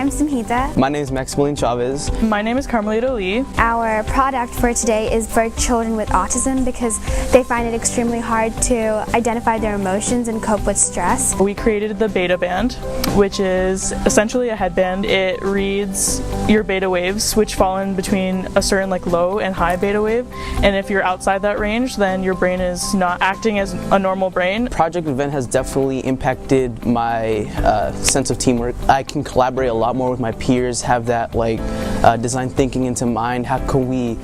I'm Samhita. My name is Maximilian Chavez. My name is Carmelita Lee. Our product for today is for children with autism because they find it extremely hard to identify their emotions and cope with stress. We created the Beta Band, which is essentially a headband. It reads your beta waves, which fall in between a certain low and high beta wave. And if you're outside that range, then your brain is not acting as a normal brain. Project Event has definitely impacted my sense of teamwork. I can collaborate a lot more with my peers, have that design thinking into mind. How can we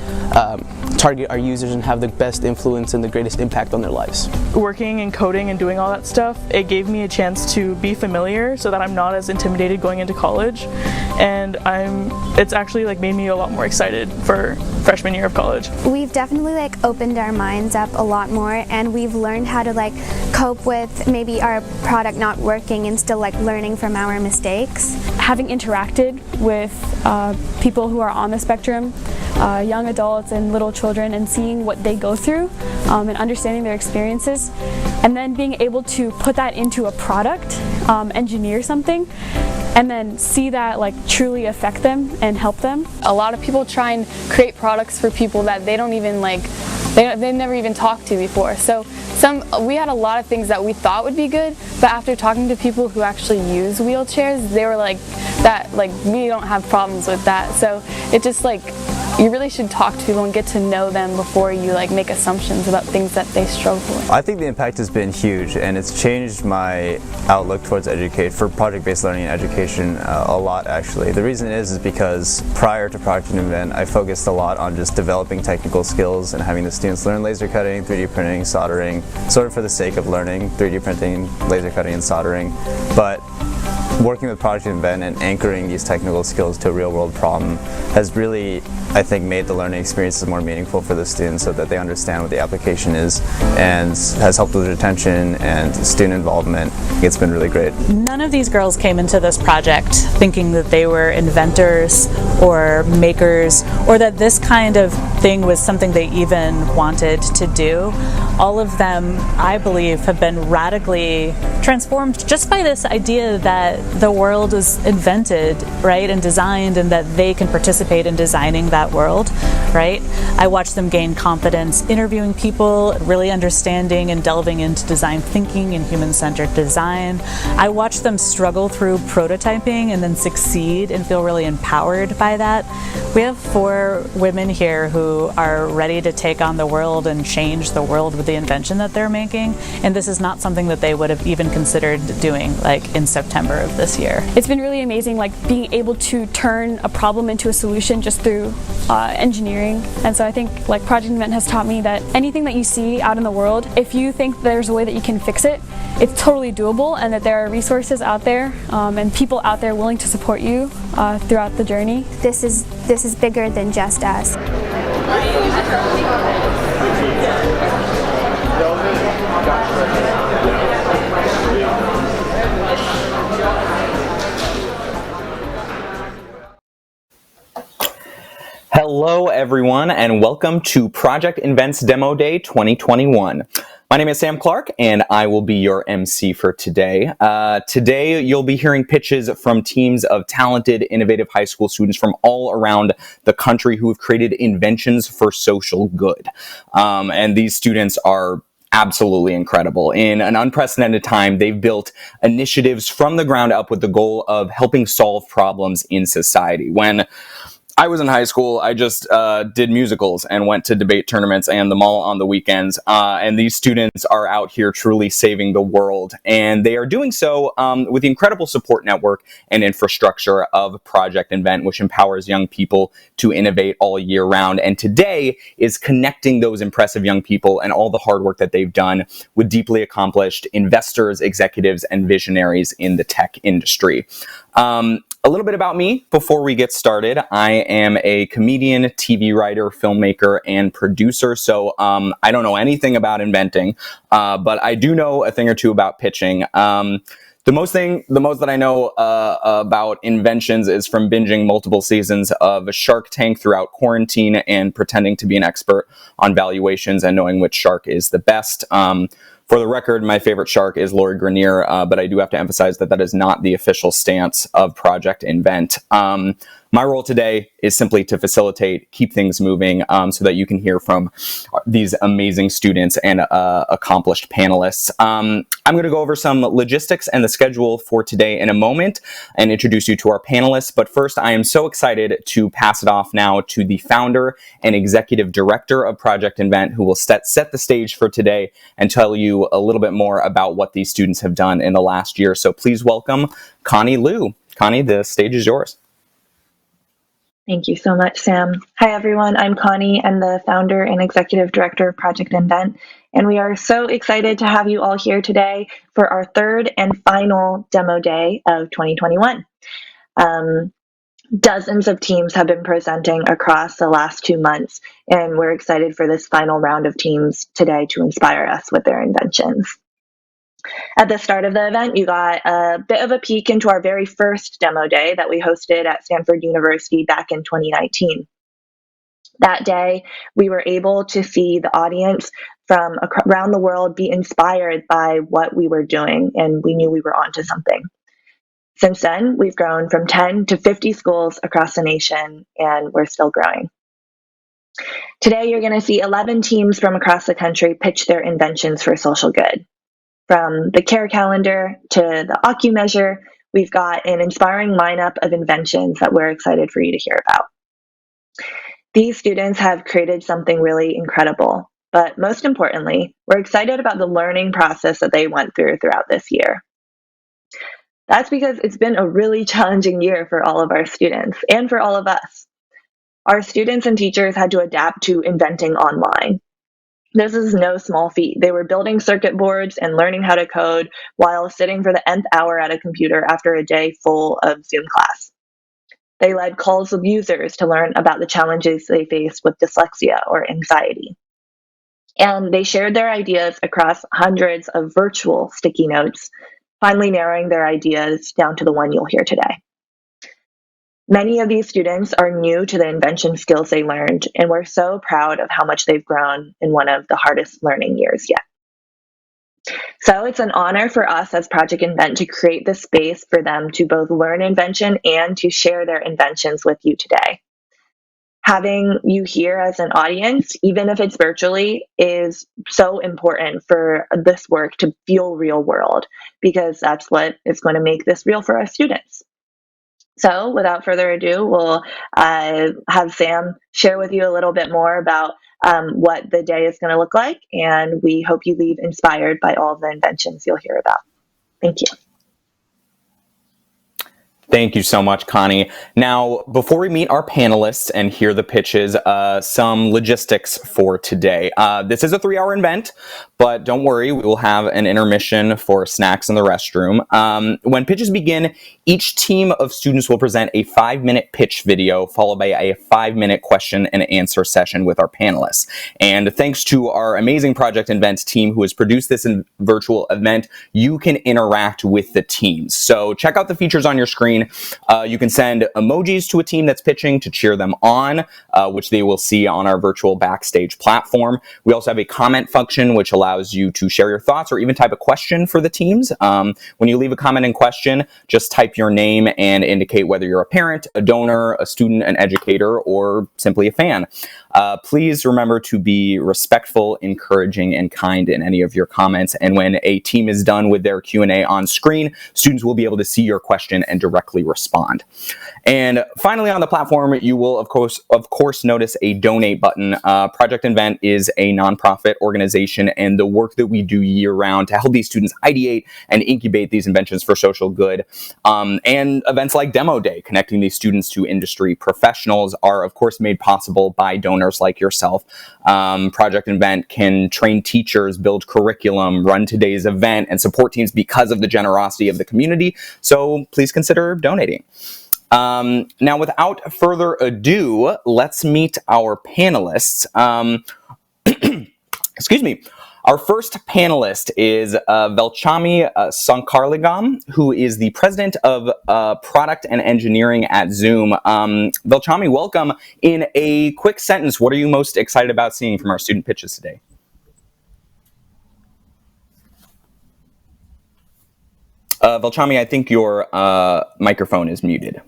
target our users and have the best influence and the greatest impact on their lives? Working and coding and doing all that stuff, it gave me a chance to be familiar so that I'm not as intimidated going into college. And it's actually made me a lot more excited for freshman year of college. We've definitely opened our minds up a lot more, and we've learned how to cope with maybe our product not working and still learning from our mistakes. Having interacted with people who are on the spectrum, young adults and little children, and seeing what they go through and understanding their experiences, and then being able to put that into a product, engineer something, and then see that truly affect them and help them. A lot of people try and create products for people that they don't even they've never even talked to before. So we had a lot of things that we thought would be good, but after talking to people who actually use wheelchairs, they were we don't have problems with that. So it just you really should talk to people and get to know them before you make assumptions about things that they struggle with. I think the impact has been huge, and it's changed my outlook towards for project-based learning and education a lot, actually. The reason is because prior to Project Event, I focused a lot on just developing technical skills and having the students learn laser cutting, 3D printing, soldering, sort of for the sake of learning 3D printing, laser cutting, and soldering. But working with Project Event and anchoring these technical skills to a real-world problem has really, I think, made the learning experiences more meaningful for the students so that they understand what the application is, and has helped with retention and student involvement. It's been really great. None of these girls came into this project thinking that they were inventors or makers, or that this kind of thing was something they even wanted to do. All of them, I believe, have been radically transformed just by this idea that the world is invented, right, and designed, and that they can participate in designing that world, right? I watched them gain confidence interviewing people, really understanding and delving into design thinking and human-centered design. I watched them struggle through prototyping and then succeed and feel really empowered by that. We have 4 women here who are ready to take on the world and change the world with the invention that they're making, and this is not something that they would have even considered doing in September of this year. It's been really amazing being able to turn a problem into a solution just through engineering. And so I think Project Event has taught me that anything that you see out in the world, if you think there's a way that you can fix it, it's totally doable, and that there are resources out there and people out there willing to support you throughout the journey. This is bigger than just us. Hello everyone, and welcome to Project Invent's Demo Day 2021. My name is Sam Clark, and I will be your MC for today. Today, you'll be hearing pitches from teams of talented, innovative high school students from all around the country who have created inventions for social good. And these students are absolutely incredible. In an unprecedented time, they've built initiatives from the ground up with the goal of helping solve problems in society. When I was in high school, I just did musicals and went to debate tournaments and the mall on the weekends. And these students are out here truly saving the world. And they are doing so with the incredible support network and infrastructure of Project Invent, which empowers young people to innovate all year round. And today is connecting those impressive young people and all the hard work that they've done with deeply accomplished investors, executives, and visionaries in the tech industry. A little bit about me before we get started. I am a comedian, TV writer, filmmaker, and producer. So I don't know anything about inventing, but I do know a thing or two about pitching. The most that I know about inventions is from binging multiple seasons of Shark Tank throughout quarantine and pretending to be an expert on valuations and knowing which shark is the best. For the record, my favorite shark is Lori Grenier, but I do have to emphasize that that is not the official stance of Project Invent. My role today is simply to facilitate, keep things moving, so that you can hear from these amazing students and accomplished panelists. I'm going to go over some logistics and the schedule for today in a moment and introduce you to our panelists. But first, I am so excited to pass it off now to the founder and executive director of Project Invent, who will set the stage for today and tell you a little bit more about what these students have done in the last year. So please welcome Connie Liu. Connie, the stage is yours. Thank you so much, Sam. Hi, everyone. I'm Connie. I'm the founder and executive director of Project Invent, and we are so excited to have you all here today for our third and final demo day of 2021. Dozens of teams have been presenting across the last 2 months, and we're excited for this final round of teams today to inspire us with their inventions. At the start of the event, you got a bit of a peek into our very first demo day that we hosted at Stanford University back in 2019. That day, we were able to see the audience from around the world be inspired by what we were doing, and we knew we were onto something. Since then, we've grown from 10 to 50 schools across the nation, and we're still growing. Today, you're going to see 11 teams from across the country pitch their inventions for social good. From the care calendar to the Ocu-Measure, we've got an inspiring lineup of inventions that we're excited for you to hear about. These students have created something really incredible, but most importantly, we're excited about the learning process that they went through throughout this year. That's because it's been a really challenging year for all of our students and for all of us. Our students and teachers had to adapt to inventing online. This is no small feat. They were building circuit boards and learning how to code while sitting for the nth hour at a computer after a day full of Zoom class. They led calls with users to learn about the challenges they faced with dyslexia or anxiety. And they shared their ideas across hundreds of virtual sticky notes, finally narrowing their ideas down to the one you'll hear today. Many of these students are new to the invention skills they learned, and we're so proud of how much they've grown in one of the hardest learning years yet. So it's an honor for us as Project Invent to create this space for them to both learn invention and to share their inventions with you today. Having you here as an audience, even if it's virtually, is so important for this work to feel real world, because that's what is going to make this real for our students. So without further ado, we'll have Sam share with you a little bit more about what the day is going to look like, and we hope you leave inspired by all of the inventions you'll hear about. Thank you. Thank you so much, Connie. Now, before we meet our panelists and hear the pitches, some logistics for today. This is a 3-hour event, but don't worry, we will have an intermission for snacks in the restroom. When pitches begin, each team of students will present a 5-minute pitch video, followed by a 5-minute question and answer session with our panelists. And thanks to our amazing Project Invent team who has produced this virtual event, you can interact with the teams. So check out the features on your screen. You can send emojis to a team that's pitching to cheer them on, which they will see on our virtual backstage platform. We also have a comment function, which allows you to share your thoughts or even type a question for the teams. When you leave a comment and question, just type your name and indicate whether you're a parent, a donor, a student, an educator, or simply a fan. Please remember to be respectful, encouraging, and kind in any of your comments. And when a team is done with their Q&A on screen, students will be able to see your question and directly respond. And finally, on the platform, you will, of course, notice a donate button. Project Invent is a nonprofit organization, and the work that we do year-round to help these students ideate and incubate these inventions for social good, and events like Demo Day, connecting these students to industry professionals, are, of course, made possible by donors like yourself. Project Invent can train teachers, build curriculum, run today's event, and support teams because of the generosity of the community. So please consider donating. Now, without further ado, let's meet our panelists. Excuse me. Our first panelist is Velchami Sankarligam, who is the president of product and engineering at Zoom. Velchami, welcome. In a quick sentence, what are you most excited about seeing from our student pitches today? Velchami, I think your microphone is muted.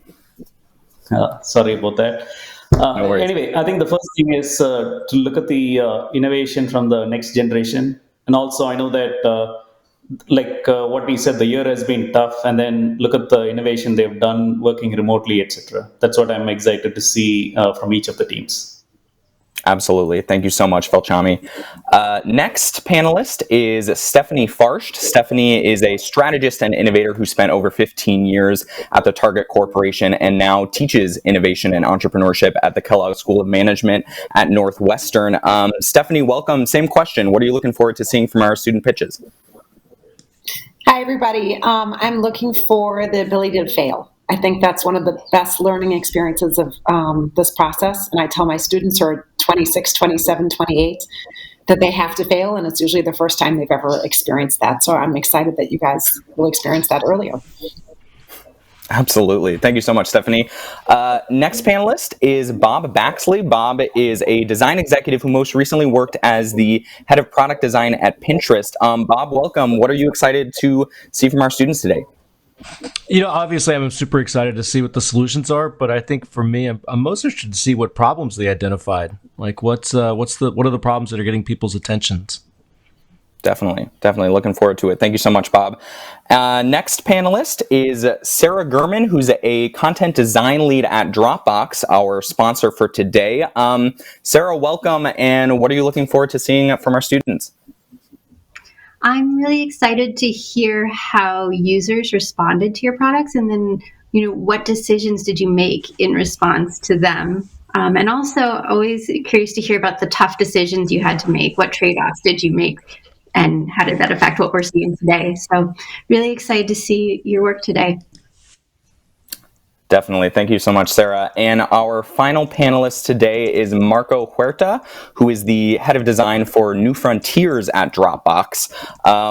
Sorry about that. No worries. Anyway, I think the first thing is to look at the innovation from the next generation. And also, I know that, what we said, the year has been tough, and then look at the innovation they've done working remotely, etc. That's what I'm excited to see from each of the teams. Absolutely. Thank you so much, Velchami. Next panelist is Stephanie Farst. Stephanie is a strategist and innovator who spent over 15 years at the Target Corporation and now teaches innovation and entrepreneurship at the Kellogg School of Management at Northwestern. Stephanie, welcome. Same question. What are you looking forward to seeing from our student pitches? Hi, everybody. I'm looking for the ability to fail. I think that's one of the best learning experiences of this process. And I tell my students who are 26, 27, 28 that they have to fail. And it's usually the first time they've ever experienced that. So I'm excited that you guys will experience that earlier. Absolutely. Thank you so much, Stephanie. Next panelist is Bob Baxley. Bob is a design executive who most recently worked as the head of product design at Pinterest. Bob, welcome. What are you excited to see from our students today? Obviously I'm super excited to see what the solutions are, but I think for me, I'm most interested to see what problems they identified. Like what are the problems that are getting people's attentions? Definitely looking forward to it. Thank you so much, Bob. Next panelist is Sarah German, who's a content design lead at Dropbox, our sponsor for today. Sarah, welcome, and what are you looking forward to seeing from our students? I'm really excited to hear how users responded to your products, and then, what decisions did you make in response to them? And also always curious to hear about the tough decisions you had to make. What trade-offs did you make, and how did that affect what we're seeing today? So really excited to see your work today. Definitely. Thank you so much, Sarah. And our final panelist today is Marco Huerta, who is the head of design for New Frontiers at Dropbox.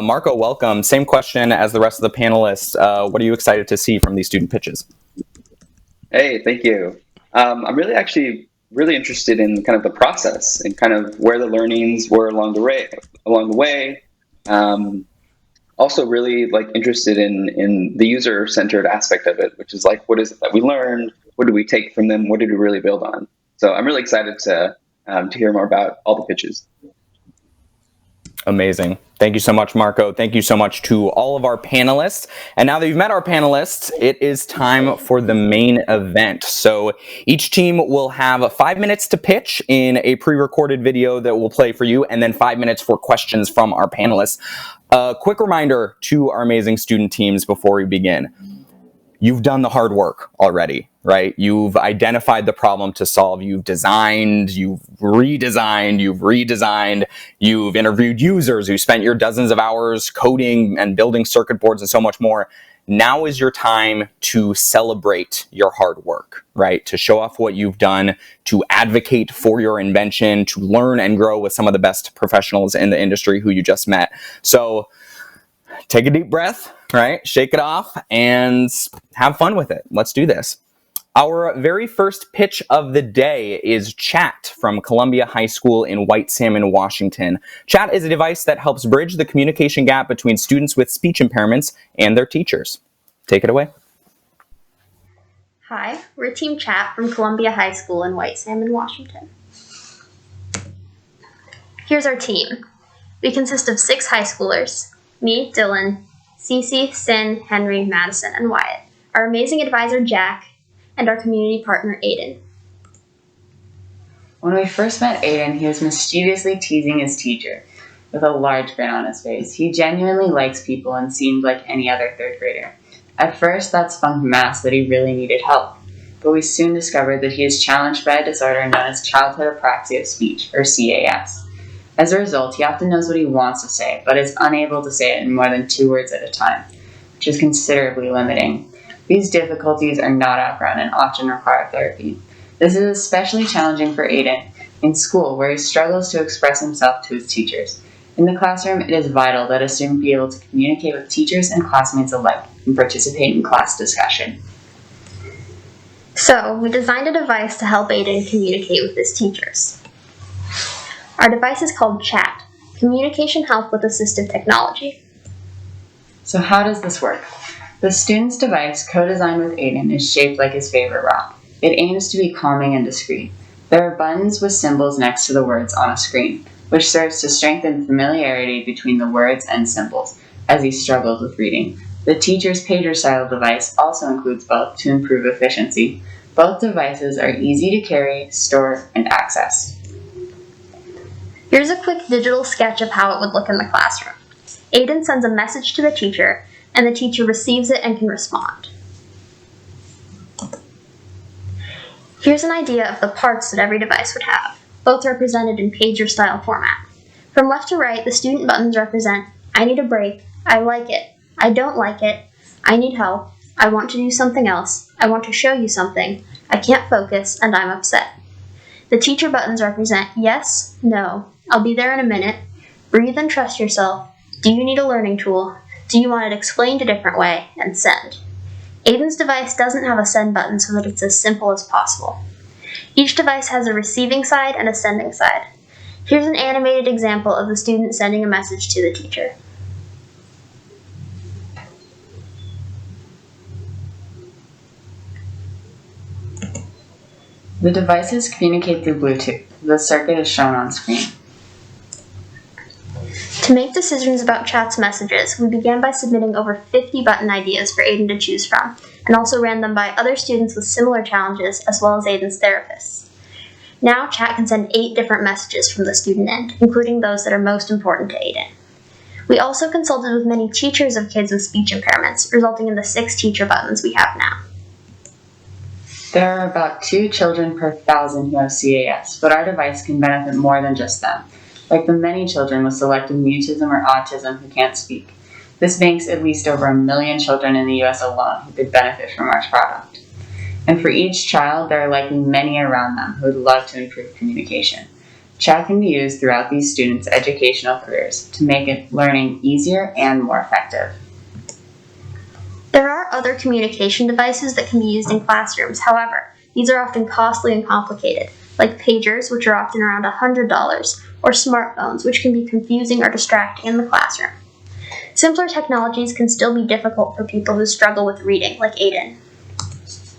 Marco, welcome. Same question as the rest of the panelists. What are you excited to see from these student pitches? Hey, thank you. I'm really interested in kind of the process and kind of where the learnings were along the way. Also really interested in the user-centered aspect of it, which is what is it that we learned? What did we take from them? What did we really build on? So I'm really excited to hear more about all the pitches. Amazing. Thank you so much, Marco. Thank you so much to all of our panelists. And now that you've met our panelists, it is time for the main event. So each team will have 5 minutes to pitch in a pre-recorded video that we'll play for you, and then 5 minutes for questions from our panelists. A quick reminder to our amazing student teams before we begin. You've done the hard work already, right? You've identified the problem to solve. You've designed, you've redesigned, you've interviewed users who spent your dozens of hours coding and building circuit boards and so much more. Now is your time to celebrate your hard work, right? To show off what you've done, to advocate for your invention, to learn and grow with some of the best professionals in the industry who you just met. So take a deep breath, right? Shake it off and have fun with it. Let's do this. Our very first pitch of the day is Chat from Columbia High School in White Salmon, Washington. Chat is a device that helps bridge the communication gap between students with speech impairments and their teachers. Take it away. Hi, we're Team Chat from Columbia High School in White Salmon, Washington. Here's our team. We consist of 6 high schoolers, me, Dylan, Cece, Sin, Henry, Madison, and Wyatt, our amazing advisor, Jack, and our community partner, Aiden. When we first met Aiden, he was mischievously teasing his teacher with a large grin on his face. He genuinely likes people and seemed like any other third grader. At first, that spun from us that he really needed help, but we soon discovered that he is challenged by a disorder known as childhood apraxia of speech, or CAS. As a result, he often knows what he wants to say, but is unable to say it in more than 2 words at a time, which is considerably limiting. These difficulties are not outgrown and often require therapy. This is especially challenging for Aiden in school, where he struggles to express himself to his teachers. In the classroom, it is vital that a student be able to communicate with teachers and classmates alike and participate in class discussion. So, we designed a device to help Aiden communicate with his teachers. Our device is called Chat, Communication Help with Assistive Technology. So how does this work? The student's device, co-designed with Aiden, is shaped like his favorite rock. It aims to be calming and discreet. There are buttons with symbols next to the words on a screen, which serves to strengthen familiarity between the words and symbols as he struggles with reading. The teacher's pager-style device also includes both to improve efficiency. Both devices are easy to carry, store, and access. Here's a quick digital sketch of how it would look in the classroom. Aiden sends a message to the teacher, and the teacher receives it and can respond. Here's an idea of the parts that every device would have, both represented in pager-style format. From left to right, the student buttons represent, I need a break, I like it, I don't like it, I need help, I want to do something else, I want to show you something, I can't focus, and I'm upset. The teacher buttons represent yes, no, I'll be there in a minute, breathe and trust yourself, do you need a learning tool, do you want it explained a different way, and send. Aiden's device doesn't have a send button so that it's as simple as possible. Each device has a receiving side and a sending side. Here's an animated example of the student sending a message to the teacher. The devices communicate through Bluetooth. The circuit is shown on screen. To make decisions about chat's messages, we began by submitting over 50 button ideas for Aiden to choose from, and also ran them by other students with similar challenges, as well as Aiden's therapists. Now, chat can send 8 different messages from the student end, including those that are most important to Aiden. We also consulted with many teachers of kids with speech impairments, resulting in the 6 teacher buttons we have now. There are about 2 children per 1,000 who have CAS, but our device can benefit more than just them, like the many children with selective mutism or autism who can't speak. This makes at least over 1 million children in the US alone who could benefit from our product. And for each child, there are likely many around them who would love to improve communication. Chat can be used throughout these students' educational careers to make learning easier and more effective. There are other communication devices that can be used in classrooms. However, these are often costly and complicated, like pagers, which are often around $100, or smartphones, which can be confusing or distracting in the classroom. Simpler technologies can still be difficult for people who struggle with reading, like Aiden.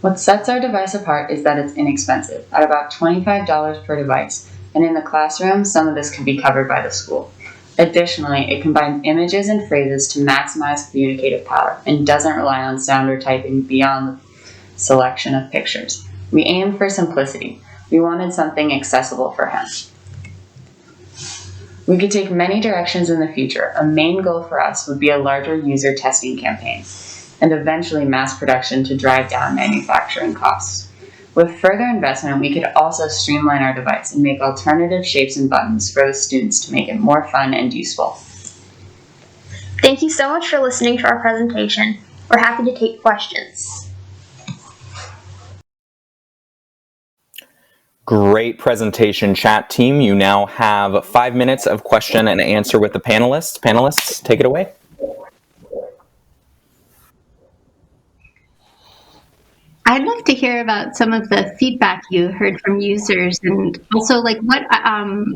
What sets our device apart is that it's inexpensive, at about $25 per device, and in the classroom, some of this can be covered by the school. Additionally, it combines images and phrases to maximize communicative power and doesn't rely on sound or typing beyond the selection of pictures. We aimed for simplicity. We wanted something accessible for him. We could take many directions in the future. A main goal for us would be a larger user testing campaign, and eventually mass production to drive down manufacturing costs. With further investment, we could also streamline our device and make alternative shapes and buttons for the students to make it more fun and useful. Thank you so much for listening to our presentation. We're happy to take questions. Great presentation, chat team. You now have 5 minutes of question and answer with the panelists. Panelists, take it away. I'd like to hear about some of the feedback you heard from users, and also like what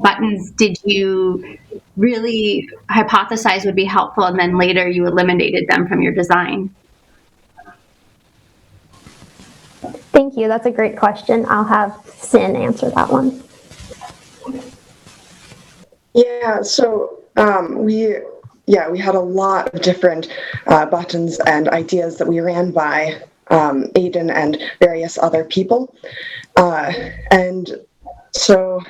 buttons did you really hypothesize would be helpful, and then later you eliminated them from your design? Thank you. That's a great question. I'll have Sin answer that one. Yeah, so we had a lot of different buttons and ideas that we ran by Aiden and various other people. And so,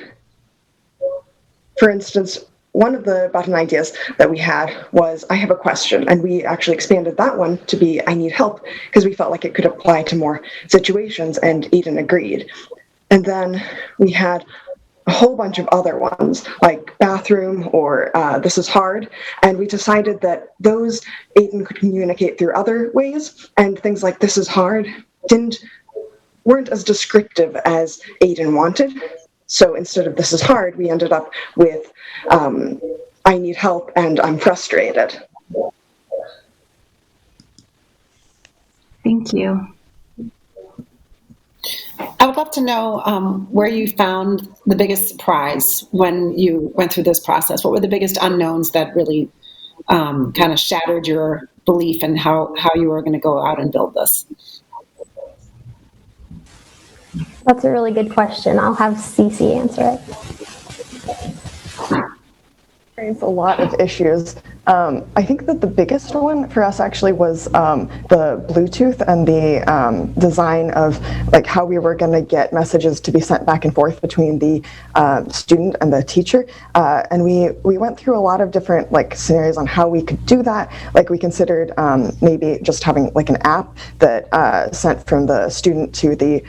for instance, one of the button ideas that we had was, I have a question, and we actually expanded that one to be, I need help, because we felt like it could apply to more situations, and Aiden agreed. And then we had a whole bunch of other ones, like bathroom or this is hard, and we decided that those Aiden could communicate through other ways, and things like this is hard weren't as descriptive as Aiden wanted. So instead of this is hard, we ended up with I need help and I'm frustrated. Thank you. I would love to know where you found the biggest surprise when you went through this process. What were the biggest unknowns that really kind of shattered your belief in how you were going to go out and build this? That's a really good question. I'll have Cece answer it. A lot of issues. I think that the biggest one for us actually was the Bluetooth and the design of like how we were going to get messages to be sent back and forth between the student and the teacher. And we went through a lot of different like scenarios on how we could do that. Like we considered maybe just having like an app that sent from the student to the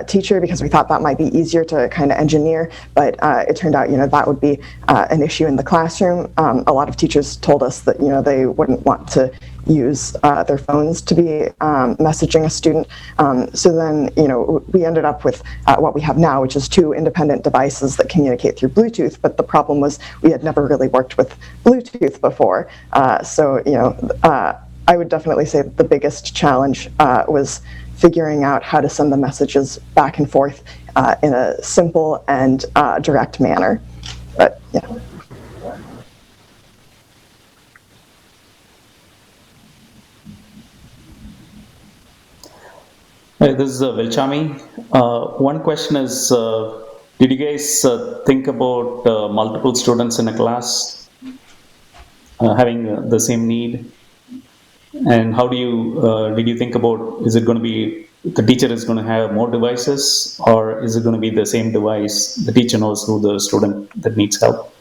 teacher, because we thought that might be easier to kind of engineer. But it turned out, that would be an issue in the classroom. A lot of teachers told us that they wouldn't want to use their phones to be messaging a student. So then we ended up with what we have now, which is 2 independent devices that communicate through Bluetooth. But the problem was we had never really worked with Bluetooth before. So I would definitely say that the biggest challenge was figuring out how to send the messages back and forth in a simple and direct manner. But yeah. Hi, this is Vilchami. One question is, did you guys think about multiple students in a class having the same need? And how do you, did you think about, is it going to be, the teacher is going to have more devices, or is it going to be the same device? The teacher knows who the student that needs help.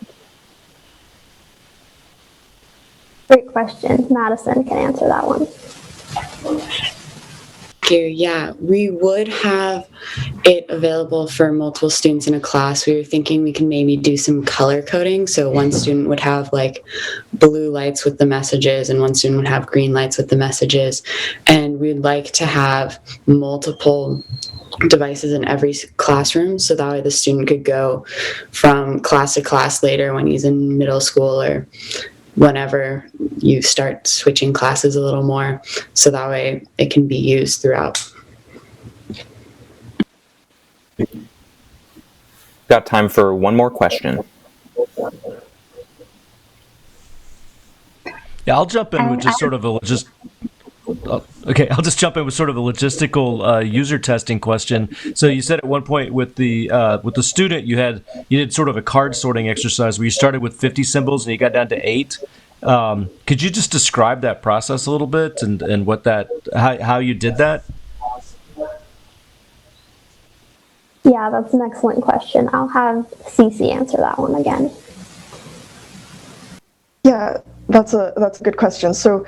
Great question. Madison can answer that one. Yeah, we would have it available for multiple students in a class. We were thinking we could maybe do some color coding. So one student would have like blue lights with the messages and one student would have green lights with the messages. And we'd like to have multiple devices in every classroom, so that way the student could go from class to class later when he's in middle school or whenever you start switching classes a little more, so that way it can be used throughout. Got time for one more question. Yeah, I'll jump in with just sort of a I'll just jump in with sort of a logistical user testing question. So you said at one point with the student you did sort of a card sorting exercise where you started with 50 symbols and you got down to 8. Could you just describe that process a little bit and what how you did that? Yeah, that's an excellent question. I'll have Cece answer that one again. Yeah, that's a good question. So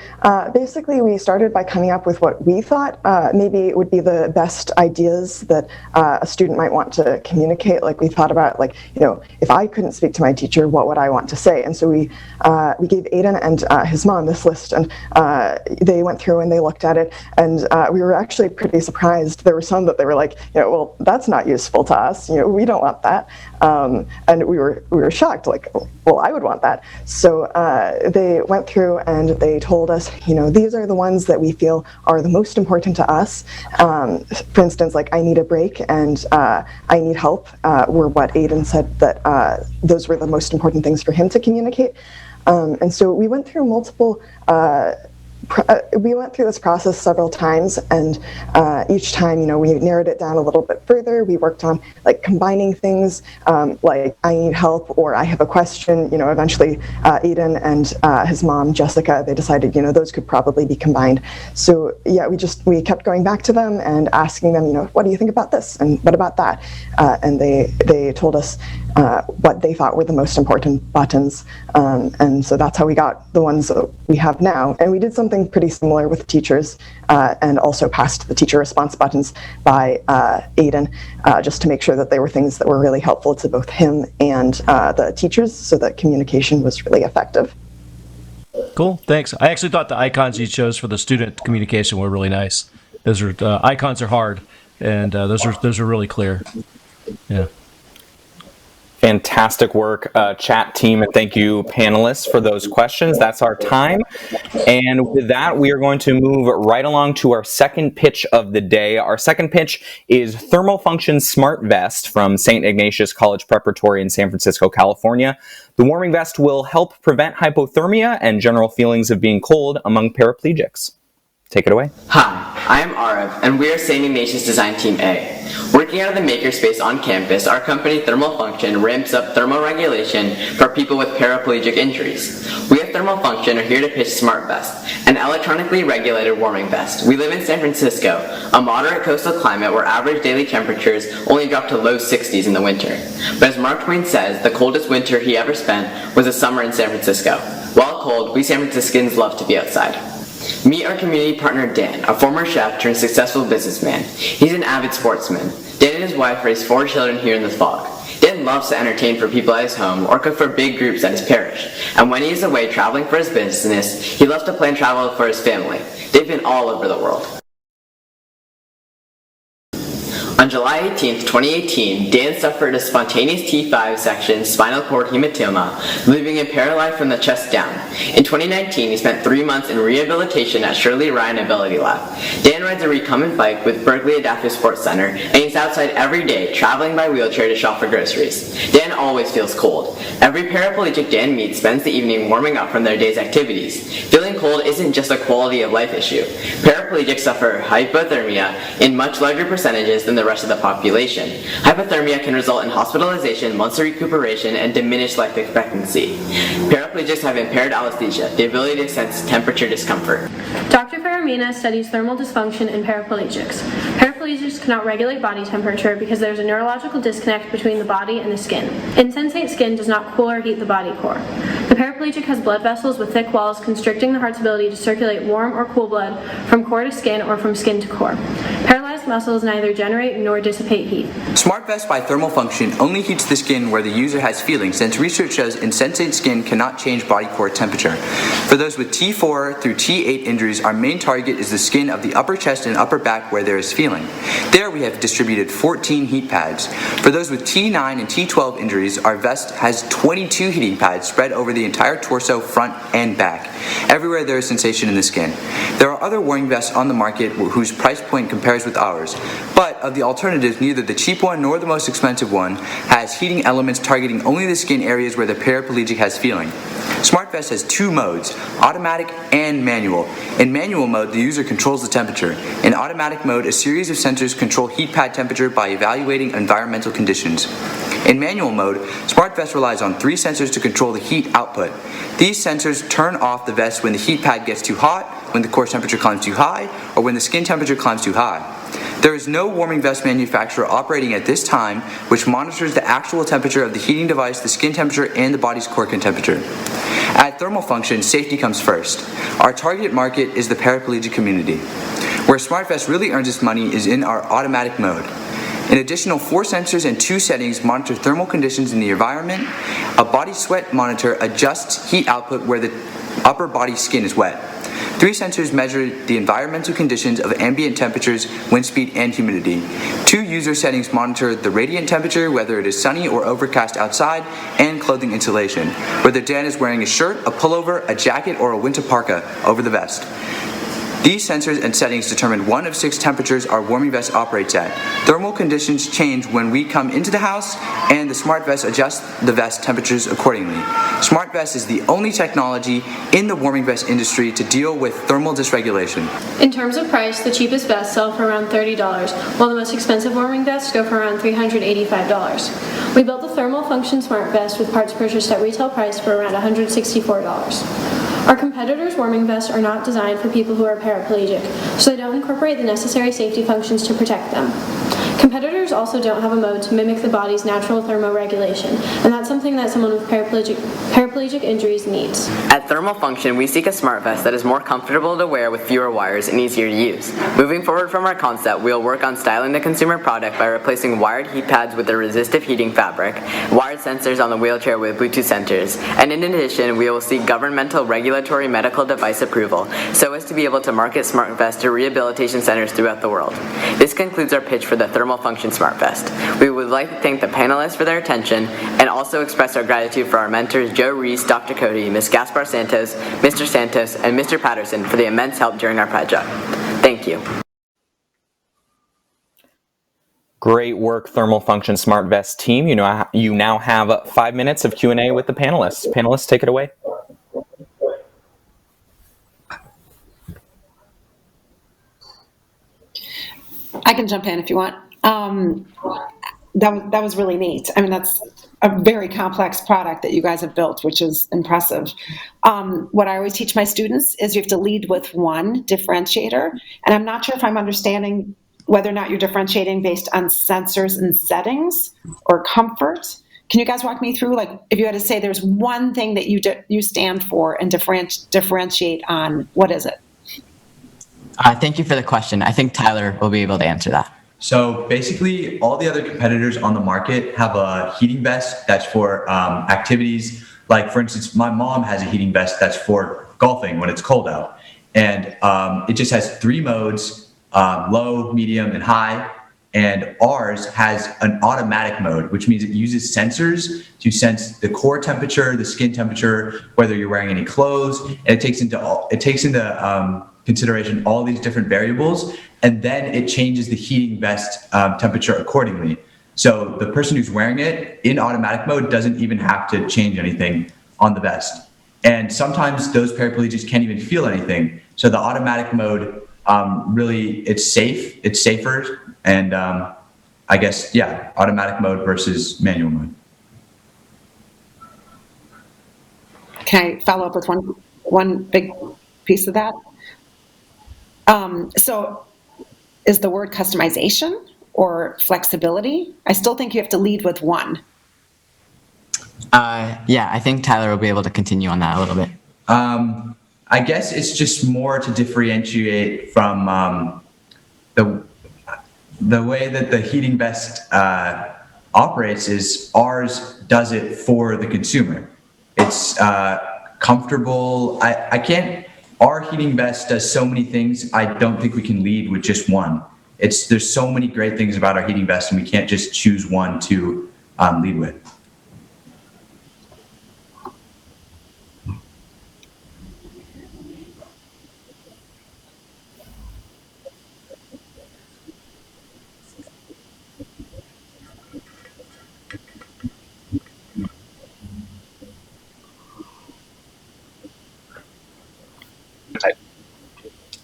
basically we started by coming up with what we thought maybe would be the best ideas that a student might want to communicate. Like we thought about if I couldn't speak to my teacher, what would I want to say? And so we gave Aiden and his mom this list, and they went through and they looked at it, and we were actually pretty surprised. There were some that they were like, well, that's not useful to us. We don't want that. And we were shocked, like, well, I would want that. So they went through and they told us, these are the ones that we feel are the most important to us. For instance, like I need a break and I need help were what Aiden said that those were the most important things for him to communicate. And so we went through we went through this process several times, and each time, we narrowed it down a little bit further. We worked on like combining things, like I need help or I have a question. Eventually, Aiden and his mom Jessica, they decided, those could probably be combined. So yeah, we kept going back to them and asking them, what do you think about this and what about that? And they told us what they thought were the most important buttons, and so that's how we got the ones that we have now. And we did something pretty similar with teachers, and also passed the teacher response buttons by Aiden, just to make sure that they were things that were really helpful to both him and the teachers, so that communication was really effective. Cool, thanks. I actually thought the icons you chose for the student communication were really nice. Those are icons are hard, and those are really clear. Yeah. Fantastic work, chat team, and thank you, panelists, for those questions. That's our time. And with that, we are going to move right along to our second pitch of the day. Our second pitch is Thermal Function Smart Vest from St. Ignatius College Preparatory in San Francisco, California. The warming vest will help prevent hypothermia and general feelings of being cold among paraplegics. Take it away. Hi, I am Arav, and we are St. Ignatius Design Team A. Working out of the makerspace on campus, our company Thermal Function ramps up thermoregulation for people with paraplegic injuries. We at Thermal Function are here to pitch Smart Vest, an electronically regulated warming vest. We live in San Francisco, a moderate coastal climate where average daily temperatures only drop to low 60s in the winter. But as Mark Twain says, the coldest winter he ever spent was a summer in San Francisco. While cold, we San Franciscans love to be outside. Meet our community partner Dan, a former chef turned successful businessman. He's an avid sportsman. Dan and his wife raised 4 children here in the fog. Dan loves to entertain for people at his home or cook for big groups at his parish. And when he is away traveling for his business, he loves to plan travel for his family. They've been all over the world. On July 18, 2018, Dan suffered a spontaneous T5 section spinal cord hematoma, leaving him paralyzed from the chest down. In 2019, he spent 3 months in rehabilitation at Shirley Ryan Ability Lab. Dan rides a recumbent bike with Berkeley Adaptive Sports Center, and he's outside every day, traveling by wheelchair to shop for groceries. Dan always feels cold. Every paraplegic Dan meets spends the evening warming up from their day's activities. Feeling cold isn't just a quality of life issue. Paraplegics suffer hypothermia in much larger percentages than the rest of the population. Hypothermia can result in hospitalization, months of recuperation, and diminished life expectancy. Paraplegics have impaired alesthesia, the ability to sense temperature discomfort. Dr. Faramina studies thermal dysfunction in paraplegics. Paraplegics cannot regulate body temperature because there is a neurological disconnect between the body and the skin. Insensate skin does not cool or heat the body core. The paraplegic has blood vessels with thick walls constricting the heart's ability to circulate warm or cool blood from core to skin or from skin to core. Paralyzed muscles neither generate nor dissipate heat. Smart Vest by Thermal Function only heats the skin where the user has feeling, since research shows insensate skin cannot change body core temperature. For those with T4 through T8 injuries, our main target is the skin of the upper chest and upper back where there is feeling. There we have distributed 14 heat pads. For those with T9 and T12 injuries, our vest has 22 heating pads spread over the entire torso, front, and back, everywhere there is sensation in the skin. There are other warming vests on the market whose price point compares with ours, but of the alternatives, neither the cheap one nor the most expensive one has heating elements targeting only the skin areas where the paraplegic has feeling. Smart Vest has 2 modes, automatic and manual. In manual mode, the user controls the temperature. In automatic mode, a series of sensors control heat pad temperature by evaluating environmental conditions. In manual mode, Smart Vest relies on 3 sensors to control the heat output. These sensors turn off the vest when the heat pad gets too hot, when the core temperature climbs too high, or when the skin temperature climbs too high. There is no warming vest manufacturer operating at this time which monitors the actual temperature of the heating device, the skin temperature, and the body's core temperature. At Thermal Function, safety comes first. Our target market is the paraplegic community. Where Smart Vest really earns its money is in our automatic mode. An additional 4 sensors and 2 settings monitor thermal conditions in the environment. A body sweat monitor adjusts heat output where the upper body skin is wet. 3 sensors measure the environmental conditions of ambient temperatures, wind speed, and humidity. 2 user settings monitor the radiant temperature, whether it is sunny or overcast outside, and clothing insulation, whether Dan is wearing a shirt, a pullover, a jacket, or a winter parka over the vest. These sensors and settings determine 1 of 6 temperatures our warming vest operates at. Thermal conditions change when we come into the house, and the Smart Vest adjusts the vest temperatures accordingly. Smart Vest is the only technology in the warming vest industry to deal with thermal dysregulation. In terms of price, the cheapest vests sell for around $30, while the most expensive warming vests go for around $385. We built the Thermal Function Smart Vest with parts purchased at retail price for around $164. Our competitors' warming vests are not designed for people who are paraplegic, so they don't incorporate the necessary safety functions to protect them. Competitors also don't have a mode to mimic the body's natural thermoregulation, and that's something that someone with paraplegic injuries needs. At Thermal Function, we seek a smart vest that is more comfortable to wear with fewer wires and easier to use. Moving forward from our concept, we will work on styling the consumer product by replacing wired heat pads with a resistive heating fabric, wired sensors on the wheelchair with Bluetooth sensors, and in addition, we will seek governmental regulatory medical device approval so as to be able to market smart vests to rehabilitation centers throughout the world. This concludes our pitch for the Thermal Thermal Function Smart Vest. We would like to thank the panelists for their attention and also express our gratitude for our mentors Joe Reese, Dr. Cody, Ms. Gaspar Santos, Mr. Santos, and Mr. Patterson for the immense help during our project. Thank you. Great work, Thermal Function Smart Vest team. You now have 5 minutes of Q&A with the panelists. Panelists, take it away. I can jump in if you want. That was really neat. I mean, that's a very complex product that you guys have built, which is impressive. What I always teach my students is you have to lead with one differentiator, and I'm not sure if I'm understanding whether or not you're differentiating based on sensors and settings or comfort. Can you guys walk me through, like, if you had to say there's one thing that you stand for and differentiate on, what is it? Thank you for the question. I think Tyler will be able to answer that. So basically, all the other competitors on the market have a heating vest that's for activities. Like, for instance, my mom has a heating vest that's for golfing when it's cold out. And it just has 3 modes, low, medium, and high. And ours has an automatic mode, which means it uses sensors to sense the core temperature, the skin temperature, whether you're wearing any clothes, and it takes into consideration all these different variables, and then it changes the heating vest temperature accordingly. So the person who's wearing it in automatic mode doesn't even have to change anything on the vest. And sometimes those paraplegics can't even feel anything. So the automatic mode, really, it's safer, and I guess, yeah, automatic mode versus manual mode. Can I follow up with one big piece of that? So is the word customization or flexibility? I still think you have to lead with one. Yeah, I think Tyler will be able to continue on that a little bit. I guess it's just more to differentiate from the way that the heating vest operates is ours does it for the consumer. It's comfortable. Our heating vest does so many things. I don't think we can lead with just one. There's so many great things about our heating vest, and we can't just choose one to lead with.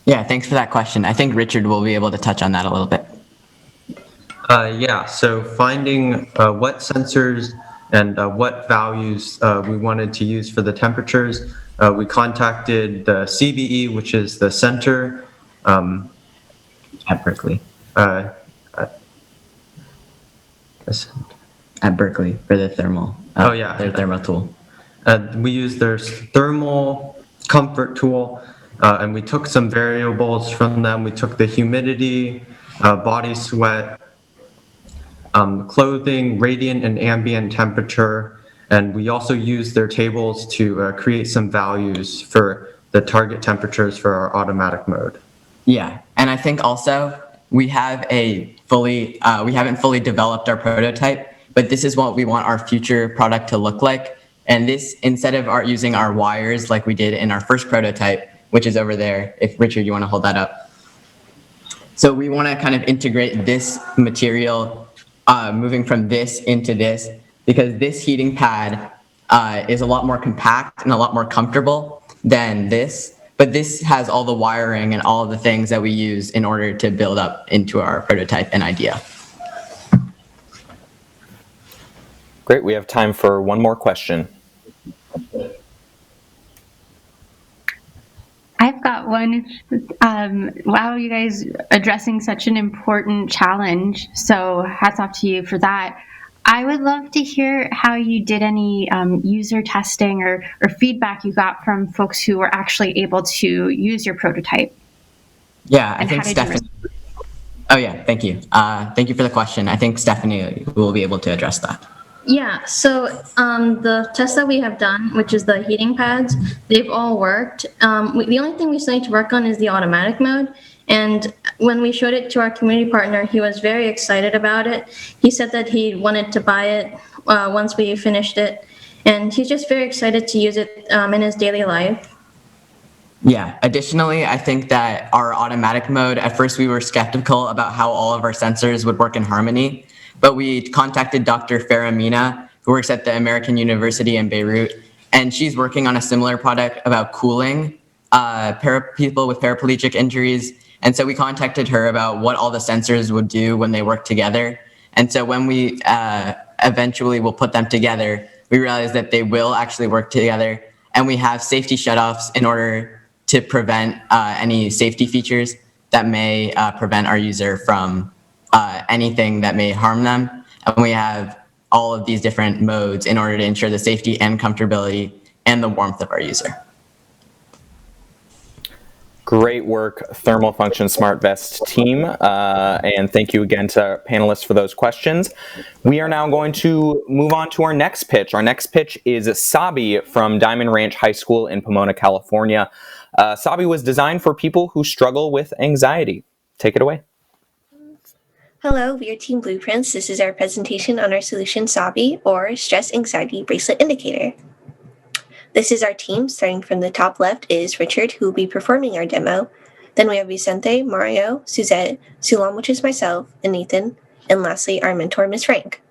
Yeah, thanks for that question. I think Richard will be able to touch on that a little bit. Yeah, so finding what sensors and what values we wanted to use for the temperatures. We contacted the CBE, which is the center at Berkeley. At Berkeley for the thermal. Their thermal tool. We used their thermal comfort tool, and we took some variables from them. We took the humidity, body sweat, clothing, radiant and ambient temperature, and we also used their tables to create some values for the target temperatures for our automatic mode. Yeah, and I think also we haven't fully developed our prototype, but this is what we want our future product to look like. And this, instead of using our wires like we did in our first prototype, which is over there, if Richard, you want to hold that up. So we want to kind of integrate this material, moving from this into this, because this heating pad is a lot more compact and a lot more comfortable than this. But this has all the wiring and all of the things that we use in order to build up into our prototype and idea. Great, we have time for one more question. I've got one. Wow, you guys addressing such an important challenge. So hats off to you for that. I would love to hear how you did any user testing or feedback you got from folks who were actually able to use your prototype. Yeah, I think Stephanie. Oh yeah, thank you. Thank you for the question. I think Stephanie will be able to address that. Yeah, so the tests that we have done, which is the heating pads, they've all worked. The only thing we still need to work on is the automatic mode. And when we showed it to our community partner, he was very excited about it. He said that he wanted to buy it once we finished it. And he's just very excited to use it in his daily life. Yeah, additionally, I think that our automatic mode, at first we were skeptical about how all of our sensors would work in harmony, but we contacted Dr. Farah Mina, who works at the American University in Beirut, and she's working on a similar product about cooling people with paraplegic injuries. And so we contacted her about what all the sensors would do when they work together. And so when we eventually will put them together, we realized that they will actually work together. And we have safety shutoffs in order to prevent any safety features that may prevent our user from anything that may harm them. And we have all of these different modes in order to ensure the safety and comfortability and the warmth of our user. Great work, Thermal Function Smart Vest team, and thank you again to our panelists for those questions. We are now going to move on to our next pitch. Our next pitch is SABI from Diamond Ranch High School in Pomona, California. SABI was designed for people who struggle with anxiety. Take it away. Hello, we are Team Blueprints. This is our presentation on our solution SABI, or Stress Anxiety Bracelet Indicator. This is our team. Starting from the top left is Richard, who will be performing our demo. Then we have Vicente, Mario, Suzette, Sulam, which is myself, and Nathan, and lastly, our mentor, Ms. Frank.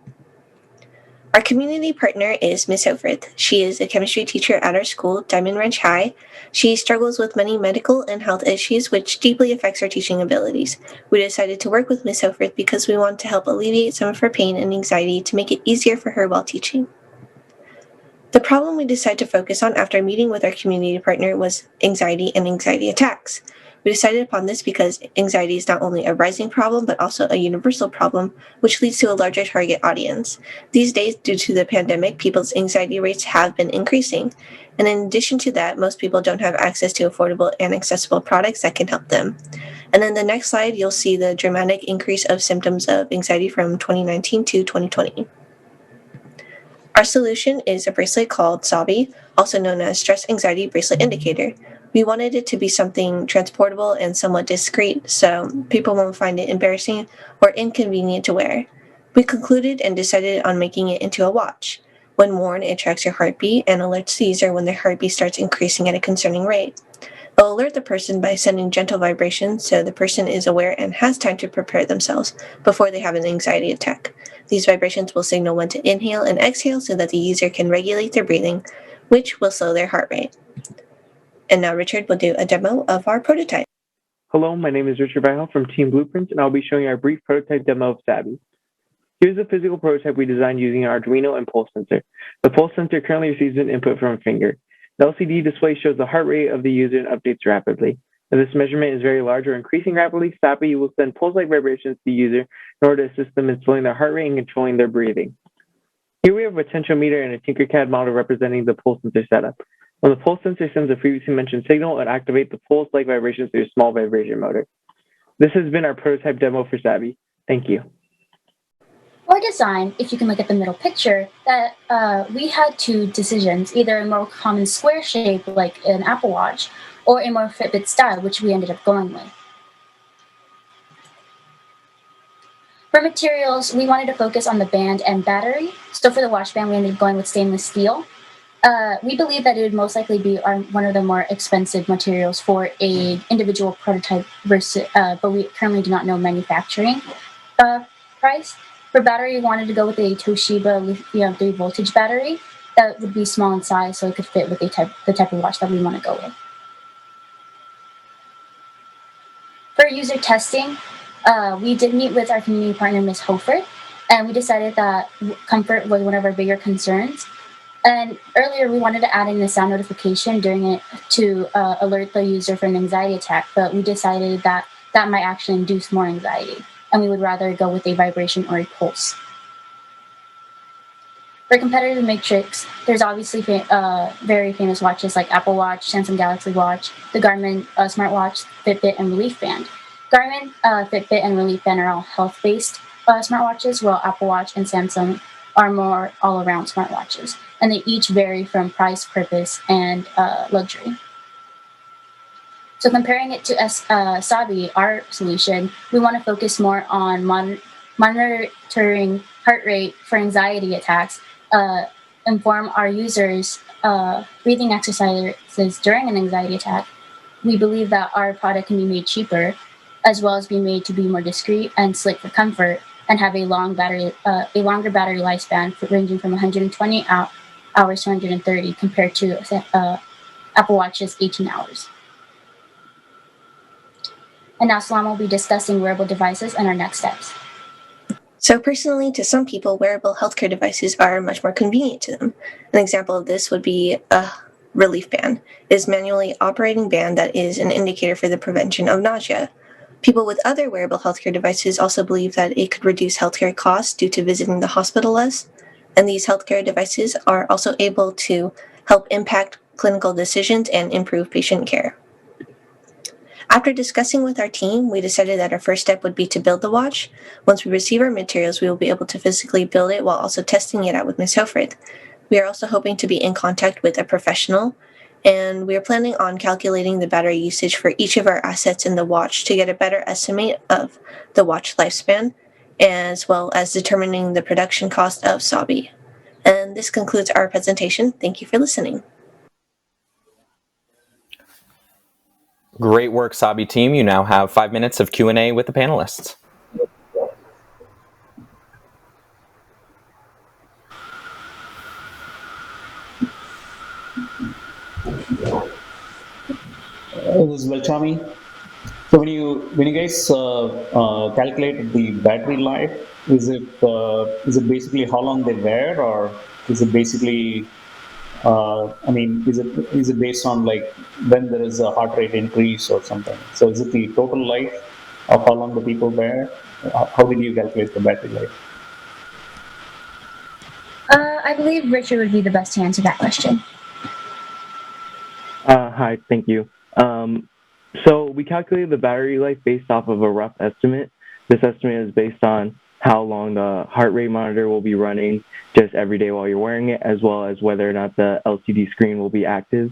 Our community partner is Ms. Hofrith. She is a chemistry teacher at our school, Diamond Ranch High. She struggles with many medical and health issues, which deeply affects her teaching abilities. We decided to work with Ms. Hofrith because we want to help alleviate some of her pain and anxiety to make it easier for her while teaching. The problem we decided to focus on after meeting with our community partner was anxiety and anxiety attacks. We decided upon this because anxiety is not only a rising problem, but also a universal problem, which leads to a larger target audience. These days, due to the pandemic, people's anxiety rates have been increasing. And in addition to that, most people don't have access to affordable and accessible products that can help them. And then the next slide, you'll see the dramatic increase of symptoms of anxiety from 2019 to 2020. Our solution is a bracelet called SABI, also known as Stress Anxiety Bracelet Indicator. We wanted it to be something transportable and somewhat discreet, so people won't find it embarrassing or inconvenient to wear. We concluded and decided on making it into a watch. When worn, it tracks your heartbeat and alerts the user when their heartbeat starts increasing at a concerning rate. It'll alert the person by sending gentle vibrations so the person is aware and has time to prepare themselves before they have an anxiety attack. These vibrations will signal when to inhale and exhale so that the user can regulate their breathing, which will slow their heart rate. And now Richard will do a demo of our prototype. Hello, my name is Richard Vihel from Team Blueprints, and I'll be showing our brief prototype demo of SABI. Here's a physical prototype we designed using an Arduino and pulse sensor. The pulse sensor currently receives an input from a finger. The LCD display shows the heart rate of the user and updates rapidly. If this measurement is very large or increasing rapidly, SABI will send pulse-like vibrations to the user in order to assist them in slowing their heart rate and controlling their breathing. Here we have a potentiometer and a Tinkercad model representing the pulse sensor setup. When the pulse sensor sends a previously mentioned signal, it activates the pulse-like vibrations through a small vibration motor. This has been our prototype demo for SABI. Thank you. For design, if you can look at the middle picture, that we had two decisions, either a more common square shape like an Apple Watch, or a more Fitbit style, which we ended up going with. For materials, we wanted to focus on the band and battery. So for the watch band, we ended up going with stainless steel. We believe that it would most likely be one of the more expensive materials for a individual prototype, but we currently do not know manufacturing price. For battery, we wanted to go with a Toshiba lithium 3 voltage battery that would be small in size, so it could fit with the type of watch that we want to go with. For user testing, we did meet with our community partner, Ms. Hofert, and we decided that comfort was one of our bigger concerns. And earlier, we wanted to add in a sound notification during it to alert the user for an anxiety attack, but we decided that that might actually induce more anxiety, and we would rather go with a vibration or a pulse. For competitive matrix, there's obviously very famous watches like Apple Watch, Samsung Galaxy Watch, the Garmin smartwatch, Fitbit, and Relief Band. Garmin, Fitbit, and Relief Band are all health-based smartwatches, while Apple Watch and Samsung are more all-around smartwatches, and they each vary from price, purpose, and luxury. So comparing it to SABI, our solution, we want to focus more on monitoring heart rate for anxiety attacks, inform our users breathing exercises during an anxiety attack. We believe that our product can be made cheaper, as well as be made to be more discreet and slick for comfort, and have a longer battery lifespan ranging from 120 hours to 130 compared to Apple Watch's 18 hours. And now Salam will be discussing wearable devices and our next steps. So personally, to some people, wearable healthcare devices are much more convenient to them. An example of this would be a relief band. It is a manually operating band that is an indicator for the prevention of nausea. People with other wearable healthcare devices also believe that it could reduce healthcare costs due to visiting the hospital less, and these healthcare devices are also able to help impact clinical decisions and improve patient care. After discussing with our team, we decided that our first step would be to build the watch. Once we receive our materials, we will be able to physically build it while also testing it out with Ms. Hofrith. We are also hoping to be in contact with a professional, and we are planning on calculating the battery usage for each of our assets in the watch to get a better estimate of the watch lifespan, as well as determining the production cost of SABI. And this concludes our presentation. Thank you for listening. Great work, SABI team. You now have 5 minutes of Q&A with the panelists. This is Velchami. So when you guys calculate the battery life, is it basically how long they wear, or is it basically is it based on like when there is a heart rate increase or something? So is it the total life of how long the people wear? How did you calculate the battery life? I believe Richard would be the best to answer that question. Hi, thank you. So we calculated the battery life based off of a rough estimate. This estimate is based on how long the heart rate monitor will be running just every day while you're wearing it, as well as whether or not the LCD screen will be active.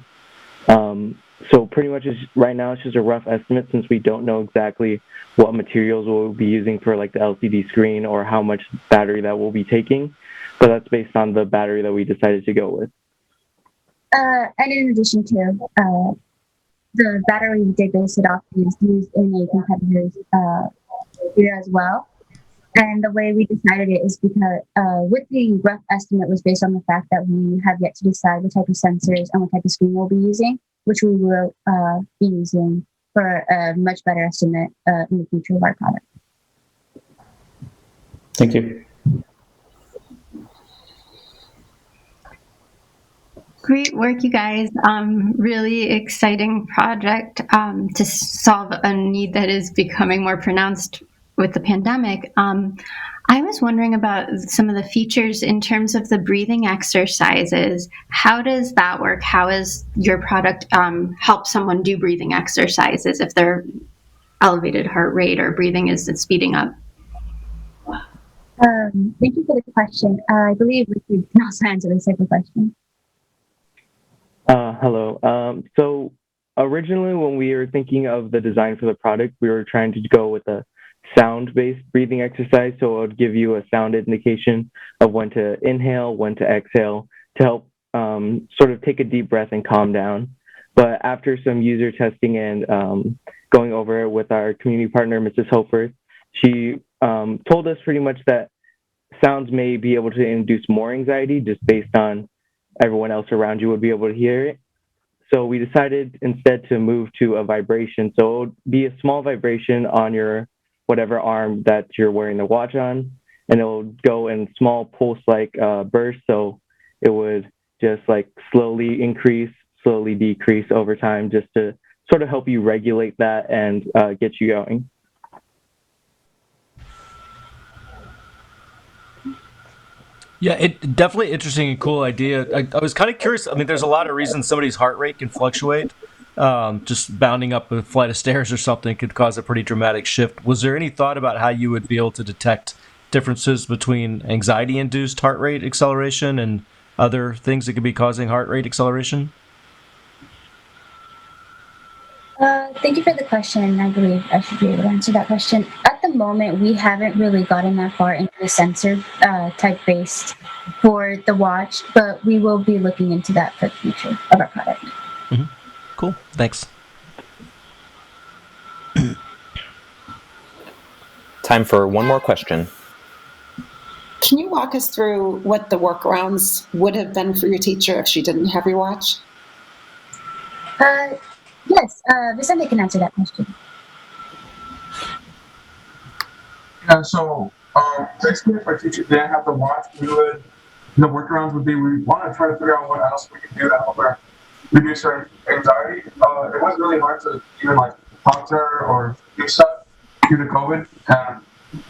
So pretty much right now it's just a rough estimate since we don't know exactly what materials we'll be using for like the LCD screen or how much battery that we'll be taking. But that's based on the battery that we decided to go with. And in addition to the battery we did base it off is used in a competitor's gear as well. And the way we decided it is because with the rough estimate was based on the fact that we have yet to decide what type of sensors and what type of screen we'll be using, which we will be using for a much better estimate in the future of our product. Thank you. Great work, you guys. Really exciting project to solve a need that is becoming more pronounced with the pandemic. I was wondering about some of the features in terms of the breathing exercises. How does that work? How is your product help someone do breathing exercises if their elevated heart rate or breathing is speeding up? Thank you for the question. I believe we can also answer this type of question. Hello. So originally when we were thinking of the design for the product, we were trying to go with a sound-based breathing exercise. So it would give you a sound indication of when to inhale, when to exhale, to help sort of take a deep breath and calm down. But after some user testing and going over it with our community partner, Mrs. Hofer, she told us pretty much that sounds may be able to induce more anxiety just based on everyone else around you would be able to hear it. So we decided instead to move to a vibration. So it would be a small vibration on your whatever arm that you're wearing the watch on, and it will go in small pulse-like bursts. So it would just like slowly increase, slowly decrease over time, just to sort of help you regulate that and get you going. Yeah, it definitely interesting and cool idea. I was kind of curious. I mean, there's a lot of reasons somebody's heart rate can fluctuate. Just bounding up a flight of stairs or something could cause a pretty dramatic shift. Was there any thought about how you would be able to detect differences between anxiety-induced heart rate acceleration and other things that could be causing heart rate acceleration? Thank you for the question. I believe I should be able to answer that question. At the moment, we haven't really gotten that far into the sensor type-based for the watch, but we will be looking into that for the future of our product. Mm-hmm. Cool. Thanks. Time for one more question. Can you walk us through what the workarounds would have been for your teacher if she didn't have your watch? Yes, Vicente can answer that question. Yeah, so basically if our teacher didn't have the watch, the workarounds would be we want to try to figure out what else we can do to help her reduce her anxiety. It was really hard to even like talk to her or do stuff due to COVID.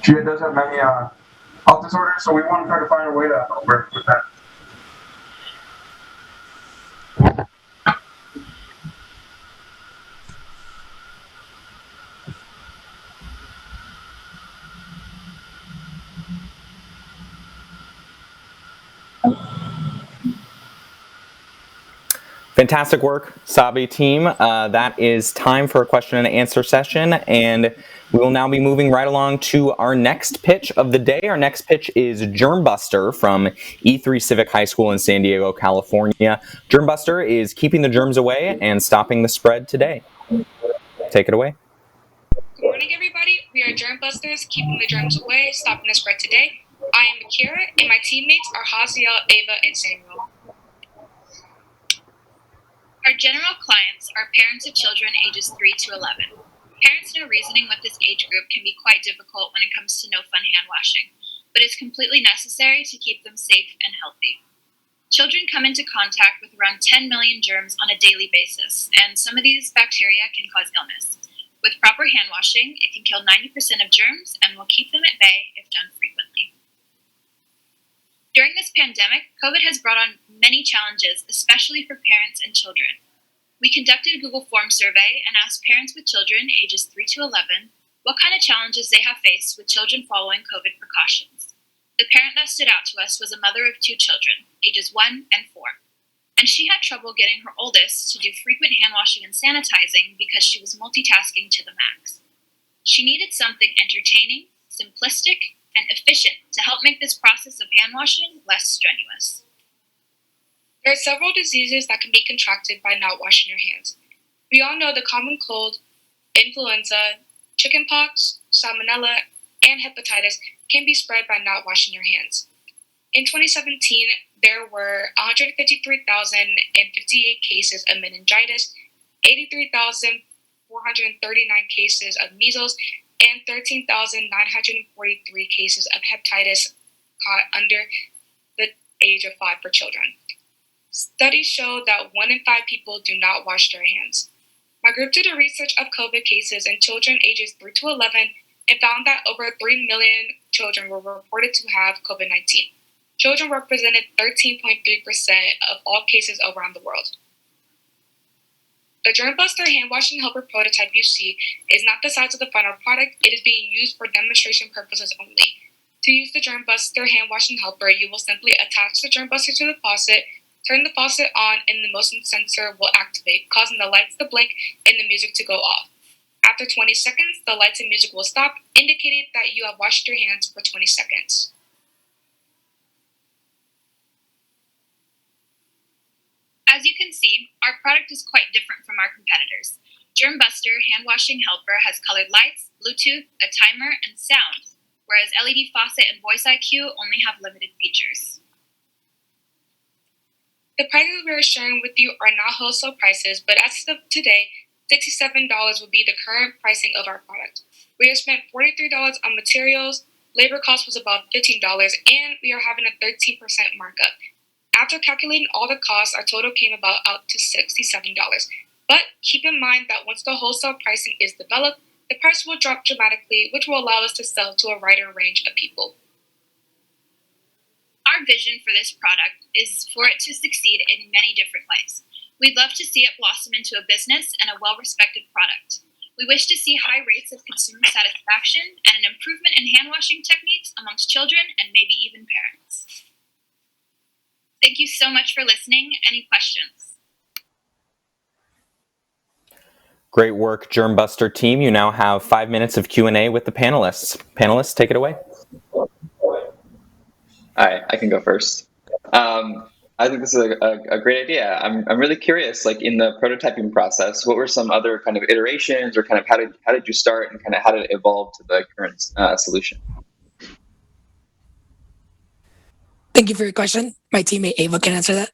She does have many health disorders, so we want to try to find a way to help her with that. Fantastic work, SABI team. That is time for a question and answer session, and we will now be moving right along to our next pitch of the day. Our next pitch is Germbuster from E3 Civic High School in San Diego, California. Germbuster is keeping the germs away and stopping the spread today. Take it away. Good morning, everybody. We are Germbusters, keeping the germs away, stopping the spread today. I am Akira, and my teammates are Haziel, Ava, and Samuel. Our general clients are parents of children ages 3 to 11. Parents know reasoning with this age group can be quite difficult when it comes to no fun hand washing, but it's completely necessary to keep them safe and healthy. Children come into contact with around 10 million germs on a daily basis, and some of these bacteria can cause illness. With proper hand washing, it can kill 90% of germs and will keep them at bay if done frequently. During this pandemic, COVID has brought on many challenges, especially for parents and children. We conducted a Google Form survey and asked parents with children ages 3 to 11 what kind of challenges they have faced with children following COVID precautions. The parent that stood out to us was a mother of 2 children, ages 1 and 4. And she had trouble getting her oldest to do frequent hand washing and sanitizing because she was multitasking to the max. She needed something entertaining, simplistic, and efficient to help make this process of hand washing less strenuous. There are several diseases that can be contracted by not washing your hands. We all know the common cold, influenza, chickenpox, salmonella, and hepatitis can be spread by not washing your hands. In 2017, there were 153,058 cases of meningitis, 83,439 cases of measles, and 13,943 cases of hepatitis caught under the age of 5 for children. Studies show that 1 in 5 people do not wash their hands. My group did a research of COVID cases in children ages 3 to 11 and found that over 3 million children were reported to have COVID-19. Children represented 13.3% of all cases around the world. The Germbuster hand washing helper prototype you see is not the size of the final product. It is being used for demonstration purposes only. To use the Germbuster hand washing helper, you will simply attach the Germbuster to the faucet, turn the faucet on, and the motion sensor will activate, causing the lights to blink and the music to go off. After 20 seconds, the lights and music will stop, indicating that you have washed your hands for 20 seconds. As you can see, our product is quite different from our competitors. Germbuster hand washing helper has colored lights, Bluetooth, a timer, and sound, whereas LED faucet and voice IQ only have limited features. The prices we are sharing with you are not wholesale prices, but as of today, $67 would be the current pricing of our product. We have spent $43 on materials, labor cost was about $15, and we are having a 13% markup. After calculating all the costs, our total came about out to $67. But keep in mind that once the wholesale pricing is developed, the price will drop dramatically, which will allow us to sell to a wider range of people. Our vision for this product is for it to succeed in many different ways. We'd love to see it blossom into a business and a well-respected product. We wish to see high rates of consumer satisfaction and an improvement in hand washing techniques amongst children and maybe even parents. Thank you so much for listening. Any questions? Great work, Germbuster team. You now have 5 minutes of Q&A with the panelists. Panelists, take it away. All right, I can go first. I think this is a great idea. I'm really curious, like in the prototyping process, what were some other kind of iterations, or kind of how did you start, and kind of how did it evolve to the current solution? Thank you for your question. My teammate Ava can answer that.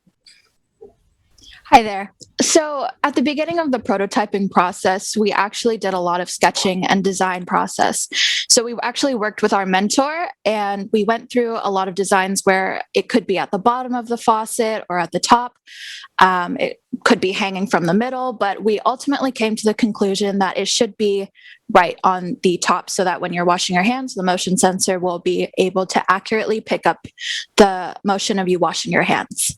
Hi there. So at the beginning of the prototyping process, we actually did a lot of sketching and design process. So we actually worked with our mentor, and we went through a lot of designs where it could be at the bottom of the faucet or at the top. It could be hanging from the middle, but we ultimately came to the conclusion that it should be right on the top, so that when you're washing your hands, the motion sensor will be able to accurately pick up the motion of you washing your hands.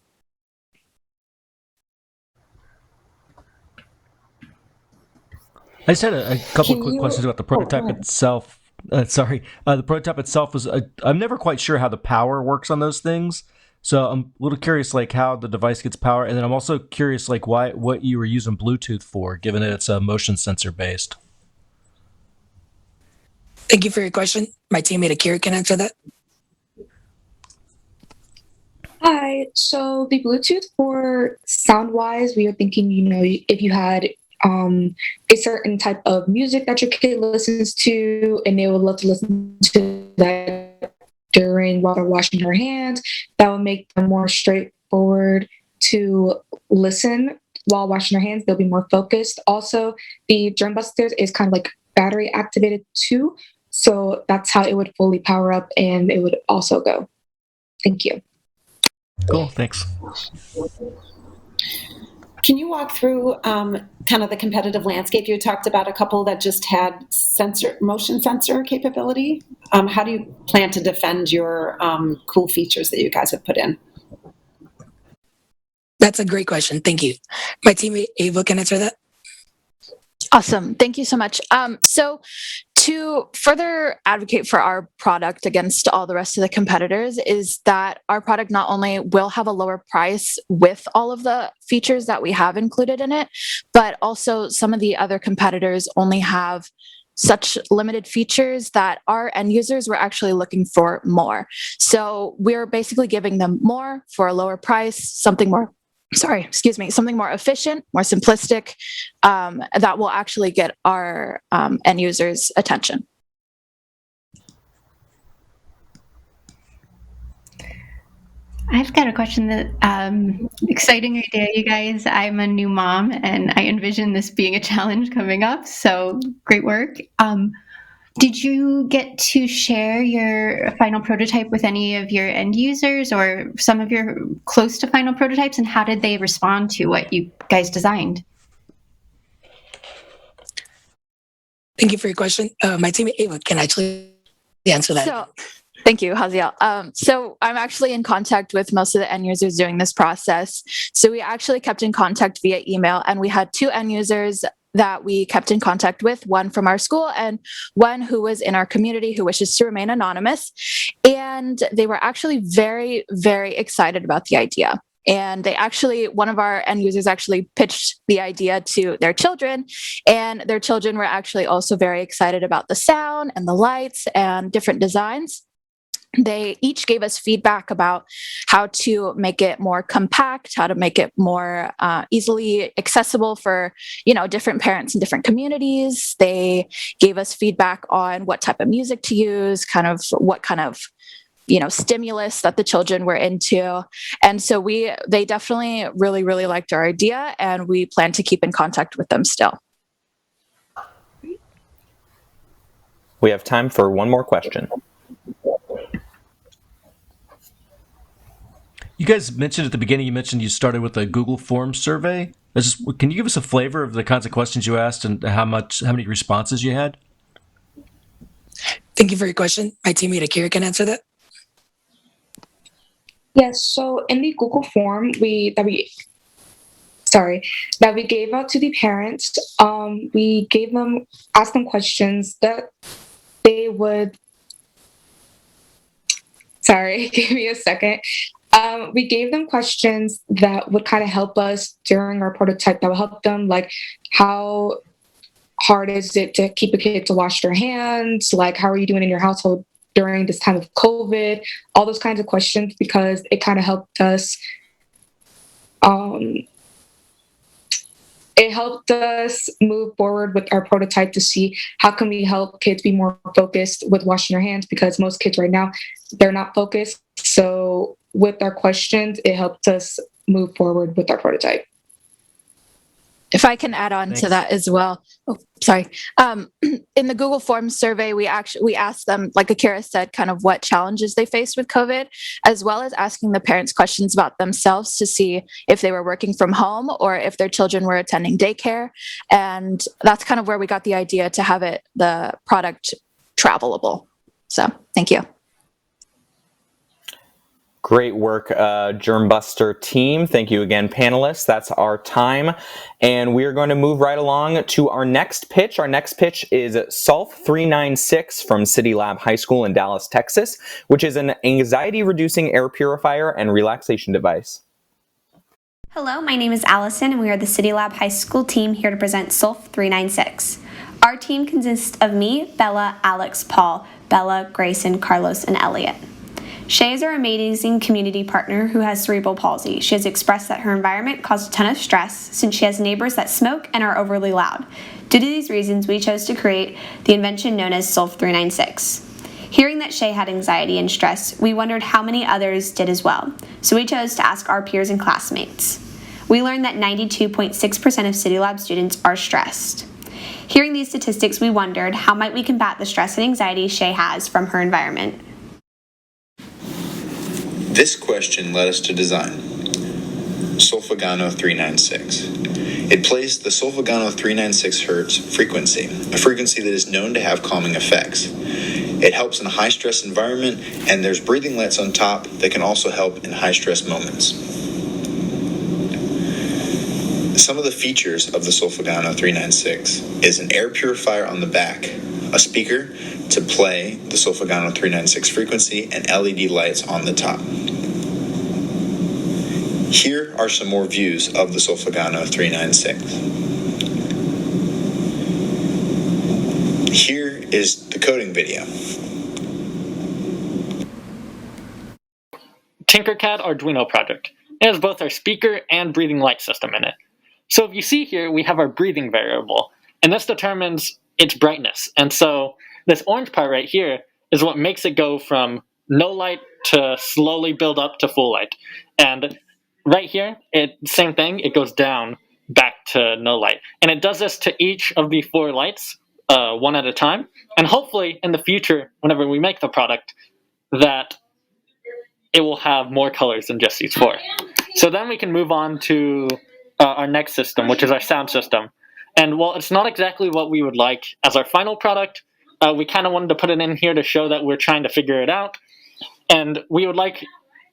I just had a couple of quick questions about the prototype itself. The prototype itself was, I'm never quite sure how the power works on those things. So I'm a little curious, like how the device gets power. And then I'm also curious, like what you were using Bluetooth for, given that it's motion sensor based. Thank you for your question. My teammate Akira can answer that. Hi. So the Bluetooth for sound-wise, we were thinking, if you had a certain type of music that your kid listens to, and they would love to listen to that while they're washing their hands, that would make them more straightforward to listen while washing their hands. They'll be more focused. Also, the Germbuster is kind of like battery activated too, so that's how it would fully power up, and it would also go. Thank you. Cool, thanks. Can you walk through kind of the competitive landscape? You talked about a couple that just had motion sensor capability. How do you plan to defend your cool features that you guys have put in? That's a great question. Thank you. My teammate Ava can answer that. Awesome. Thank you so much. So to further advocate for our product against all the rest of the competitors is that our product not only will have a lower price with all of the features that we have included in it, but also some of the other competitors only have such limited features that our end users were actually looking for more. So we're basically giving them more for a lower price, something more efficient, more simplistic, that will actually get our end users' attention. I've got a question that exciting idea, you guys. I'm a new mom, and I envision this being a challenge coming up. So great work. Did you get to share your final prototype with any of your end users or some of your close to final prototypes, and how did they respond to what you guys designed? Thank you for your question. My teammate Ava can actually answer that. Thank you, Haziel. So I'm actually in contact with most of the end users doing this process. So we actually kept in contact via email, and we had 2 end users that we kept in contact with, one from our school and one who was in our community who wishes to remain anonymous. And they were actually very, very excited about the idea. And one of our end users actually pitched the idea to their children, and their children were actually also very excited about the sound and the lights and different designs. They each gave us feedback about how to make it more compact, how to make it more easily accessible for, different parents in different communities. They gave us feedback on what type of music to use, what kind of stimulus that the children were into. And so they definitely really, really liked our idea, and we plan to keep in contact with them still. We have time for one more question. You guys mentioned at the beginning, you started with a Google Forms survey. Can you give us a flavor of the kinds of questions you asked and how many responses you had? Thank you for your question. My teammate Akira can answer that. Yes. So in the Google form, we that we gave out to the parents. We asked them questions that they would. Sorry, give me a second. We gave them questions that would kind of help us during our prototype, that would help them, like, how hard is it to keep a kid to wash their hands? Like, how are you doing in your household during this time of COVID? All those kinds of questions, because it kind of helped us. It helped us move forward with our prototype to see how can we help kids be more focused with washing their hands, because most kids right now, they're not focused. So with our questions, it helped us move forward with our prototype. If I can add on to that as well. Oh, sorry. In the Google Forms survey, we asked them, like Akira said, kind of what challenges they faced with COVID, as well as asking the parents questions about themselves to see if they were working from home or if their children were attending daycare. And that's kind of where we got the idea to have the product travelable. So thank you. Great work, Germbuster team. Thank you again, panelists. That's our time. And we are going to move right along to our next pitch. Our next pitch is SOLF 396 from City Lab High School in Dallas, Texas, which is an anxiety-reducing air purifier and relaxation device. Hello, my name is Allison, and we are the City Lab High School team here to present SOLF 396. Our team consists of me, Bella, Alex, Paul, Bella, Grayson, Carlos, and Elliot. Shay is our amazing community partner who has cerebral palsy. She has expressed that her environment caused a ton of stress since she has neighbors that smoke and are overly loud. Due to these reasons, we chose to create the invention known as SOLF 396. Hearing that Shay had anxiety and stress, we wondered how many others did as well. So we chose to ask our peers and classmates. We learned that 92.6% of City Lab students are stressed. Hearing these statistics, we wondered how might we combat the stress and anxiety Shay has from her environment. This question led us to design Solfegano 396. It plays the Solfegano 396 Hz frequency, a frequency that is known to have calming effects. It helps in a high-stress environment, and there's breathing lights on top that can also help in high-stress moments. Some of the features of the Solfegano 396 is an air purifier on the back, a speaker to play the Solfegano 396 frequency, and LED lights on the top. Here are some more views of the Solfegano 396. Here is the coding video. Tinkercad Arduino project. It has both our speaker and breathing light system in it. So if you see here, we have our breathing variable, and this determines its brightness. And so this orange part right here is what makes it go from no light to slowly build up to full light. And right here, same thing, it goes down back to no light. And it does this to each of the 4 lights, one at a time. And hopefully in the future, whenever we make the product, that it will have more colors than just these 4. So then we can move on to our next system, which is our sound system. And while it's not exactly what we would like as our final product, we kind of wanted to put it in here to show that we're trying to figure it out. And we would like,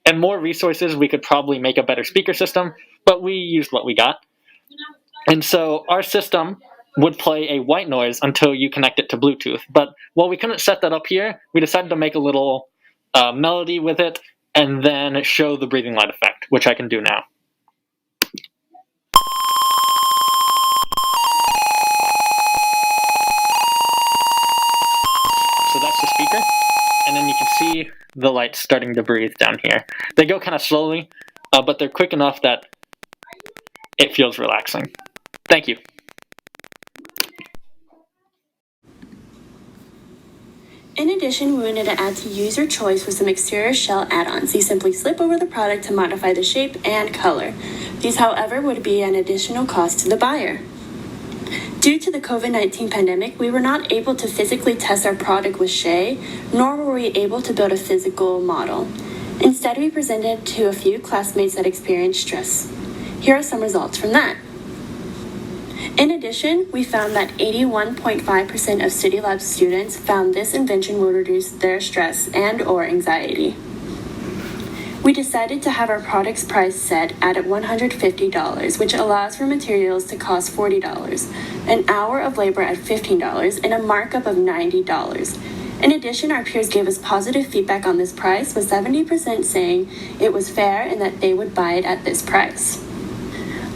and more resources, we could probably make a better speaker system, but we used what we got. And so our system would play a white noise until you connect it to Bluetooth. But while we couldn't set that up here, we decided to make a little melody with it and then show the breathing light effect, which I can do now. So that's the speaker, and then you can see the lights starting to breathe down here. They go kind of slowly, but they're quick enough that it feels relaxing. Thank you. In addition, we wanted to add to user choice with some exterior shell add-ons. You simply slip over the product to modify the shape and color. These, however, would be an additional cost to the buyer. Due to the COVID-19 pandemic, we were not able to physically test our product with Shay, nor were we able to build a physical model. Instead, we presented to a few classmates that experienced stress. Here are some results from that. In addition, we found that 81.5% of City Lab students found this invention would reduce their stress and/or anxiety. We decided to have our product's price set at $150, which allows for materials to cost $40, an hour of labor at $15, and a markup of $90. In addition, our peers gave us positive feedback on this price, with 70% saying it was fair and that they would buy it at this price.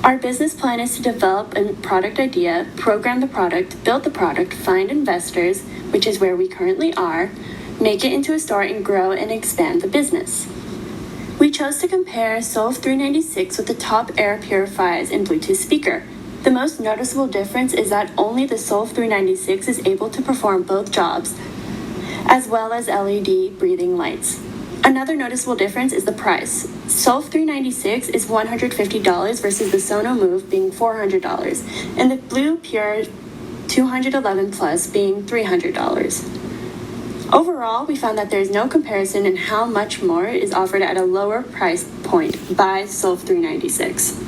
Our business plan is to develop a product idea, program the product, build the product, find investors, which is where we currently are, make it into a store, and grow and expand the business. We chose to compare Solve 396 with the top air purifiers and Bluetooth speaker. The most noticeable difference is that only the Solve 396 is able to perform both jobs, as well as LED breathing lights. Another noticeable difference is the price. Solve 396 is $150 versus the Sono Move being $400, and the Blue Pure 211 Plus being $300. Overall, we found that there is no comparison in how much more is offered at a lower price point by Solve 396.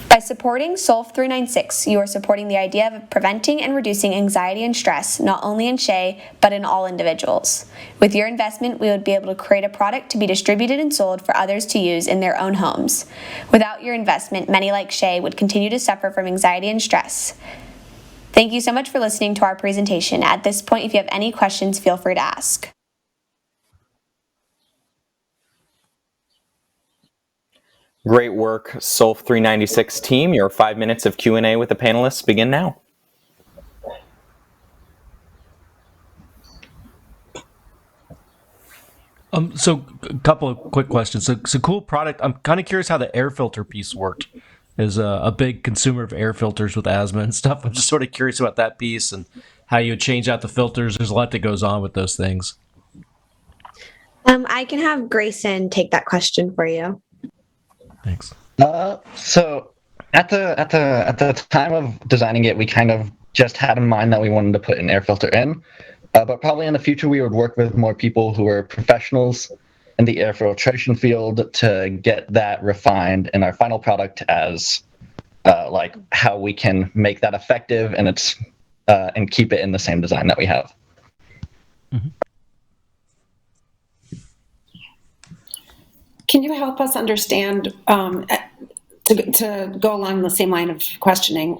By supporting Solve 396, you are supporting the idea of preventing and reducing anxiety and stress, not only in Shay, but in all individuals. With your investment, we would be able to create a product to be distributed and sold for others to use in their own homes. Without your investment, many like Shay would continue to suffer from anxiety and stress. Thank you so much for listening to our presentation. At this point, if you have any questions, feel free to ask. Great work, Solve 396 team. Your 5 minutes of Q&A with the panelists begin now. So a couple of quick questions. So it's a cool product. I'm kind of curious how the air filter piece worked. As a big consumer of air filters with asthma and stuff, I'm just sort of curious about that piece and how you would change out the filters. There's a lot that goes on with those things. I can have Grayson take that question for you. Thanks. So at the time of designing it, we kind of just had in mind that we wanted to put an air filter in, but probably in the future we would work with more people who are professionals in the air filtration field to get that refined in our final product as like how we can make that effective and and keep it in the same design that we have. Mm-hmm. Can you help us understand, to go along the same line of questioning,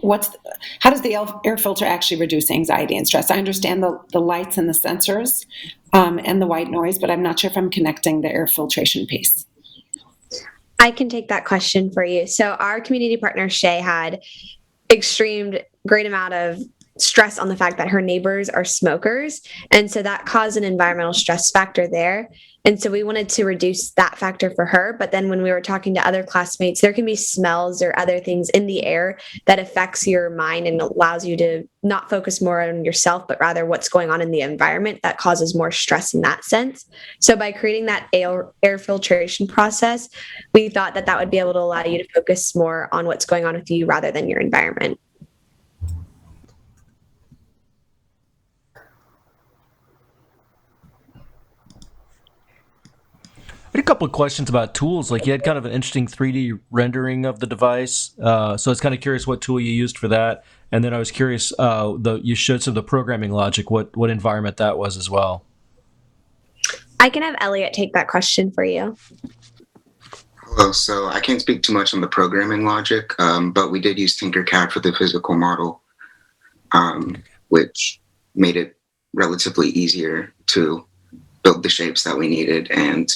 how does the air filter actually reduce anxiety and stress? I understand the lights and the sensors and the white noise, but I'm not sure if I'm connecting the air filtration piece. I can take that question for you. So our community partner, Shay, had great amount of stress on the fact that her neighbors are smokers. And so that caused an environmental stress factor there. And so we wanted to reduce that factor for her. But then when we were talking to other classmates, there can be smells or other things in the air that affects your mind and allows you to not focus more on yourself, but rather what's going on in the environment that causes more stress in that sense. So by creating that air filtration process, we thought that would be able to allow you to focus more on what's going on with you rather than your environment. I had a couple of questions about tools. Like you had kind of an interesting 3D rendering of the device. So I was kind of curious what tool you used for that. And then I was curious, you showed some of the programming logic, what environment that was as well. I can have Elliot take that question for you. Hello, so I can't speak too much on the programming logic, but we did use Tinkercad for the physical model, which made it relatively easier to build the shapes that we needed and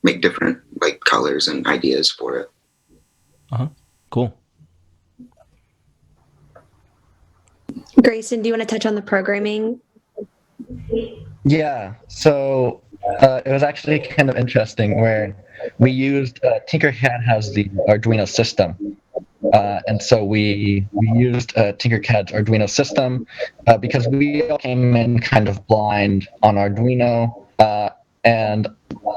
make different colors and ideas for it. Cool. Grayson, do you want to touch on the programming? Yeah, so it was actually kind of interesting where we used Tinkercad has the Arduino system. And so we used Tinkercad's Arduino system because we all came in kind of blind on Arduino. And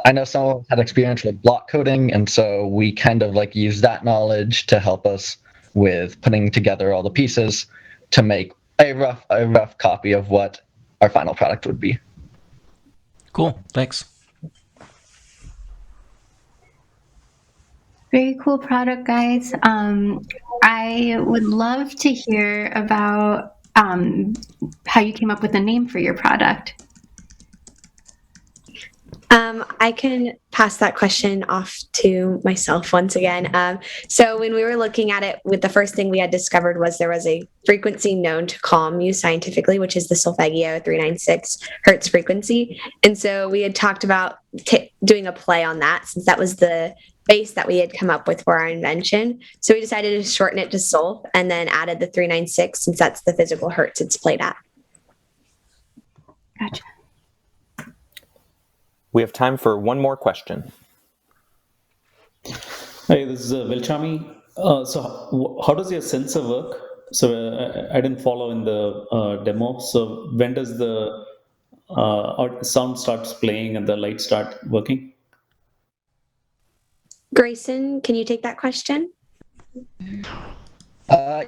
I know some of us had experience with block coding, and so we kind of used that knowledge to help us with putting together all the pieces to make a rough copy of what our final product would be. Cool, thanks. Very cool product, guys. I would love to hear about how you came up with a name for your product. I can pass that question off to myself once again. So when we were looking at it, with the first thing we had discovered was there was a frequency known to calm you scientifically, which is the solfeggio 396 hertz frequency. And so we had talked about doing a play on that, since that was the base that we had come up with for our invention. So we decided to shorten it to solf and then added the 396, since that's the physical hertz it's played at. Gotcha. We have time for one more question. Hi, this is Vilchami. So how does your sensor work? So I didn't follow in the demo. So when does the sound starts playing and the lights start working? Grayson, can you take that question?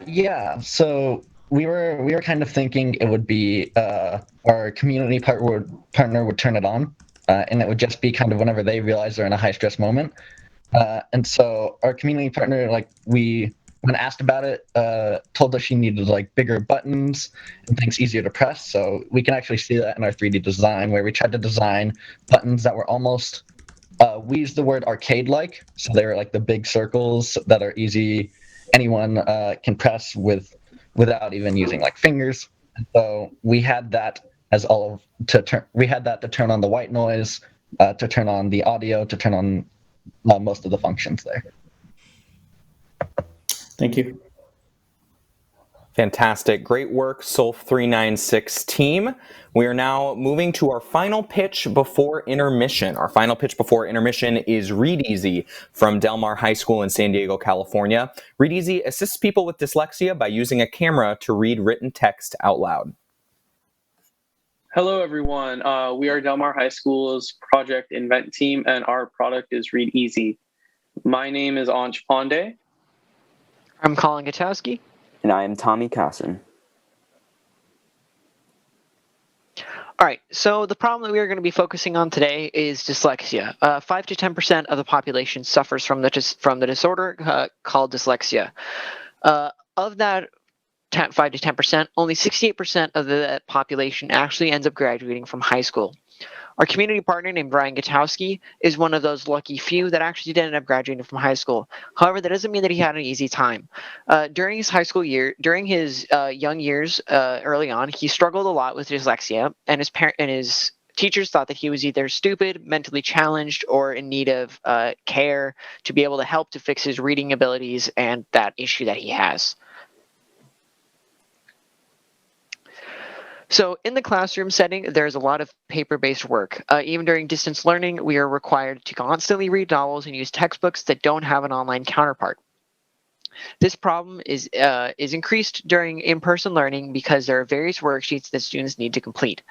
Yeah. So we were kind of thinking it would be our community partner would turn it on, and it would just be kind of whenever they realize they're in a high stress moment. And so our community partner, when asked about it, told us she needed bigger buttons and things easier to press. So we can actually see that in our 3D design, where we tried to design buttons that were almost, we used the word arcade-like. So they were like the big circles that are easy, anyone can press without even using fingers. And so we had that as we had that to turn on the white noise, to turn on the audio, to turn on most of the functions there. Thank you. Fantastic. Great work, Solf 396 team. We are now moving to our final pitch before intermission. Our final pitch before intermission is ReadEasy from Del Mar High School in San Diego, California. ReadEasy assists people with dyslexia by using a camera to read written text out loud. Hello, everyone. We are Del Mar High School's Project Invent team, and our product is ReadEasy. My name is Anj Pandey. I'm Colin Gutowski. And I am Tommy Casson. All right, so the problem that we are going to be focusing on today is dyslexia. 5 to 10% of the population suffers from the disorder called dyslexia. Of that 5 to 10%, only 68% of the population actually ends up graduating from high school. Our community partner named Brian Gutowski is one of those lucky few that actually did end up graduating from high school. However, that doesn't mean that he had an easy time. During his high school year, during his young years early on, he struggled a lot with dyslexia, and his teachers thought that he was either stupid, mentally challenged, or in need of care to be able to help to fix his reading abilities and that issue that he has. So in the classroom setting, there's a lot of paper-based work. Even during distance learning, we are required to constantly read novels and use textbooks that don't have an online counterpart. This problem is increased during in-person learning because there are various worksheets that students need to complete.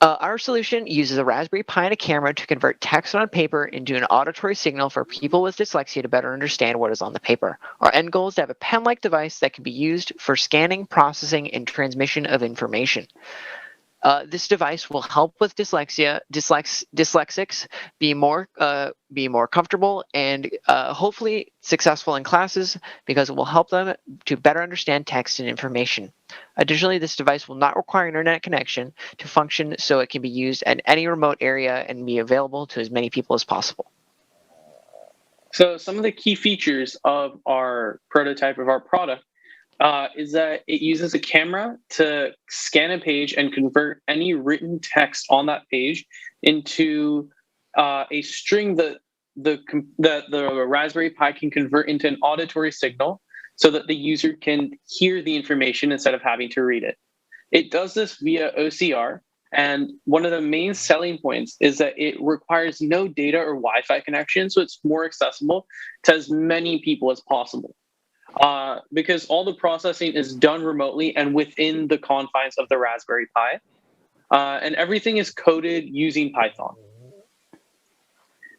Our solution uses a Raspberry Pi and a camera to convert text on paper into an auditory signal for people with dyslexia to better understand what is on the paper. Our end goal is to have a pen-like device that can be used for scanning, processing, and transmission of information. This device will help with dyslexics be more comfortable and hopefully successful in classes, because it will help them to better understand text and information. Additionally, this device will not require an internet connection to function, so it can be used at any remote area and be available to as many people as possible. So some of the key features of our prototype of our product is that it uses a camera to scan a page and convert any written text on that page into a string that the Raspberry Pi can convert into an auditory signal so that the user can hear the information instead of having to read it. It does this via OCR, and one of the main selling points is that it requires no data or Wi-Fi connection, so it's more accessible to as many people as possible. Because all the processing is done remotely and within the confines of the Raspberry Pi. And everything is coded using Python.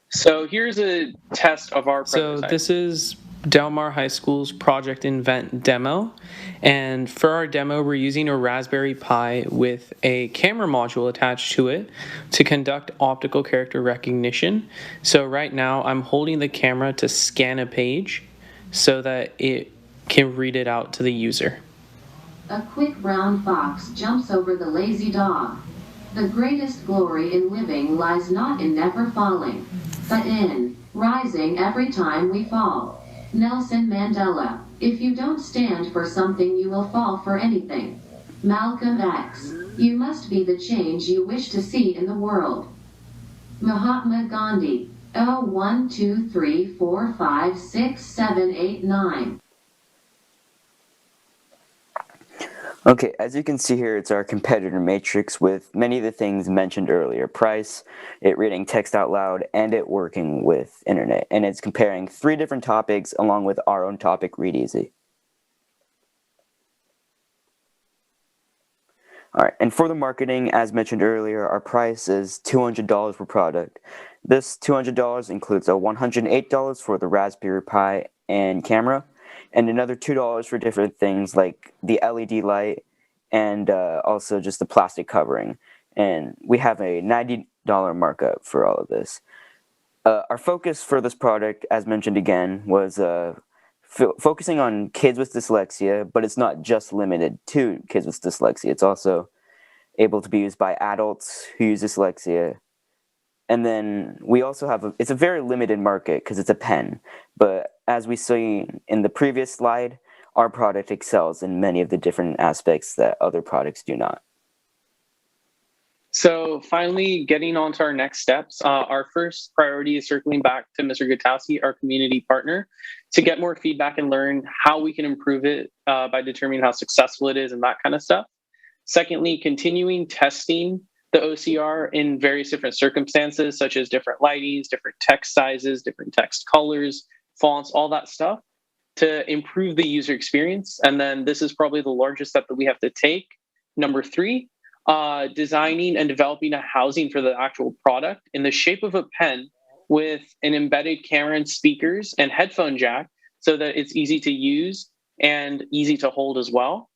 So here's a test of our prototype. So this is Del Mar High School's Project Invent demo. And for our demo, we're using a Raspberry Pi with a camera module attached to it to conduct optical character recognition. So right now I'm holding the camera to scan a page so that it can read it out to the user. A quick brown fox jumps over the lazy dog. The greatest glory in living lies not in never falling, but in rising every time we fall. Nelson Mandela. If you don't stand for something, you will fall for anything. Malcolm X. You must be the change you wish to see in the world. Mahatma Gandhi. Oh, 1, 2, 3, 4, 5, 6, 7, 8, 9. Okay, as you can see here, it's our competitor matrix with many of the things mentioned earlier. Price, it reading text out loud, and it working with internet. And it's comparing 3 different topics along with our own topic, ReadEasy. Alright, and for the marketing, as mentioned earlier, our price is $200 per product. This $200 includes a $108 for the Raspberry Pi and camera, and another $2 for different things like the LED light and also just the plastic covering. And we have a $90 markup for all of this. Our focus for this product, as mentioned again, was focusing on kids with dyslexia, but it's not just limited to kids with dyslexia. It's also able to be used by adults who use dyslexia. And then we also have it's a very limited market because it's a pen. But as we see in the previous slide, our product excels in many of the different aspects that other products do not. So finally, getting on to our next steps, our first priority is circling back to Mr. Gutowski, our community partner, to get more feedback and learn how we can improve it by determining how successful it is and that kind of stuff. Secondly, continuing testing the OCR in various different circumstances, such as different lightings, different text sizes, different text colors, fonts, all that stuff, to improve the user experience. And then this is probably the largest step that we have to take. Number 3, designing and developing a housing for the actual product in the shape of a pen with an embedded camera and speakers and headphone jack so that it's easy to use and easy to hold as well.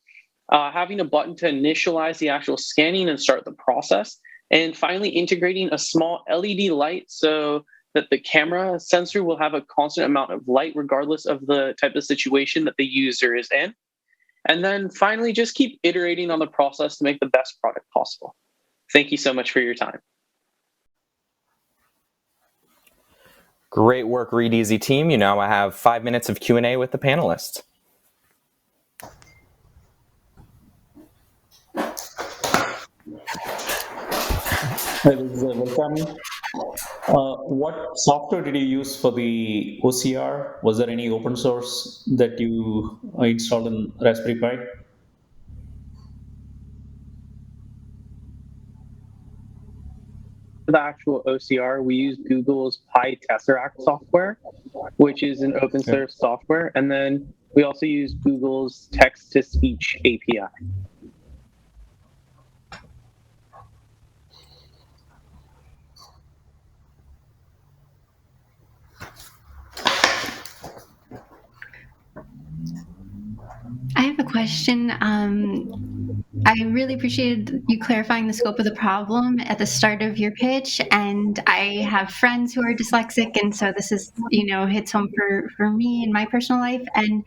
Having a button to initialize the actual scanning and start the process. And finally, integrating a small LED light so that the camera sensor will have a constant amount of light regardless of the type of situation that the user is in. And then finally, just keep iterating on the process to make the best product possible. Thank you so much for your time. Great work, ReadEasy team. You now have 5 minutes of Q&A with the panelists. Hi, this is welcome. What software did you use for the OCR? Was there any open source that you installed in Raspberry Pi? For the actual OCR, we use Google's Pi Tesseract software, which is an open source software. And then we also use Google's text-to-speech API. I have a question. I really appreciated you clarifying the scope of the problem at the start of your pitch. And I have friends who are dyslexic, and so this is, hits home for me in my personal life. And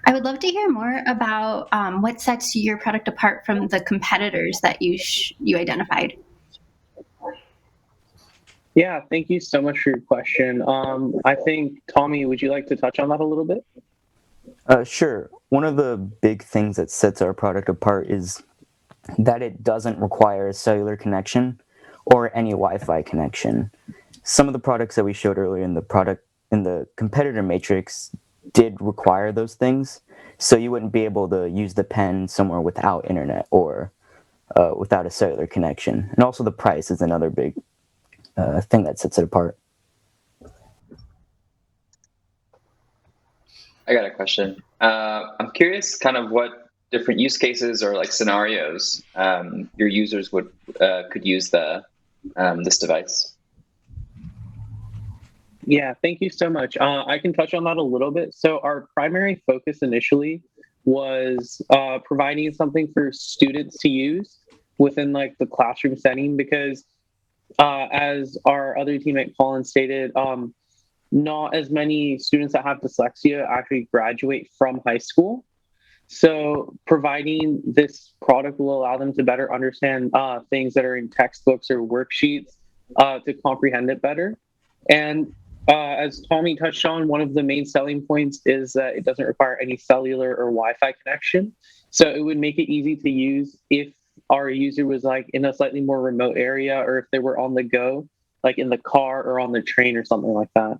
I would love to hear more about what sets your product apart from the competitors that you identified. Yeah, thank you so much for your question. I think, Tommy, would you like to touch on that a little bit? Sure. One of the big things that sets our product apart is that it doesn't require a cellular connection or any Wi-Fi connection. Some of the products that we showed earlier in the competitor matrix did require those things, so you wouldn't be able to use the pen somewhere without internet or without a cellular connection. And also the price is another big thing that sets it apart. I got a question. I'm curious kind of what different use cases or like scenarios your users could use this device. Yeah, thank you so much. I can touch on that a little bit. So our primary focus initially was providing something for students to use within like the classroom setting, because as our other teammate Colin stated, not as many students that have dyslexia actually graduate from high school. So providing this product will allow them to better understand things that are in textbooks or worksheets to comprehend it better. And as Tommy touched on, one of the main selling points is that it doesn't require any cellular or Wi-Fi connection. So it would make it easy to use if our user was like in a slightly more remote area, or if they were on the go, like in the car or on the train or something like that.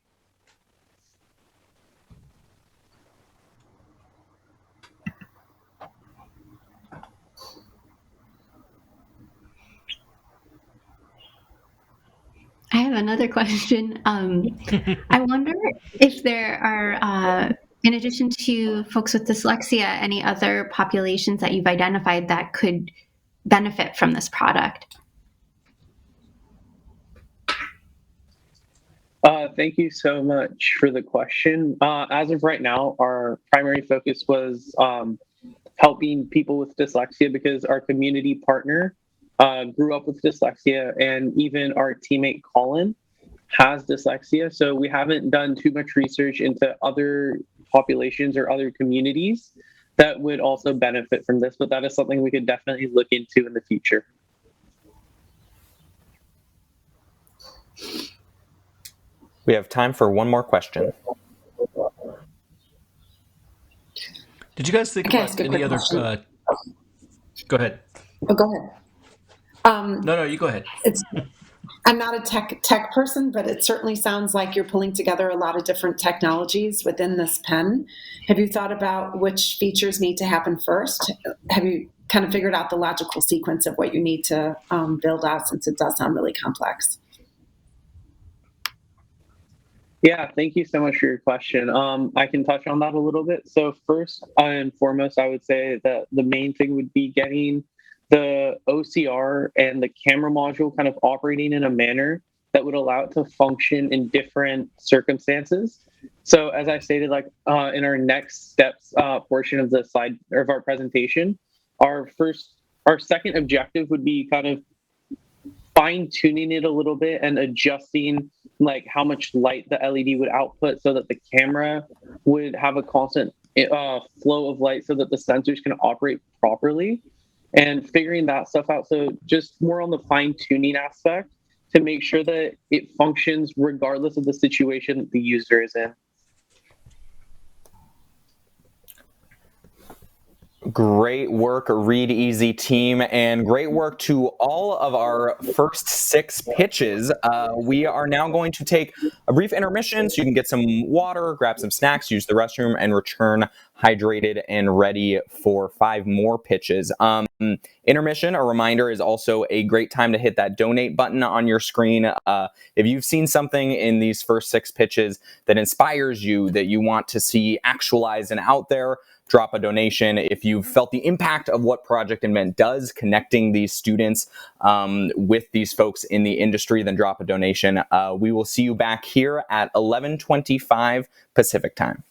I have another question. I wonder if there are, in addition to folks with dyslexia, any other populations that you've identified that could benefit from this product? Thank you so much for the question. As of right now, our primary focus was helping people with dyslexia because our community partner grew up with dyslexia, and even our teammate Colin has dyslexia. So we haven't done too much research into other populations or other communities that would also benefit from this, but that is something we could definitely look into in the future. We have time for one more question. Did you guys think about any other? Go ahead. Oh, go ahead. No, you go ahead. I'm not a tech person, but it certainly sounds like you're pulling together a lot of different technologies within this pen. Have you thought about which features need to happen first? Have you kind of figured out the logical sequence of what you need to build out, since it does sound really complex? Yeah, thank you so much for your question. I can touch on that a little bit. So first and foremost, I would say that the main thing would be getting the OCR and the camera module kind of operating in a manner that would allow it to function in different circumstances. So as I stated, like in our next steps portion of the slide or of our presentation, our second objective would be kind of fine tuning it a little bit and adjusting like how much light the LED would output so that the camera would have a constant flow of light so that the sensors can operate properly, and figuring that stuff out. So just more on the fine tuning aspect to make sure that it functions regardless of the situation that the user is in. Great work, ReadEasy team, and great work to all of our first 6 pitches. We are now going to take a brief intermission so you can get some water, grab some snacks, use the restroom, and return hydrated and ready for 5 more pitches. Intermission, a reminder, is also a great time to hit that donate button on your screen. If you've seen something in these first 6 pitches that inspires you, that you want to see actualized and out there, drop a donation. If you've felt the impact of what Project Invent does, connecting these students with these folks in the industry, then drop a donation. We will see you back here at 11:25 Pacific time.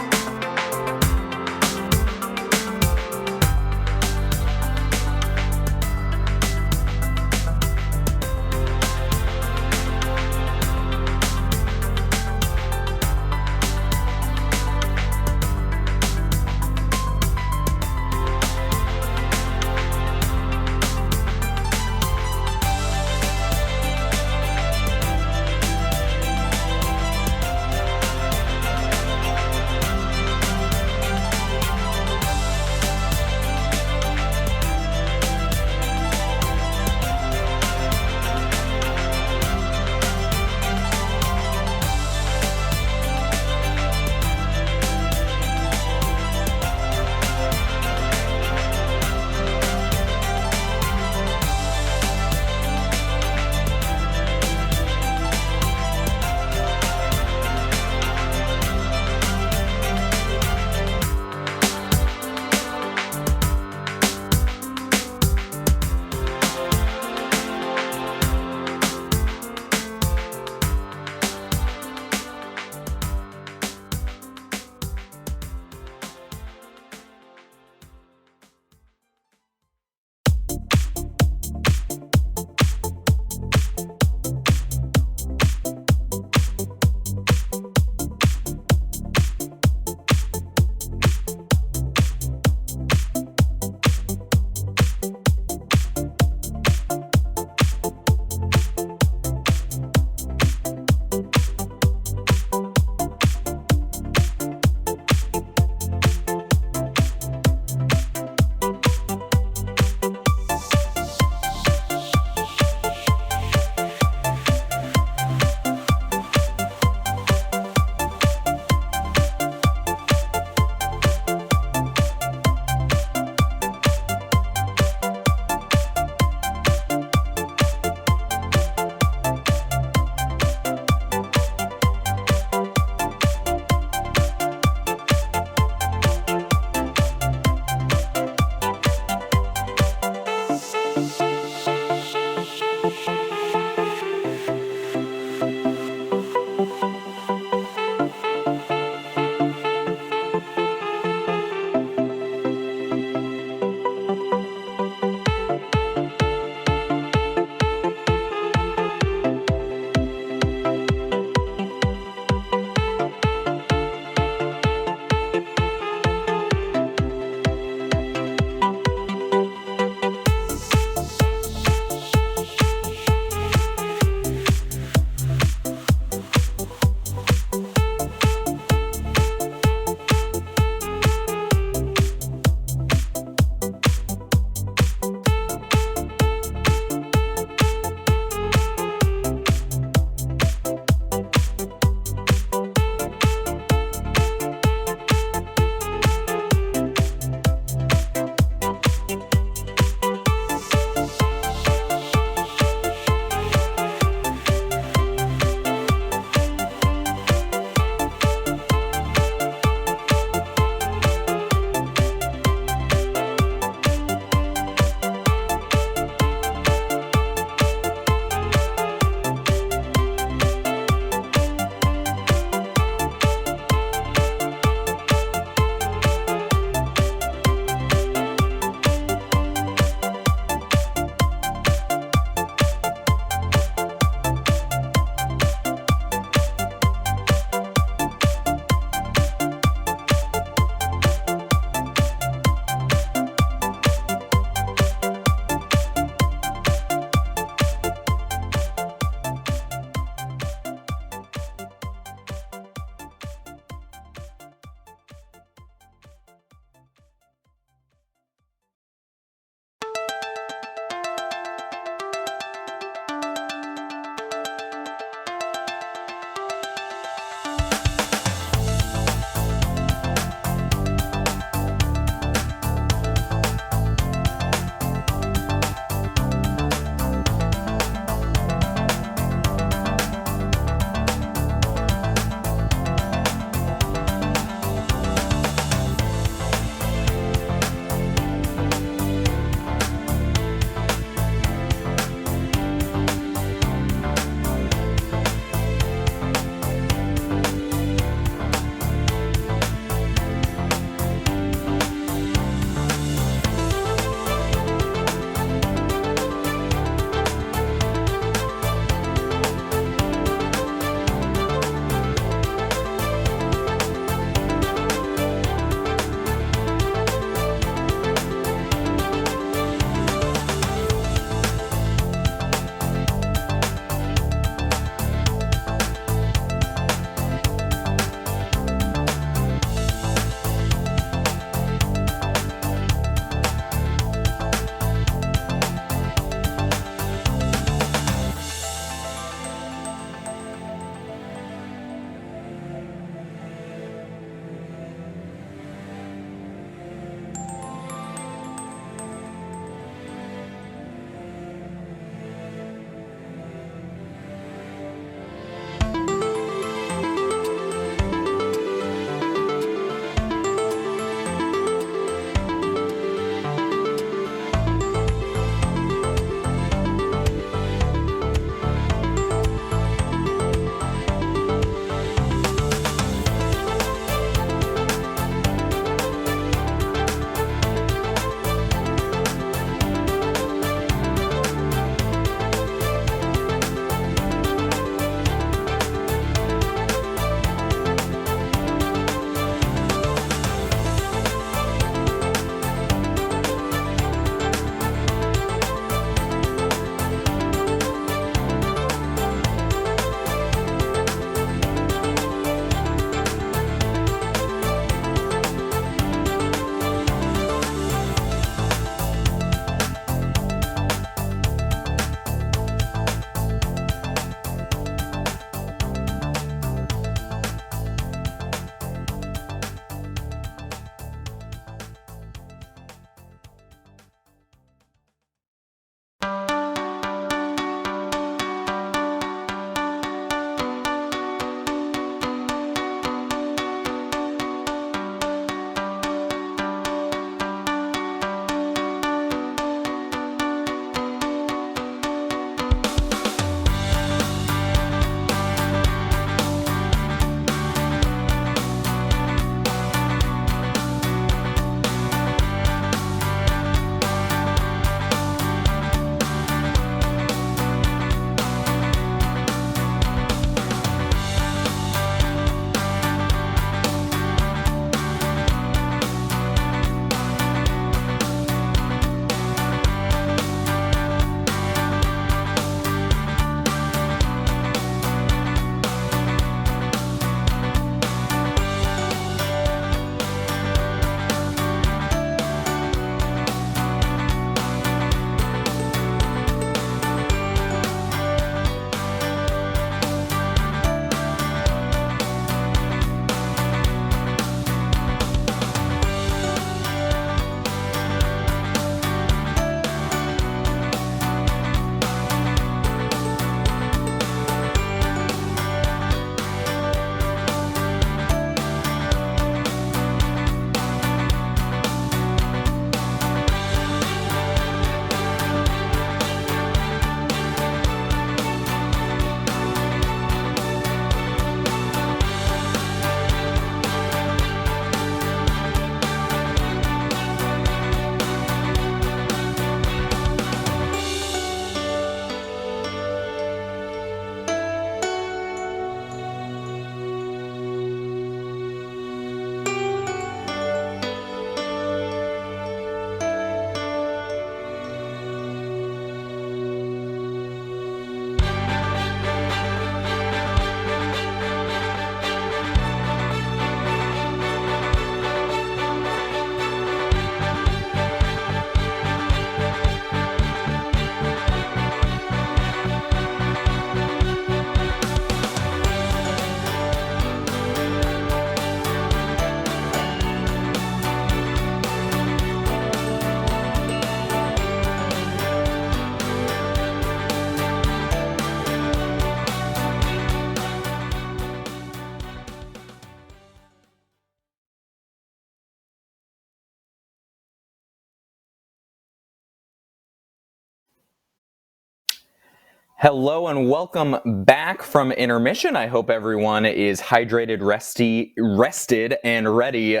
Hello and welcome back from intermission. I hope everyone is hydrated, rested, and ready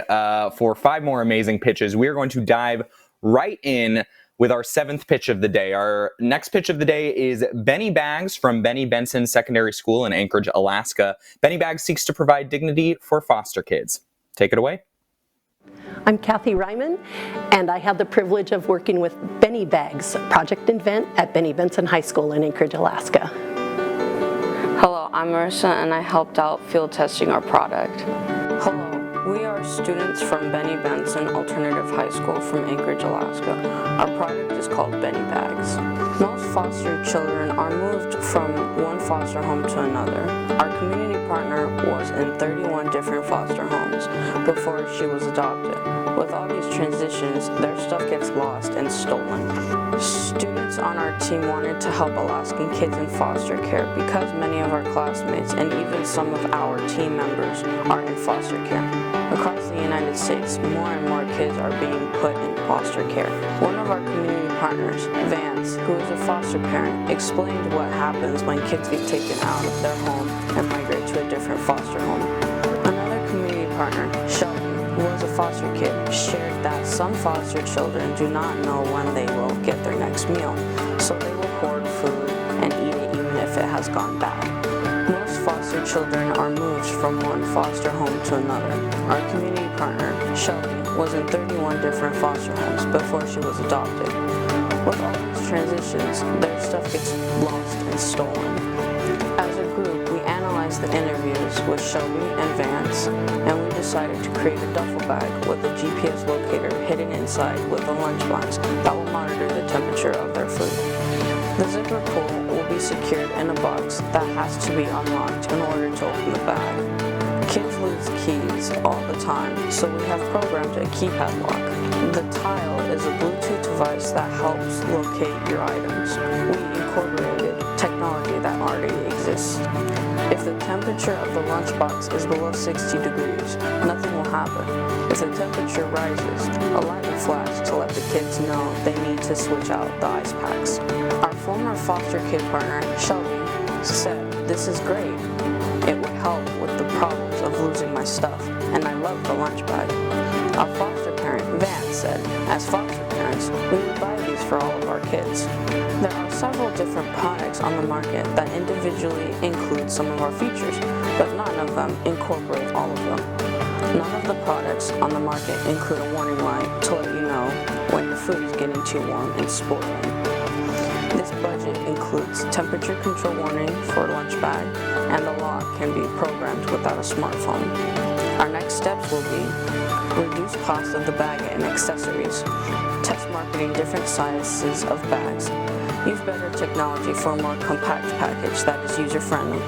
for 5 more amazing pitches. We are going to dive right in with our 7th pitch of the day. Our next pitch of the day is Benny Bags from Benny Benson Secondary School in Anchorage, Alaska. Benny Bags seeks to provide dignity for foster kids. Take it away. I'm Kathy Ryman, and I have the privilege of working with Benny Bags, Project Invent at Benny Benson High School in Anchorage, Alaska. Hello, I'm Marissa, and I helped out field testing our product. Hello, we are students from Benny Benson Alternative High School from Anchorage, Alaska. Our product is called Benny Bags. Most foster children are moved from one foster home to another. Our community partner was in 31 different foster homes before she was adopted. With all these transitions, their stuff gets lost and stolen. Students on our team wanted to help Alaskan kids in foster care because many of our classmates and even some of our team members are in foster care. Across the United States, more and more kids are being put in foster care. One of our community partners, Vance, who is a foster parent, explained what happens when kids get taken out of their home and migrate to a different foster home. Another community partner, Sheldon, who was a foster kid, shared that some foster children do not know when they will get their next meal, so they will hoard food and eat it even if it has gone bad. Most foster children are moved from one foster home to another. Our community partner, Shelby, was in 31 different foster homes before she was adopted. With all these transitions, their stuff gets lost and stolen. As a group, we analyzed the interviews with Shelby and Vance, and we decided to create a duffel bag with a GPS locator hidden inside with a lunchbox that will monitor the temperature of their food. The zipper pull will be secured in a box that has to be unlocked in order to open the bag. Kids lose keys all the time, so we have programmed a keypad lock. The tile is a Bluetooth device that helps locate your items. We incorporated technology that already exists. If the temperature of the lunchbox is below 60 degrees, nothing will happen. If the temperature rises, a light will flash to let the kids know they need to switch out the ice packs. Our former foster kid partner, Shelby, said, "This is great. It would help with the problems of losing my stuff, and I love the lunch bag." Our foster parent, Vance, said, "As foster parents, we would buy these for all of our kids." There are several different products on the market that individually include some of our features, but none of them incorporate all of them. None of the products on the market include a warning light to let you know when your food is getting too warm and spoiling. This budget includes temperature control warning for a lunch bag, and the lock can be programmed without a smartphone. Our next steps will be reduce cost of the bag and accessories, test marketing different sizes of bags, use better technology for a more compact package that is user-friendly,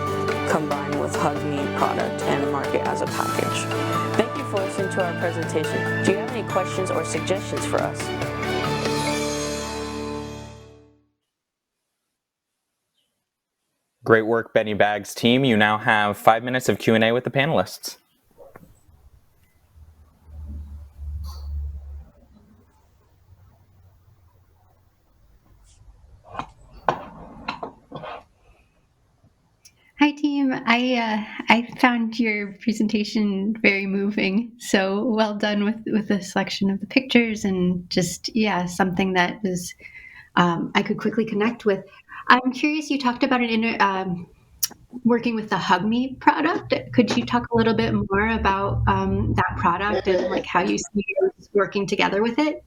combine with Hug Me product and market as a package. Thank you for listening to our presentation. Do you have any questions or suggestions for us? Great work, Benny Bags team. You now have 5 minutes of Q&A with the panelists. Hi, team. I found your presentation very moving. So well done with the selection of the pictures and just, yeah, something that was I could quickly connect with. I'm curious, you talked about working with the Hug Me product. Could you talk a little bit more about that product and like how you see yours working together with it?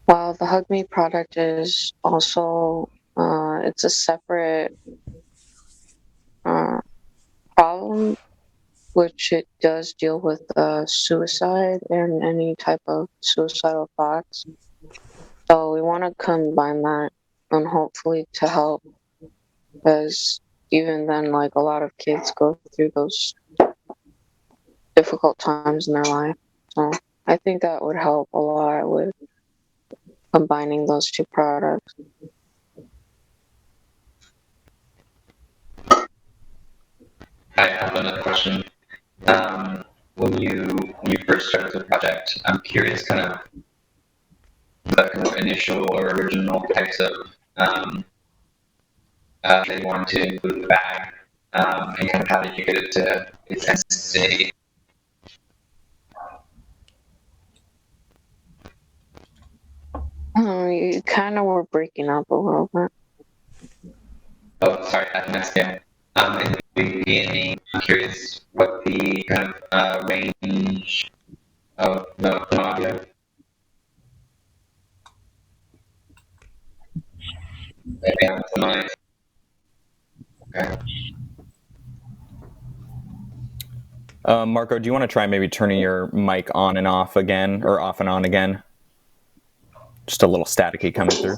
Well, the Hug Me product is also, it's a separate problem, which it does deal with suicide and any type of suicidal thoughts. So we want to combine that and hopefully to help, because even then, like, a lot of kids go through those difficult times in their life. So I think that would help a lot with combining those two products. I have another question. When you first started the project, I'm curious kind of the initial or original types of that you wanted to include in the bag, and kind of how did you get it to its end state? You kind of were breaking up a little bit. Oh, sorry, I missed it. In the beginning, I'm curious what the kind of range of the audio. Yeah, noise. Okay. Marco, do you want to try maybe turning your mic on and off again, or off and on again? Just a little staticky coming through.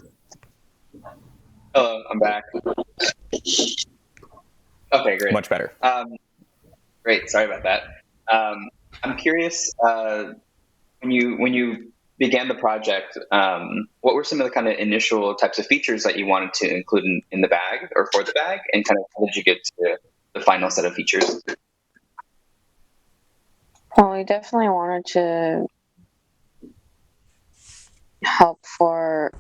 Hello, I'm back. Okay, great. Much better. Great, sorry about that. I'm curious, when you began the project, what were some of the kind of initial types of features that you wanted to include in the bag or for the bag, and kind of how did you get to the final set of features? Well, we definitely wanted to help for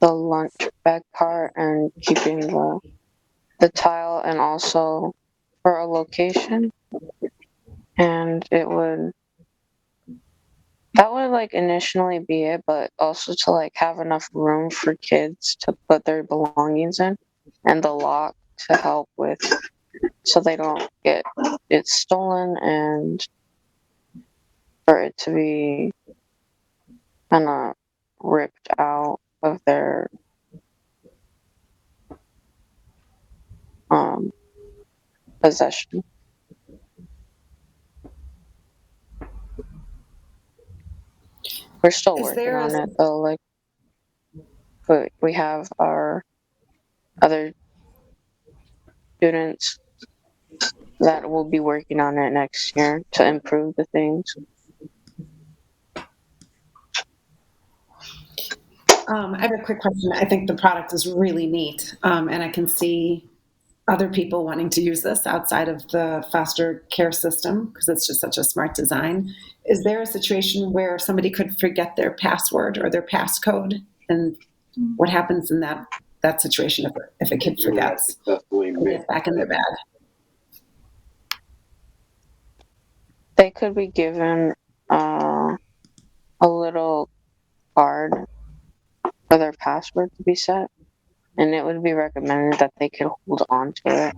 the lunch bag part and keeping the tile, and also for a location. And that would like initially be it, but also to like have enough room for kids to put their belongings in, and the lock to help with, so they don't get it stolen, and for it to be kind of ripped out of their possession. We're still working on it though, like, but we have our other students that will be working on it next year to improve the things. I have a quick question. I think the product is really neat, and I can see other people wanting to use this outside of the foster care system because it's just such a smart design. Is there a situation where somebody could forget their password or their passcode, and what happens in that situation if a kid forgets to get back in their bag? They could be given a little card for their password to be set, and it would be recommended that they could hold on to it.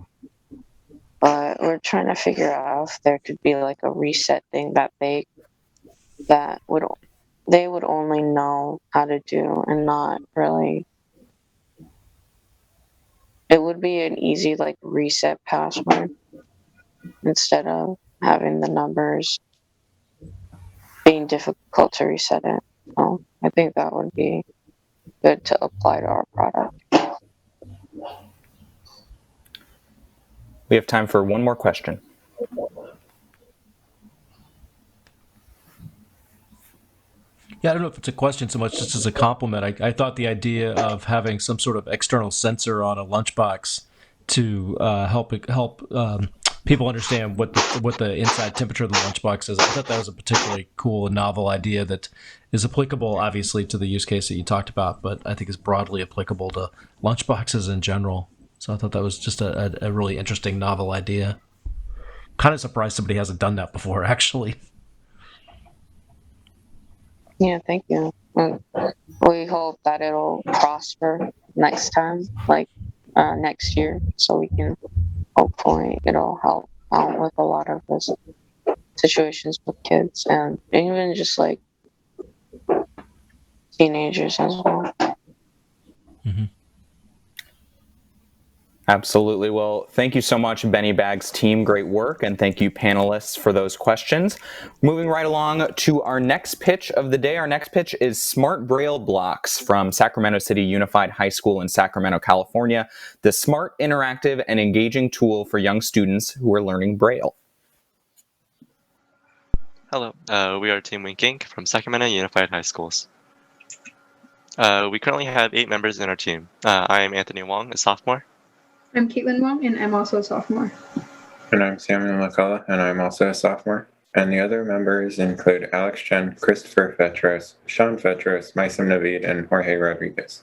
But we're trying to figure out if there could be like a reset thing that they would only know how to do, and not really. It would be an easy like reset password instead of having the numbers being difficult to reset it. So I think that would be good to apply to our product. We have time for one more question. Yeah, I don't know if it's a question so much just as a compliment. I thought the idea of having some sort of external sensor on a lunchbox to help people understand what the inside temperature of the lunchbox is, I thought that was a particularly cool and novel idea that is applicable, obviously, to the use case that you talked about, but I think is broadly applicable to lunchboxes in general. So I thought that was just a really interesting, novel idea. Kind of surprised somebody hasn't done that before, actually. Yeah, thank you. We hope that it'll prosper next time, like next year, so we can hopefully it'll help out with a lot of those situations with kids, and even just like teenagers as well. Mm-hmm. Absolutely. Well, thank you so much, Benny Bag's team. Great work. And thank you, panelists, for those questions. Moving right along to our next pitch of the day. Our next pitch is Smart Braille Blocks from Sacramento City Unified High School in Sacramento, California, the smart, interactive, and engaging tool for young students who are learning Braille. Hello, we are Team Winking from Sacramento Unified High Schools. We currently have 8 members in our team. I am Anthony Wong, a sophomore. I'm Caitlin Wong, and I'm also a sophomore. And I'm Samuel McCullough, and I'm also a sophomore. and the other members include Alex Chen, Christopher Fetros, Sean Fetros, Maisam Navid, and Jorge Rodriguez.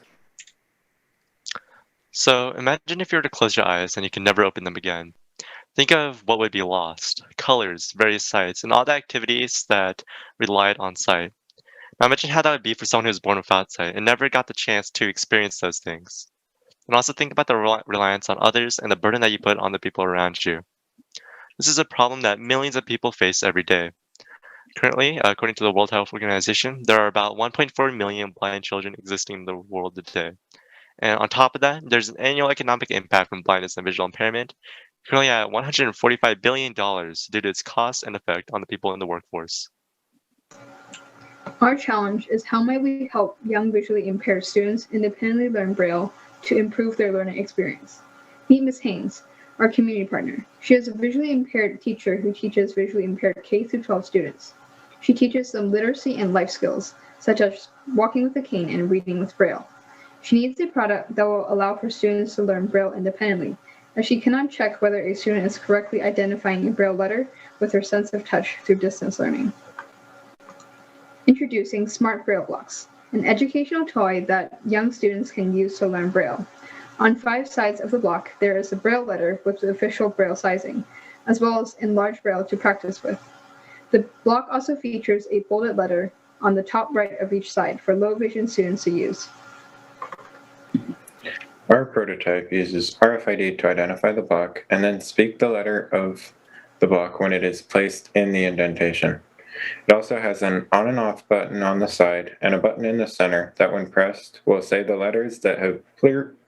So imagine if you were to close your eyes and you can never open them again. Think of what would be lost: colors, various sights, and all the activities that relied on sight. Now imagine how that would be for someone who was born without sight and never got the chance to experience those things. And also think about the reliance on others and the burden that you put on the people around you. This is a problem that millions of people face every day. Currently, according to the World Health Organization, there are about 1.4 million blind children existing in the world today. And on top of that, there's an annual economic impact from blindness and visual impairment, currently at $145 billion due to its cost and effect on the people in the workforce. Our challenge is how might we help young visually impaired students independently learn Braille to improve their learning experience. Meet Ms. Haynes, our community partner. She is a visually impaired teacher who teaches visually impaired K-12 students. She teaches them literacy and life skills, such as walking with a cane and reading with Braille. She needs a product that will allow for students to learn Braille independently, as she cannot check whether a student is correctly identifying a Braille letter with her sense of touch through distance learning. Introducing Smart Braille Blocks, an educational toy that young students can use to learn Braille. On 5 sides of the block, there is a Braille letter with the official Braille sizing, as well as enlarged Braille to practice with. The block also features a bolded letter on the top right of each side for low vision students to use. Our prototype uses RFID to identify the block and then speak the letter of the block when it is placed in the indentation. It also has an on and off button on the side and a button in the center that when pressed will say the letters that have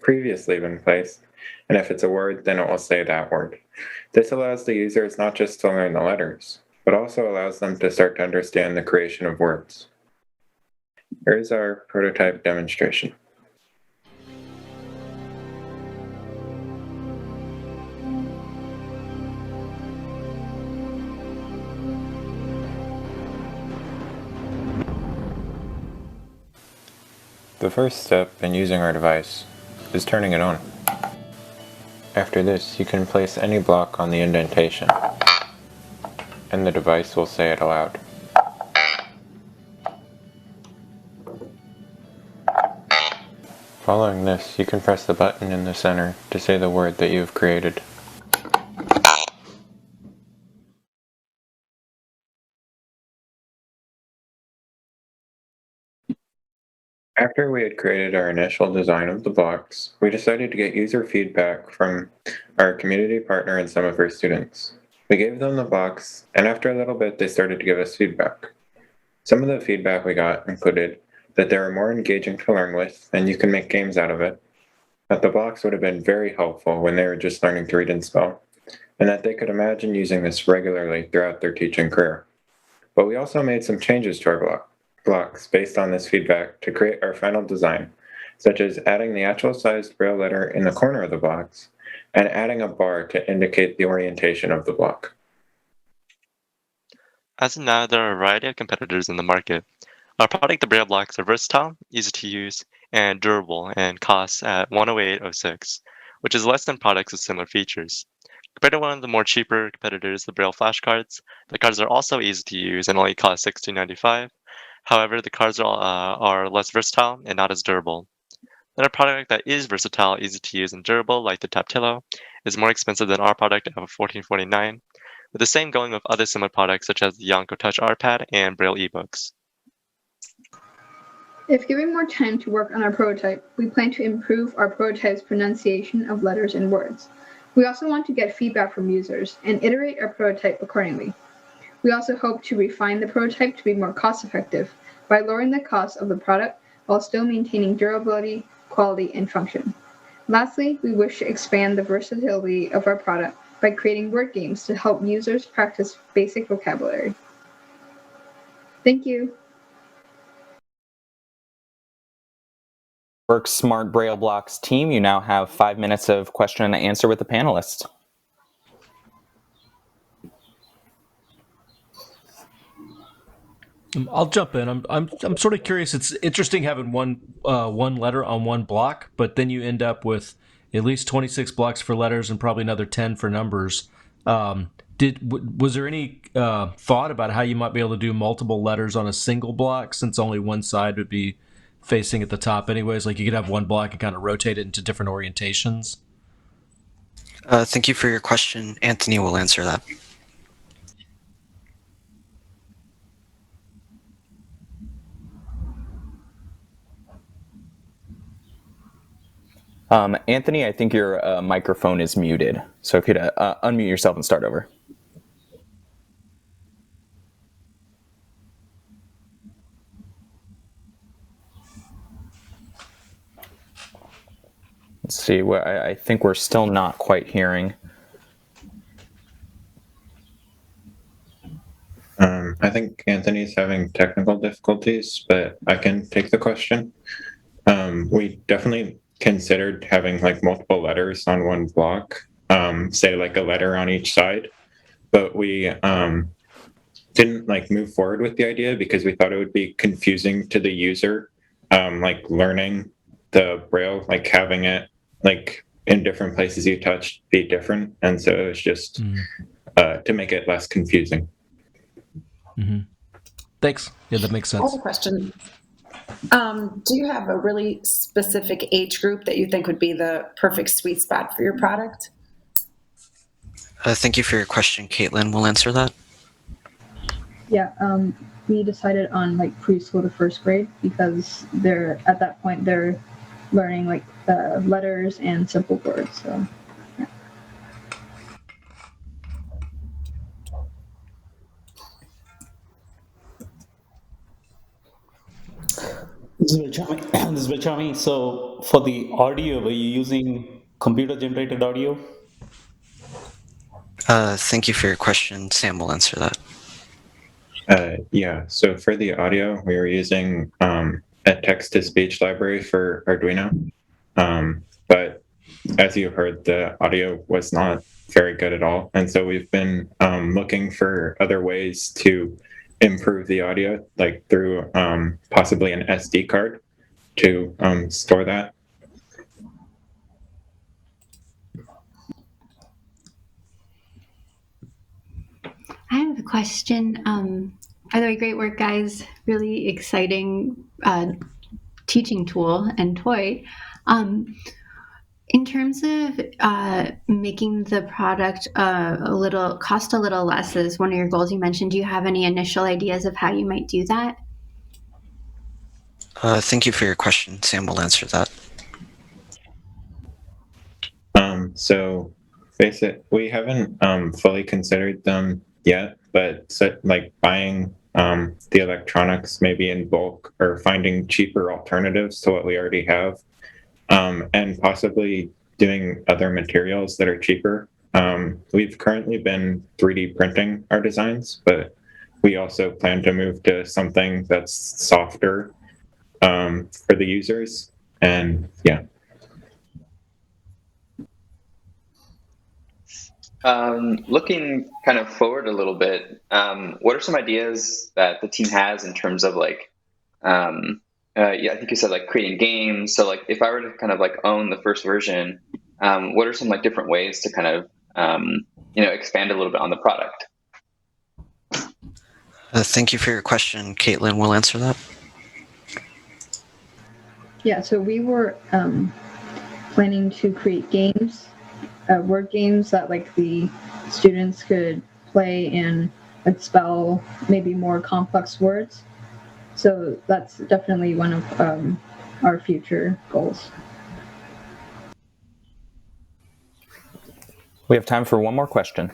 previously been placed, and if it's a word, then it will say that word. This allows the users not just to learn the letters, but also allows them to start to understand the creation of words. Here is our prototype demonstration. The first step in using our device is turning it on. After this, you can place any block on the indentation, and the device will say it aloud. Following this, you can press the button in the center to say the word that you have created. After we had created our initial design of the blocks, we decided to get user feedback from our community partner and some of our students. We gave them the blocks, and after a little bit, they started to give us feedback. Some of the feedback we got included that they were more engaging to learn with, and you can make games out of it, that the blocks would have been very helpful when they were just learning to read and spell, and that they could imagine using this regularly throughout their teaching career. But we also made some changes to our blocks based on this feedback to create our final design, such as adding the actual sized Braille letter in the corner of the blocks and adding a bar to indicate the orientation of the block. As of now, there are a variety of competitors in the market. Our product, the Braille Blocks, are versatile, easy to use, and durable, and costs at $108.06, which is less than products with similar features. Compared to one of the more cheaper competitors, the Braille flashcards, the cards are also easy to use and only cost $16.95. However, the cards are less versatile and not as durable. Then a product that is versatile, easy to use, and durable, like the Taptillo, is more expensive than our product of $14.49, with the same going with other similar products such as the Yonko Touch R-Pad and Braille eBooks. If given more time to work on our prototype, we plan to improve our prototype's pronunciation of letters and words. We also want to get feedback from users and iterate our prototype accordingly. We also hope to refine the prototype to be more cost-effective by lowering the cost of the product while still maintaining durability, quality, and function. Lastly, we wish to expand the versatility of our product by creating word games to help users practice basic vocabulary. Thank you. Work Smart Braille Blocks team, you now have 5 minutes of question and answer with the panelists. I'll jump in. I'm sort of curious. It's interesting having one letter on one block, but then you end up with at least 26 blocks for letters and probably another 10 for numbers. Was there any thought about how you might be able to do multiple letters on a single block, since only one side would be facing at the top anyways? Like you could have one block and kind of rotate it into different orientations? Thank you for your question. Anthony will answer that. Anthony, I think your microphone is muted. So if you'd unmute yourself and start over. Let's see. I think we're still not quite hearing. I think Anthony's having technical difficulties, but I can take the question. We definitely considered having like multiple letters on one block, say like a letter on each side, but we didn't like move forward with the idea because we thought it would be confusing to the user, like learning the Braille, like having it like in different places you touch be different, and so it was just to make it less confusing. Mm-hmm. Thanks. Yeah, that makes sense. I have a question. Do you have a really specific age group that you think would be the perfect sweet spot for your product? Thank you for your question. Caitlin will answer that. Yeah, we decided on like preschool to first grade because they're at that point they're learning like letters and simple words. So. Yeah. This is Vilchami. So for the audio, were you using computer-generated audio? Thank you for your question. Sam will answer that. Yeah, so for the audio, we were using a text-to-speech library for Arduino, but as you heard, the audio was not very good at all, and so we've been looking for other ways to improve the audio, like through possibly an SD card to store that. I have a question. By the way, great work, guys. Really exciting teaching tool and toy. In terms of making the product cost a little less as one of your goals you mentioned, do you have any initial ideas of how you might do that? Thank you for your question. Sam will answer that. So we haven't fully considered them yet, but like buying the electronics maybe in bulk or finding cheaper alternatives to what we already have, and possibly doing other materials that are cheaper. We've currently been 3D printing our designs, but we also plan to move to something that's softer for the users. And yeah. Looking kind of forward a little bit, what are some ideas that the team has in terms of like, I think you said like creating games. So like if I were to kind of like own the first version, what are some like different ways to kind of, expand a little bit on the product? Thank you for your question. Caitlin will answer that. Yeah, so we were planning to create games, word games that like the students could play and like spell maybe more complex words. So that's definitely one of our future goals. We have time for one more question.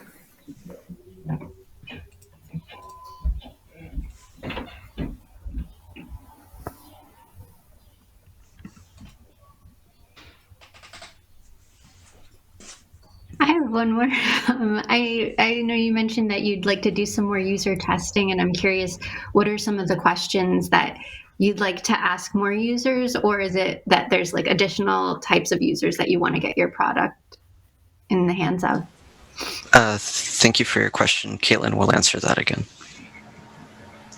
I have one more. I know you mentioned that you'd like to do some more user testing, and I'm curious, what are some of the questions that you'd like to ask more users, or is it that there's like additional types of users that you want to get your product in the hands of? Thank you for your question. Caitlin will answer that again.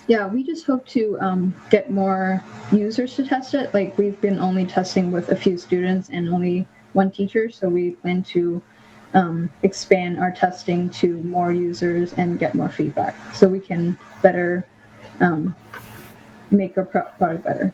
Yeah, we just hope to get more users to test it. Like we've been only testing with a few students and only one teacher, so we plan to expand our testing to more users and get more feedback so we can better make our product better.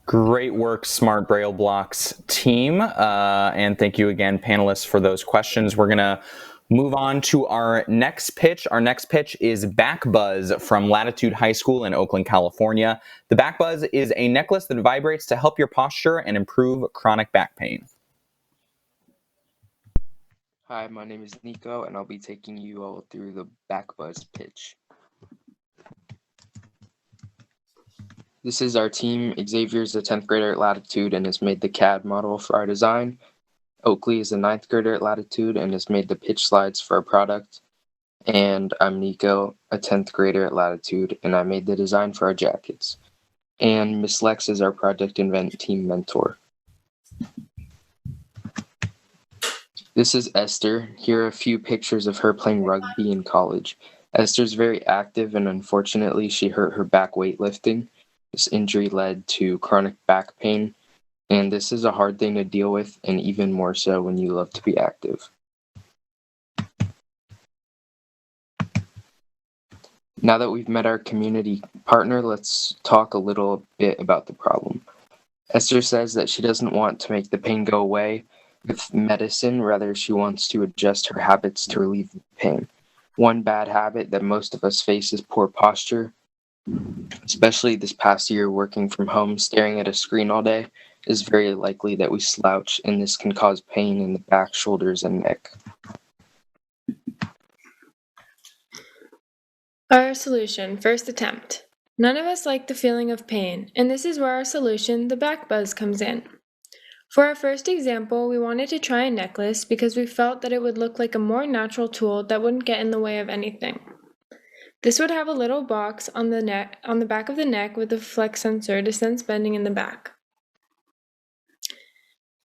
Great work, Smart Braille Blocks team. And thank you again, panelists, for those questions. We're going to move on to our next pitch. Our next pitch is Back Buzz from Latitude High School in Oakland, California. The Back Buzz is a necklace that vibrates to help your posture and improve chronic back pain. Hi, my name is Nico, and I'll be taking you all through the Back Buzz pitch. This is our team. Xavier's a 10th grader at Latitude and has made the CAD model for our design. Oakley is a 9th grader at Latitude and has made the pitch slides for our product. And I'm Nico, a 10th grader at Latitude, and I made the design for our jackets. And Miss Lex is our Project Invent team mentor. This is Esther. Here are a few pictures of her playing rugby in college. Esther's very active, and unfortunately she hurt her back weightlifting. This injury led to chronic back pain, and this is a hard thing to deal with, and even more so when you love to be active. Now that we've met our community partner, let's talk a little bit about the problem. Esther says that she doesn't want to make the pain go away with medicine, rather she wants to adjust her habits to relieve the pain. One bad habit that most of us face is poor posture. Especially this past year working from home, staring at a screen all day, is very likely that we slouch, and this can cause pain in the back, shoulders, and neck. Our solution, first attempt. None of us like the feeling of pain, and this is where our solution, the Back Buzz, comes in. For our first example, we wanted to try a necklace because we felt that it would look like a more natural tool that wouldn't get in the way of anything. This would have a little box on the back of the neck with a flex sensor to sense bending in the back.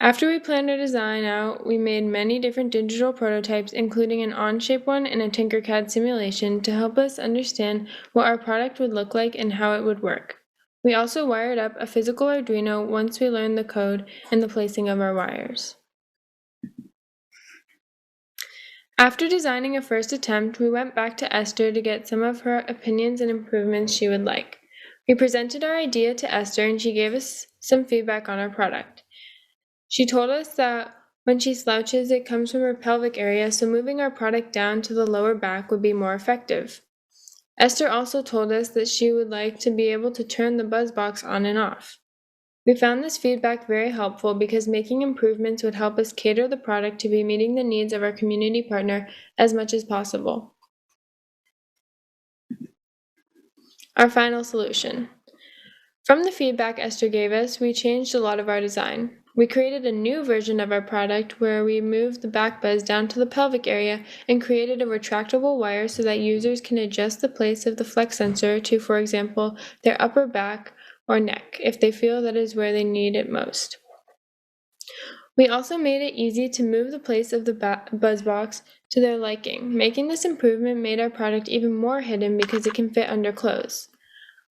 After we planned our design out, we made many different digital prototypes, including an on-shape one and a Tinkercad simulation to help us understand what our product would look like and how it would work. We also wired up a physical Arduino once we learned the code and the placing of our wires. After designing a first attempt, we went back to Esther to get some of her opinions and improvements she would like. We presented our idea to Esther and she gave us some feedback on our product. She told us that when she slouches, it comes from her pelvic area, so moving our product down to the lower back would be more effective. Esther also told us that she would like to be able to turn the buzz box on and off. We found this feedback very helpful because making improvements would help us cater the product to be meeting the needs of our community partner as much as possible. Our final solution. From the feedback Esther gave us, we changed a lot of our design. We created a new version of our product where we moved the back buzz down to the pelvic area and created a retractable wire so that users can adjust the place of the flex sensor to, for example, their upper back or neck if they feel that is where they need it most. We also made it easy to move the place of the buzz box to their liking. Making this improvement made our product even more hidden because it can fit under clothes.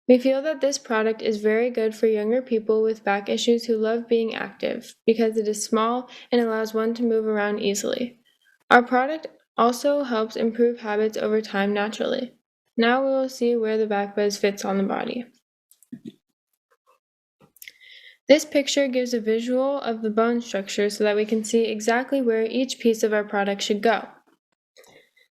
We feel that this product is very good for younger people with back issues who love being active because it is small and allows one to move around easily. Our product also helps improve habits over time naturally. Now we will see where the back buzz fits on the body. This picture gives a visual of the bone structure so that we can see exactly where each piece of our product should go.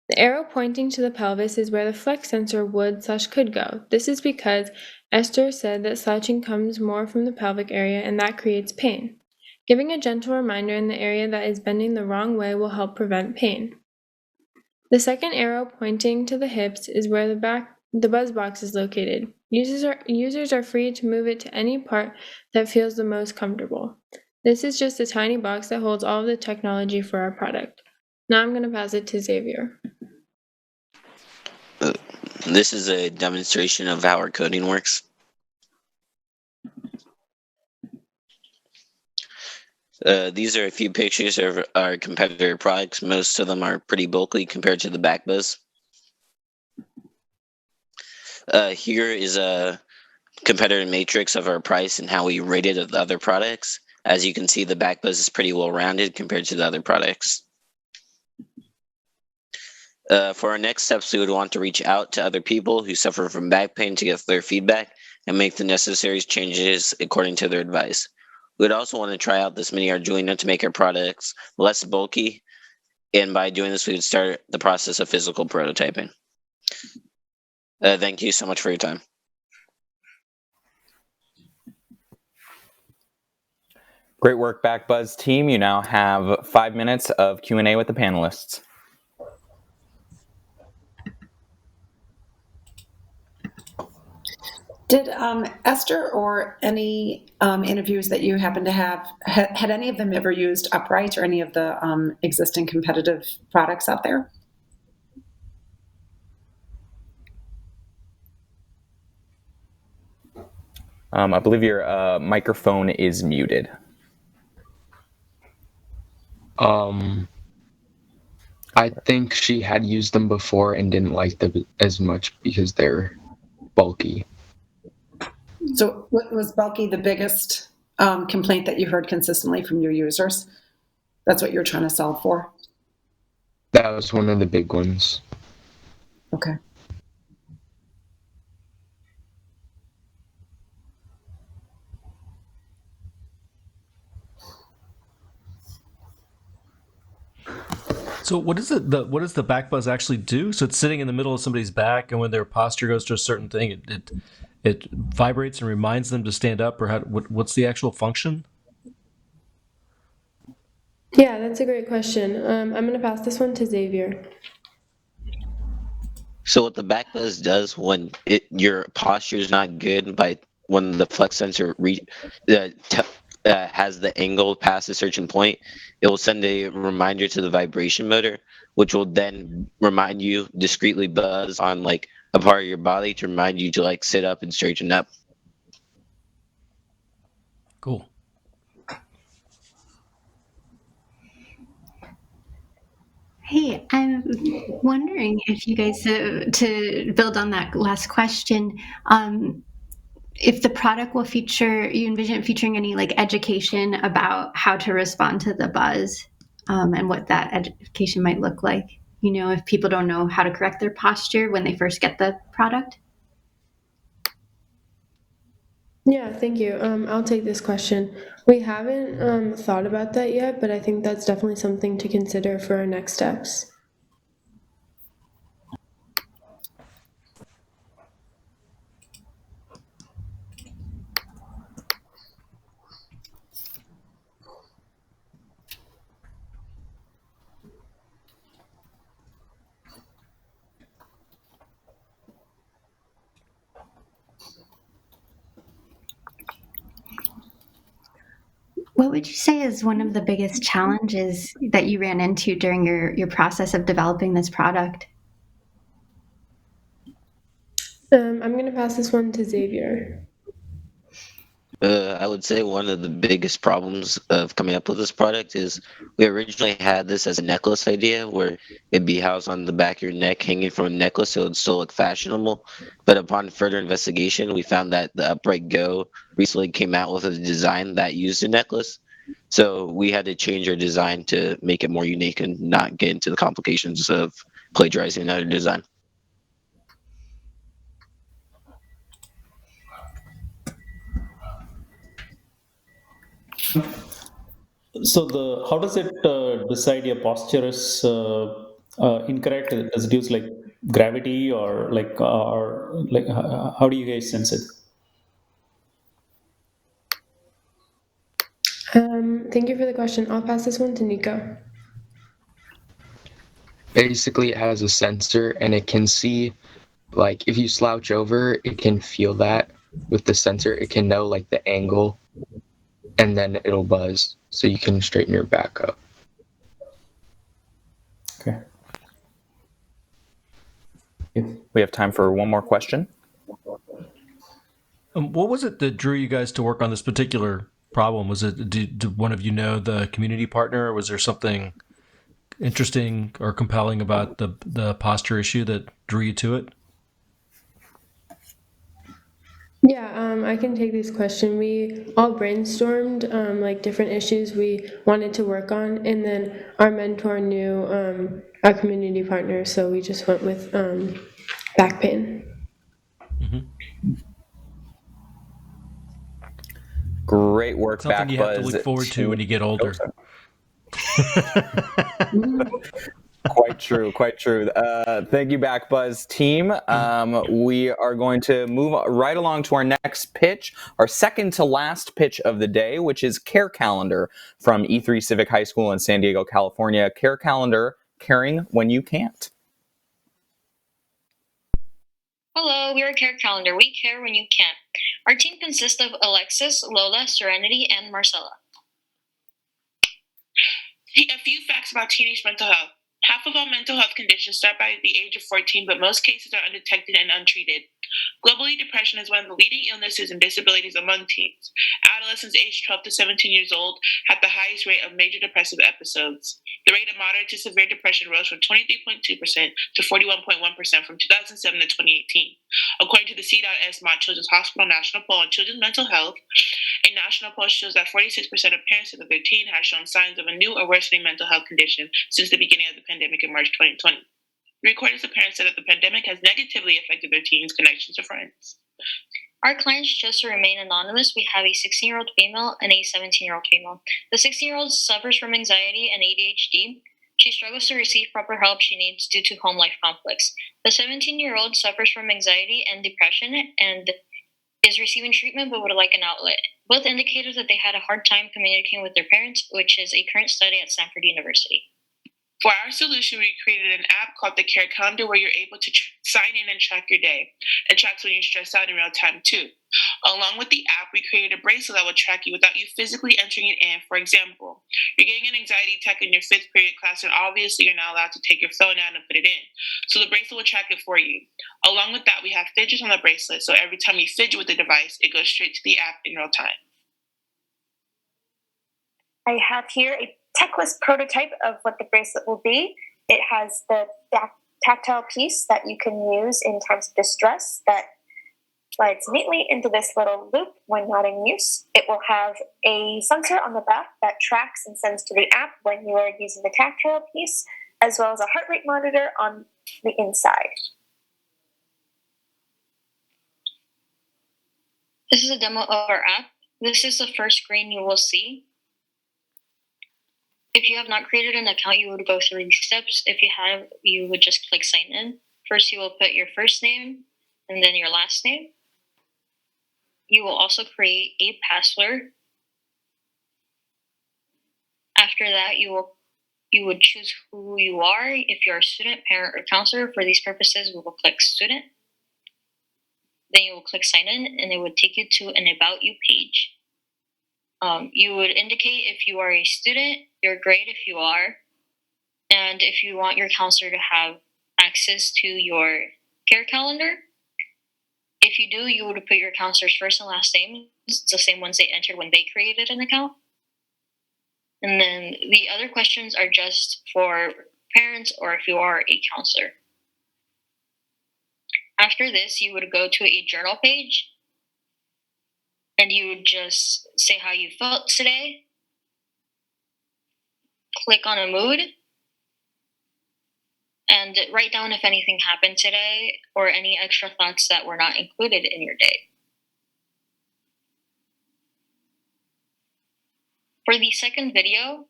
The arrow pointing to the pelvis is where the flex sensor would/could go. This is because Esther said that slouching comes more from the pelvic area and that creates pain. Giving a gentle reminder in the area that is bending the wrong way will help prevent pain. The second arrow pointing to the hips is where the buzz box is located. Users are free to move it to any part that feels the most comfortable. This is just a tiny box that holds all of the technology for our product. Now I'm going to pass it to Xavier. This is a demonstration of how our coding works. These are a few pictures of our competitor products. Most of them are pretty bulky compared to the back buzz. Here is a competitor matrix of our price and how we rated the other products. As you can see, the back buzz is pretty well rounded compared to the other products. For our next steps, we would want to reach out to other people who suffer from back pain to get their feedback and make the necessary changes according to their advice. We would also want to try out this mini Arduino to make our products less bulky, and by doing this, we would start the process of physical prototyping. Thank you so much for your time. Great work, BackBuzz team. You now have 5 minutes of Q&A with the panelists. Did Esther or any interviews that you happen to have, had any of them ever used Upright or any of the existing competitive products out there? I believe your microphone is muted. I think she had used them before and didn't like them as much because they're bulky. So was bulky the biggest complaint that you heard consistently from your users? That's what you're trying to solve for? That was one of the big ones. Okay. So what does the back buzz actually do? So it's sitting in the middle of somebody's back, and when their posture goes to a certain thing, it vibrates and reminds them to stand up, or what's the actual function? Yeah, that's a great question. I'm going to pass this one to Xavier. So what the back buzz does when your posture is not good, when the flex sensor has the angle past a certain point, it will send a reminder to the vibration motor, which will then remind you, discreetly buzz on like a part of your body to remind you to like sit up and straighten up. Cool. Hey, I'm wondering if you guys, to build on that last question, if the product will you envision it featuring any like education about how to respond to the buzz, and what that education might look like. You know, if people don't know how to correct their posture when they first get the product. Yeah, thank you. I'll take this question. We haven't thought about that yet, but I think that's definitely something to consider for our next steps. What would you say is one of the biggest challenges that you ran into during your process of developing this product? I'm going to pass this one to Xavier. I would say one of the biggest problems of coming up with this product is we originally had this as a necklace idea where it'd be housed on the back of your neck, hanging from a necklace, so it'd still look fashionable. But upon further investigation, we found that the Upright Go recently came out with a design that used a necklace. So we had to change our design to make it more unique and not get into the complications of plagiarizing another design. So how does it decide your posture is incorrect? Does it use like gravity or how do you guys sense it? Thank you for the question. I'll pass this one to Nico. Basically, it has a sensor and it can see, like, if you slouch over, it can feel that with the sensor. It can know, like, the angle, and then it'll buzz so you can straighten your back up. Okay. We have time for one more question. What was it that drew you guys to work on this particular problem? Was it, did one of you know the community partner, or was there something interesting or compelling about the posture issue that drew you to it? Yeah, I can take this question. We all brainstormed like different issues we wanted to work on, and then our mentor knew our community partner, so we just went with back pain. Great work, Something you have to look forward to when you get older. Quite true, quite true. Thank you, Backbuzz team. We are going to move right along to our next pitch, our second to last pitch of the day, which is Care Calendar from E3 Civic High School in San Diego, California. Care Calendar, caring when you can't. Hello, we are Care Calendar. We care when you can't. Our team consists of Alexis, Lola, Serenity, and Marcella. A few facts about teenage mental health. Half of all mental health conditions start by the age of 14, but most cases are undetected and untreated. Globally, depression is one of the leading illnesses and disabilities among teens. Adolescents aged 12 to 17 years old have the highest rate of major depressive episodes. The rate of moderate to severe depression rose from 23.2% to 41.1% from 2007 to 2018. According to the C.S. Children's Hospital National Poll on Children's Mental Health, a national poll shows that 46% of parents said that their teen has shown signs of a new or worsening mental health condition since the beginning of the pandemic in March 2020. 3/4 of parents said that the pandemic has negatively affected their teens' connections to friends. Our clients chose to remain anonymous. We have a 16-year-old female and a 17-year-old female. The 16-year-old suffers from anxiety and ADHD. She struggles to receive proper help she needs due to home life conflicts. The 17-year-old suffers from anxiety and depression and is receiving treatment but would like an outlet. Both indicated that they had a hard time communicating with their parents, which is a current study at Stanford University. For our solution, we created an app called the Care Calendar where you're able to sign in and track your day. It tracks when you're stressed out in real time, too. Along with the app, we created a bracelet that will track you without you physically entering it in. For example, you're getting an anxiety attack in your 5th period class, and obviously you're not allowed to take your phone out and put it in. So the bracelet will track it for you. Along with that, we have fidgets on the bracelet, so every time you fidget with the device, it goes straight to the app in real time. I have here a checklist prototype of what the bracelet will be. It has the tactile piece that you can use in times of distress that slides neatly into this little loop when not in use. It will have a sensor on the back that tracks and sends to the app when you are using the tactile piece, as well as a heart rate monitor on the inside. This is a demo of our app. This is the first screen you will see. If you have not created an account, you would go through these steps. If you have, you would just click sign in. First, you will put your first name and then your last name. You will also create a password. After that, you would choose who you are. If you're a student, parent, or counselor, for these purposes, we will click student. Then you will click sign in, and it would take you to an about you page. You would indicate if you are a student, your grade if you are, and if you want your counselor to have access to your care calendar. If you do, you would put your counselor's first and last name. It's the same ones they entered when they created an account. And then the other questions are just for parents or if you are a counselor. After this, you would go to a journal page. And you would just say how you felt today. Click on a mood. And write down if anything happened today or any extra thoughts that were not included in your day. For the second video,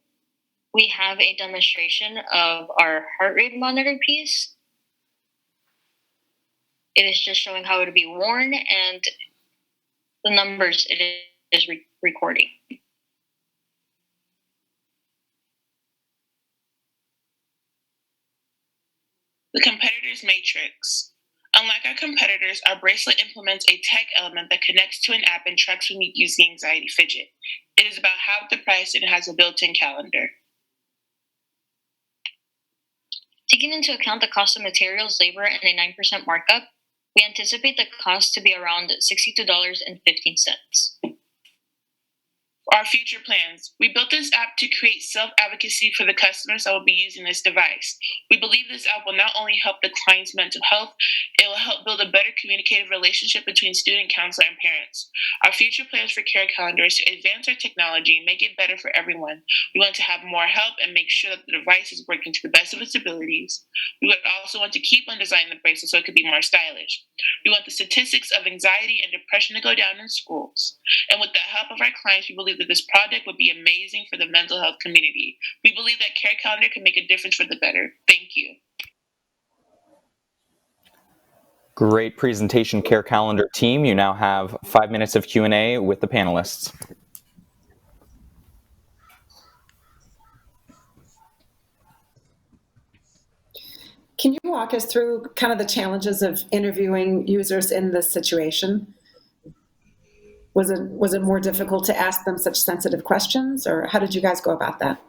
we have a demonstration of our heart rate monitor piece. It is just showing how it would be worn and the numbers it is recording. The competitor's matrix. Unlike our competitors, our bracelet implements a tech element that connects to an app and tracks when you use the anxiety fidget. It is about half the price and has a built-in calendar. Taking into account the cost of materials, labor, and a 9% markup, we anticipate the cost to be around $62.15. For Our future plans. We built this app to create self-advocacy for the customers that will be using this device. We believe this app will not only help the client's mental health, it will help build a better communicative relationship between student, counselor, and parents. Our future plans for Care Calendar is to advance our technology and make it better for everyone. We want to have more help and make sure that the device is working to the best of its abilities. We would also want to keep on designing the bracelet so it could be more stylish. We want the statistics of anxiety and depression to go down in schools. And with the help of our clients, we believe that this project would be amazing for the mental health community. We believe that Care Calendar can make a difference for the better. Thank you. Great presentation, Care Calendar team. You now have 5 minutes of Q&A with the panelists. Can you walk us through kind of the challenges of interviewing users in this situation? Was it more difficult to ask them such sensitive questions, or how did you guys go about that?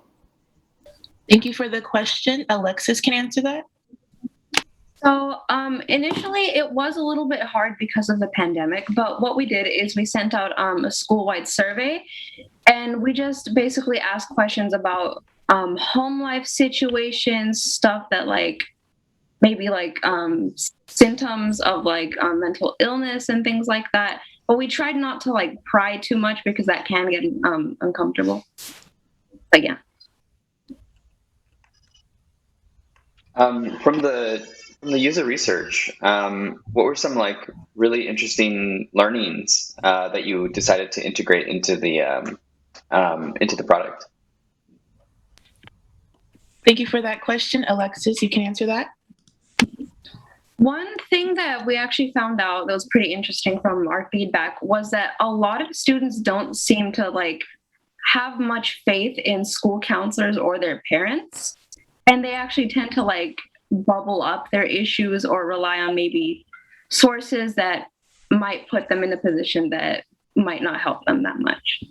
Thank you for the question. Alexis can answer that. So initially it was a little bit hard because of the pandemic, but what we did is we sent out a school-wide survey, and we just basically asked questions about home life situations, stuff that maybe symptoms of mental illness and things like that. But we tried not to pry too much because that can get uncomfortable. But yeah. From the user research, what were some really interesting learnings that you decided to integrate into the product? Thank you for that question. Alexis, you can answer that. One thing that we actually found out that was pretty interesting from our feedback was that a lot of students don't seem to have much faith in school counselors or their parents, and they actually tend to bubble up their issues or rely on maybe sources that might put them in a position that might not help them that much.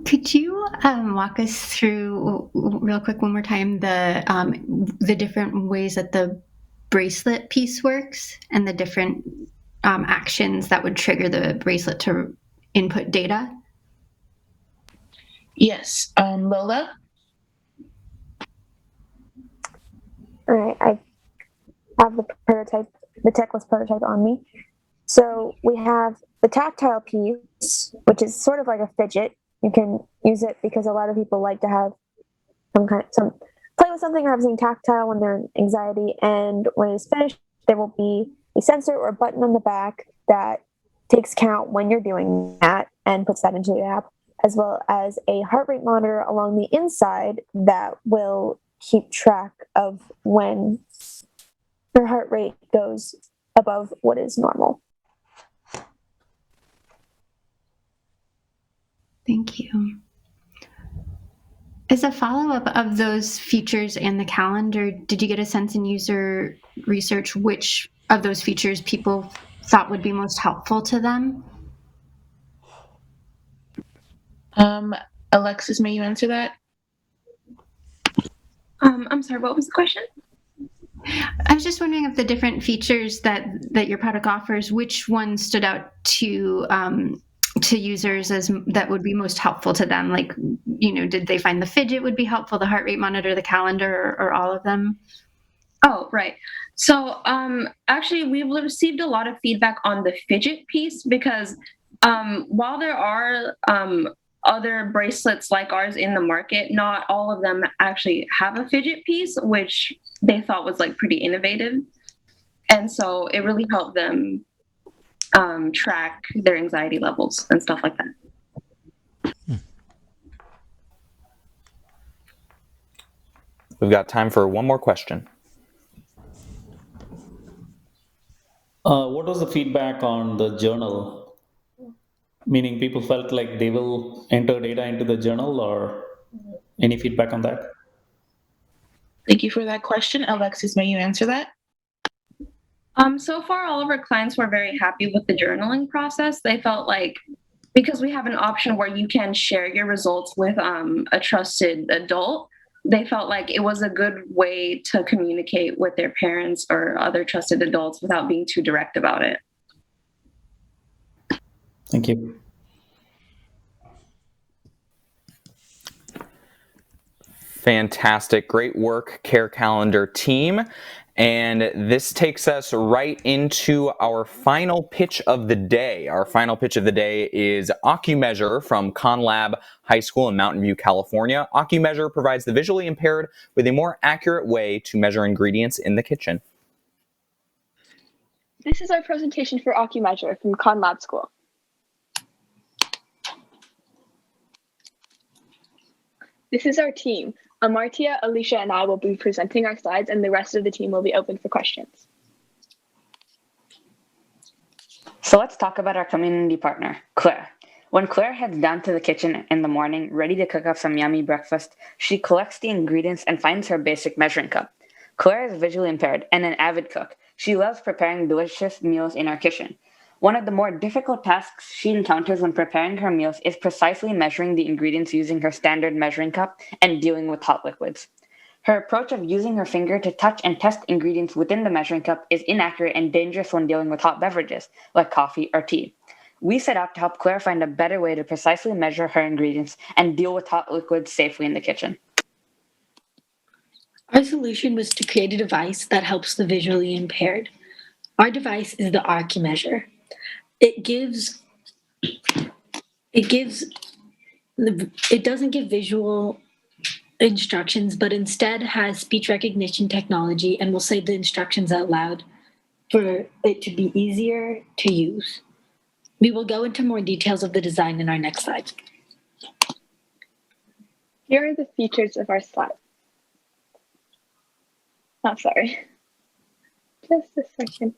Could you walk us through real quick one more time the different ways that the bracelet piece works and the different actions that would trigger the bracelet to input data? Yes. Lola? All right, I have the checklist prototype on me. So we have the tactile piece, which is sort of like a fidget. You can use it because a lot of people like to have play with something or have something tactile when they're in anxiety. And when it's finished, there will be a sensor or a button on the back that takes count when you're doing that and puts that into the app, as well as a heart rate monitor along the inside that will keep track of when your heart rate goes above what is normal. Thank you. As a follow-up of those features and the calendar, did you get a sense in user research which of those features people thought would be most helpful to them? Alexis, may you answer that? I'm sorry, what was the question? I was just wondering if the different features that your product offers, which one stood out to users as that would be most helpful to them? Did they find the fidget would be helpful, the heart rate monitor, the calendar, or all of them? Oh, right. So actually, we've received a lot of feedback on the fidget piece because while there are other bracelets like ours in the market, not all of them actually have a fidget piece, which they thought was pretty innovative. And so it really helped them track their anxiety levels and stuff like that. We've got time for one more question. What was the feedback on the journal? Meaning people felt like they will enter data into the journal, or any feedback on that? Thank you for that question. Alexis, may you answer that? So far, all of our clients were very happy with the journaling process. They felt because we have an option where you can share your results with a trusted adult, they felt like it was a good way to communicate with their parents or other trusted adults without being too direct about it. Thank you. Fantastic. Great work, Care Calendar team. And this takes us right into our final pitch of the day. Our final pitch of the day is Ocu-Measure from ConLab High School in Mountain View, California. Ocu-Measure provides the visually impaired with a more accurate way to measure ingredients in the kitchen. This is our presentation for Occu-Measure from ConLab School. This is our team. Amartya, Alicia, and I will be presenting our slides, and the rest of the team will be open for questions. So let's talk about our community partner, Claire. When Claire heads down to the kitchen in the morning, ready to cook up some yummy breakfast, she collects the ingredients and finds her basic measuring cup. Claire is visually impaired and an avid cook. She loves preparing delicious meals in our kitchen. One of the more difficult tasks she encounters when preparing her meals is precisely measuring the ingredients using her standard measuring cup and dealing with hot liquids. Her approach of using her finger to touch and test ingredients within the measuring cup is inaccurate and dangerous when dealing with hot beverages, like coffee or tea. We set out to help Claire find a better way to precisely measure her ingredients and deal with hot liquids safely in the kitchen. Our solution was to create a device that helps the visually impaired. Our device is the Archimeasure. It doesn't give visual instructions, but instead has speech recognition technology and will say the instructions out loud for it to be easier to use. We will go into more details of the design in our next slide. Here are the features of our slide. Oh, sorry. Just a second.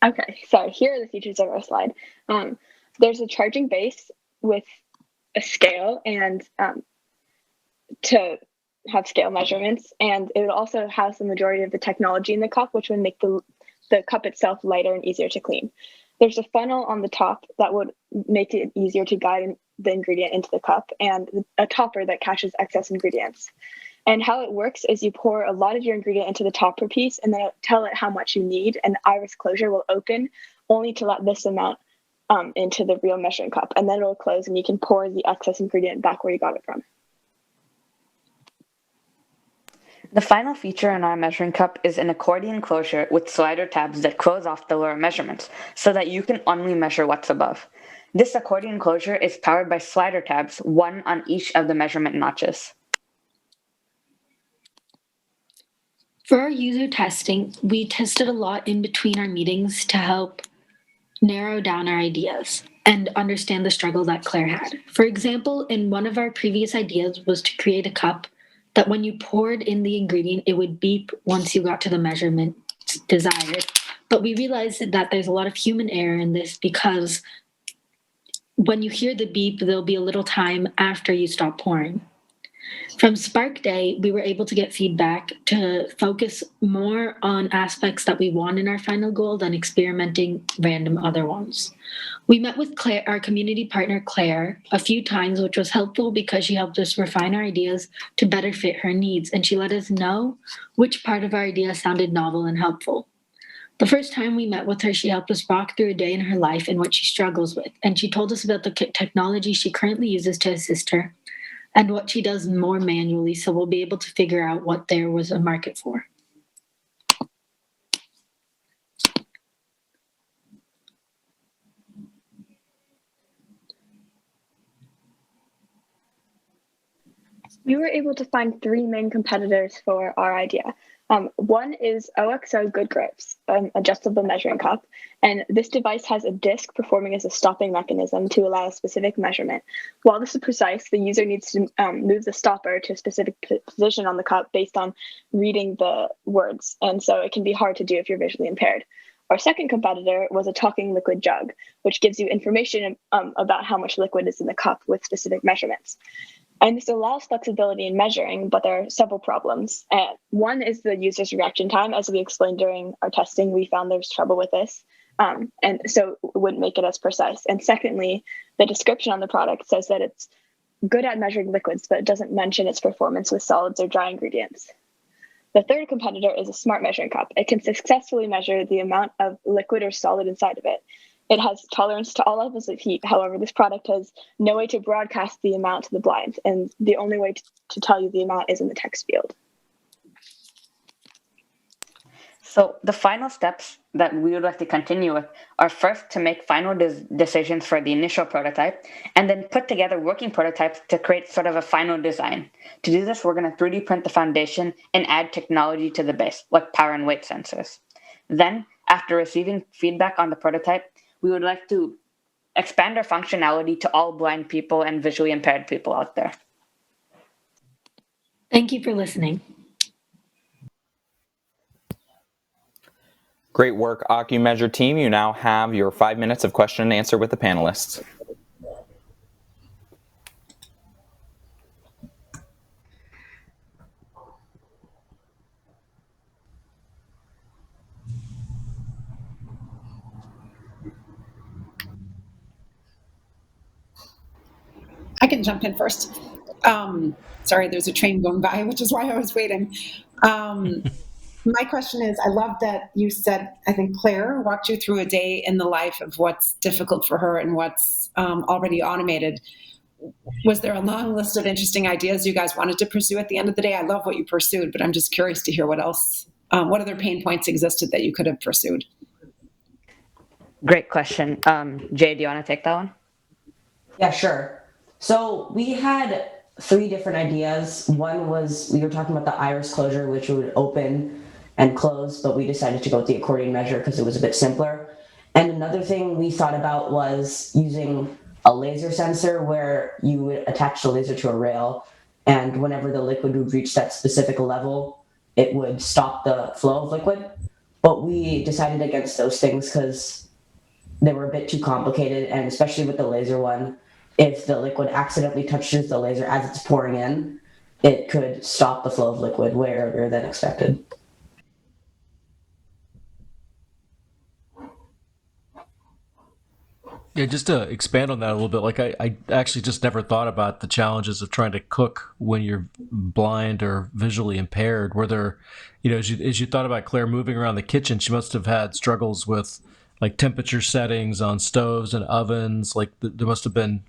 Okay, so here are the features of our slide. There's a charging base with a scale and to have scale measurements, and it would also house the majority of the technology in the cup, which would make the cup itself lighter and easier to clean. There's a funnel on the top that would make it easier to guide the ingredient into the cup, and a topper that catches excess ingredients. And how it works is you pour a lot of your ingredient into the topper piece and then tell it how much you need, and the iris closure will open only to let this amount into the real measuring cup, and then it will close and you can pour the excess ingredient back where you got it from. The final feature in our measuring cup is an accordion closure with slider tabs that close off the lower measurements so that you can only measure what's above. This accordion closure is powered by slider tabs, one on each of the measurement notches. For our user testing, we tested a lot in between our meetings to help narrow down our ideas and understand the struggle that Claire had. For example, in one of our previous ideas was to create a cup that when you poured in the ingredient, it would beep once you got to the measurement desired. But we realized that there's a lot of human error in this because when you hear the beep, there'll be a little time after you stop pouring. From Spark Day, we were able to get feedback to focus more on aspects that we want in our final goal than experimenting random other ones. We met with Claire, our community partner Claire, a few times, which was helpful because she helped us refine our ideas to better fit her needs, and she let us know which part of our idea sounded novel and helpful. The first time we met with her, she helped us walk through a day in her life and what she struggles with, and she told us about the technology she currently uses to assist her and what she does more manually, so we'll be able to figure out what there was a market for. We were able to find three main competitors for our idea. One is OXO Good Grips, an adjustable measuring cup, and this device has a disc performing as a stopping mechanism to allow a specific measurement. While this is precise, the user needs to move the stopper to a specific position on the cup based on reading the words, and so it can be hard to do if you're visually impaired. Our second competitor was a talking liquid jug, which gives you information about how much liquid is in the cup with specific measurements. And this allows flexibility in measuring, but there are several problems. One is the user's reaction time. As we explained during our testing, we found there's trouble with this. And so it wouldn't make it as precise. And secondly, the description on the product says that it's good at measuring liquids, but it doesn't mention its performance with solids or dry ingredients. The third competitor is a smart measuring cup. It can successfully measure the amount of liquid or solid inside of it. It has tolerance to all levels of heat. However, this product has no way to broadcast the amount to the blind, and the only way to tell you the amount is in the text field. So the final steps that we would like to continue with are first to make final decisions for the initial prototype, and then put together working prototypes to create sort of a final design. To do this, we're going to 3D print the foundation and add technology to the base, like power and weight sensors. Then, after receiving feedback on the prototype, we would like to expand our functionality to all blind people and visually impaired people out there. Thank you for listening. Great work, Ocu-Measure team. You now have your 5 minutes of question and answer with the panelists. I can jump in first. Sorry, there's a train going by, which is why I was waiting. My question is, I love that you said, I think Claire walked you through a day in the life of what's difficult for her and what's already automated. Was there a long list of interesting ideas you guys wanted to pursue at the end of the day? I love what you pursued, but I'm just curious to hear what else, what other pain points existed that you could have pursued? Great question. Jay, do you want to take that one? Yeah, sure. So we had 3 different ideas. One was, we were talking about the iris closure, which would open and close, but we decided to go with the accordion measure because it was a bit simpler. And another thing we thought about was using a laser sensor where you would attach the laser to a rail, and whenever the liquid would reach that specific level, it would stop the flow of liquid. But we decided against those things because they were a bit too complicated, and especially with the laser one, if the liquid accidentally touches the laser as it's pouring in, it could stop the flow of liquid way earlier than expected. Yeah, just to expand on that a little bit, like I actually just never thought about the challenges of trying to cook when you're blind or visually impaired. Were there, as you thought about Claire moving around the kitchen, she must have had struggles with like temperature settings on stoves and ovens. Like there must have been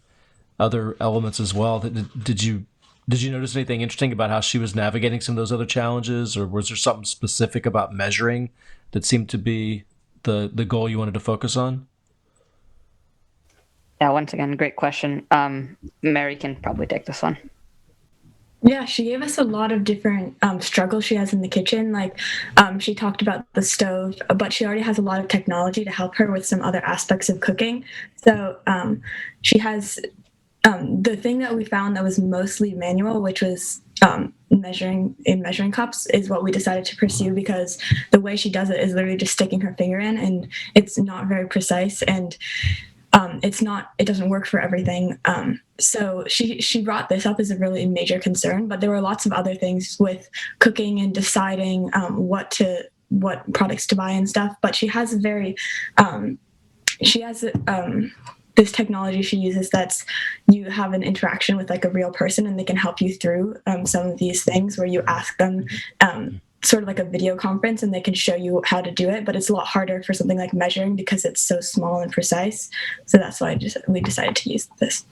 other elements as well. Did you notice anything interesting about how she was navigating some of those other challenges, or was there something specific about measuring that seemed to be the goal you wanted to focus on? Yeah, once again, great question. Mary can probably take this one. Yeah, she gave us a lot of different struggles she has in the kitchen. Like she talked about the stove, but she already has a lot of technology to help her with some other aspects of cooking. So she has the thing that we found that was mostly manual, which was measuring cups, is what we decided to pursue because the way she does it is literally just sticking her finger in, and it's not very precise, and it doesn't work for everything. So she brought this up as a really major concern, but there were lots of other things with cooking and deciding what products to buy and stuff. But she has this technology she uses that's you have an interaction with like a real person, and they can help you through some of these things where you ask them sort of like a video conference, and they can show you how to do it, but it's a lot harder for something like measuring because it's so small and precise. So that's why we decided to use this.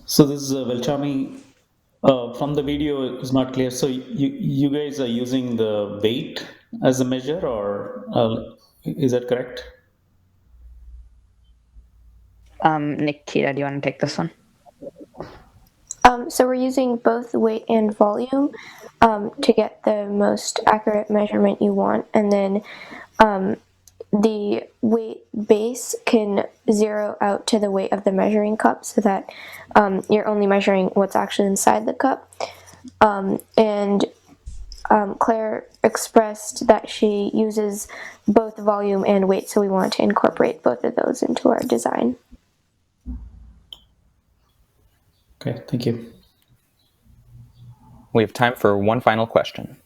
So this is Velchami. From the video, it's not clear. So you guys are using the weight as a measure, or is that correct? Nikita, do you want to take this one? So we're using both weight and volume to get the most accurate measurement you want, and then the weight base can zero out to the weight of the measuring cup so that you're only measuring what's actually inside the cup. And Claire expressed that she uses both volume and weight, so we want to incorporate both of those into our design. Okay, thank you. We have time for one final question.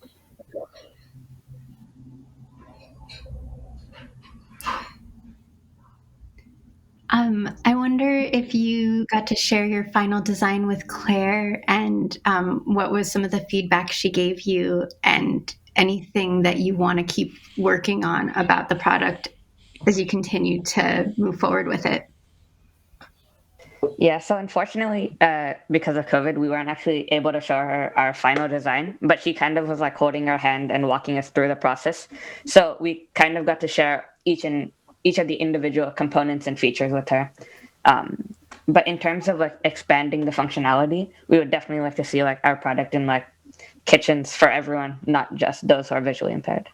you got to share your final design with Claire and what was some of the feedback she gave you and anything that you want to keep working on about the product as you continue to move forward with it. Yeah, so unfortunately, because of COVID, we weren't actually able to show her our final design, but she kind of was like holding our hand and walking us through the process. So we kind of got to share each of the individual components and features with her. But in terms of like expanding the functionality, we would definitely like to see like our product in like kitchens for everyone, not just those who are visually impaired.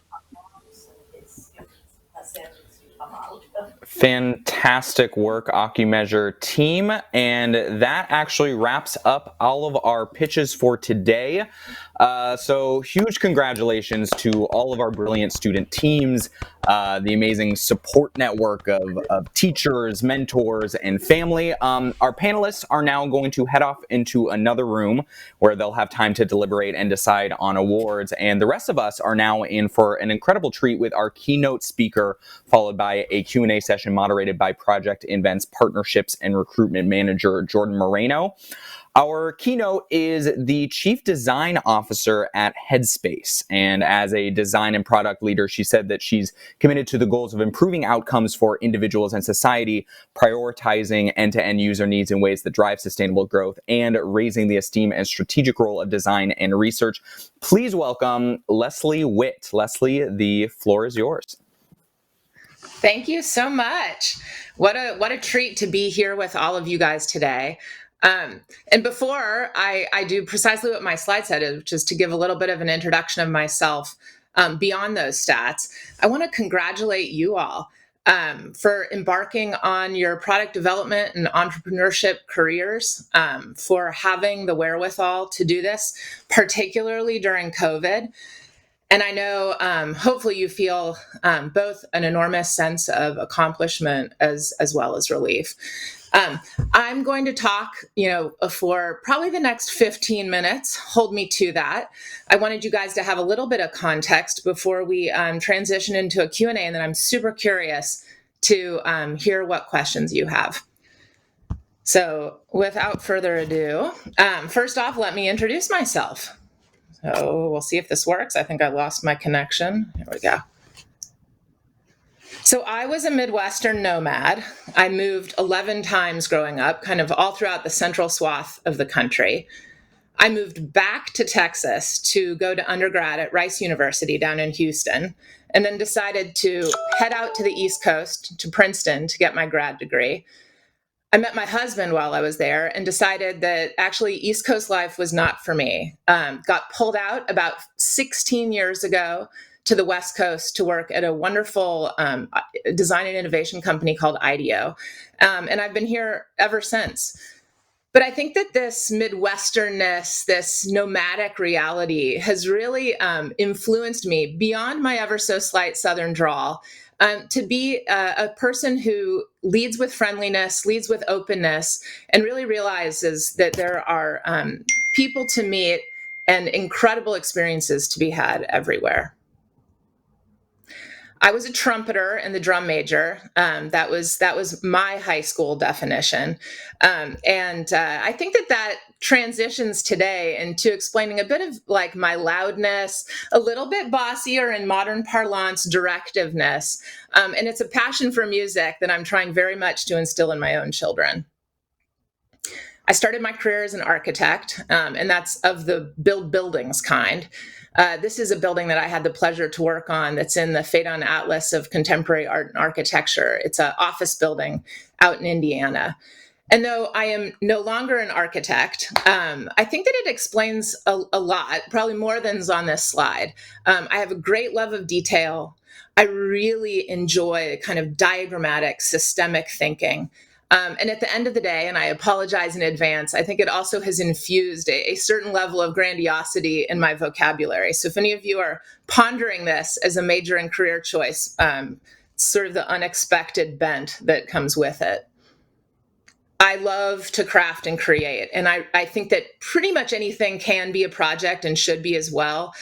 Fantastic work, Ocu-Measure team. And that actually wraps up all of our pitches for today. So huge congratulations to all of our brilliant student teams, the amazing support network of teachers, mentors, and family. Our panelists are now going to head off into another room where they'll have time to deliberate and decide on awards. And the rest of us are now in for an incredible treat with our keynote speaker, followed by a Q&A session moderated by Project Invent's Partnerships and Recruitment Manager, Jordan Moreno. Our keynote is the Chief Design Officer at Headspace. And as a design and product leader, she said that she's committed to the goals of improving outcomes for individuals and society, prioritizing end-to-end user needs in ways that drive sustainable growth, and raising the esteem and strategic role of design and research. Please welcome Leslie Witt. Leslie, the floor is yours. Thank you so much. What a treat to be here with all of you guys today. And before I do precisely what my slide said, which is to give a little bit of an introduction of myself beyond those stats, I want to congratulate you all for embarking on your product development and entrepreneurship careers, for having the wherewithal to do this, particularly during COVID. And I know, hopefully you feel both an enormous sense of accomplishment as well as relief. I'm going to talk, for probably the next 15 minutes. Hold me to that. I wanted you guys to have a little bit of context before we transition into a Q&A, and then I'm super curious to hear what questions you have. So without further ado, first off, let me introduce myself. So we'll see if this works. I think I lost my connection. Here we go. So I was a Midwestern nomad. I moved 11 times growing up, kind of all throughout the central swath of the country. I moved back to Texas to go to undergrad at Rice University down in Houston, and then decided to head out to the East Coast to Princeton to get my grad degree. I met my husband while I was there and decided that actually East Coast life was not for me. Got pulled out about 16 years ago to the West Coast to work at a wonderful design and innovation company called IDEO. And I've been here ever since. But I think that this Midwesternness, this nomadic reality has really influenced me beyond my ever so slight Southern drawl to be a person who leads with friendliness, leads with openness, and really realizes that there are people to meet and incredible experiences to be had everywhere. I was a trumpeter in the drum major. That was my high school definition. And I think that transitions today into explaining a bit of like my loudness, a little bit bossy, or in modern parlance, directiveness. And it's a passion for music that I'm trying very much to instill in my own children. I started my career as an architect, and that's of the build buildings kind. This is a building that I had the pleasure to work on that's in the Phaedon Atlas of Contemporary Art and Architecture. It's an office building out in Indiana. And though I am no longer an architect, I think that it explains a lot, probably more than is on this slide. I have a great love of detail. I really enjoy kind of diagrammatic, systemic thinking. And at the end of the day, and I apologize in advance, I think it also has infused a certain level of grandiosity in my vocabulary. So if any of you are pondering this as a major and career choice, sort of the unexpected bent that comes with it. I love to craft and create, and I think that pretty much anything can be a project and should be as well.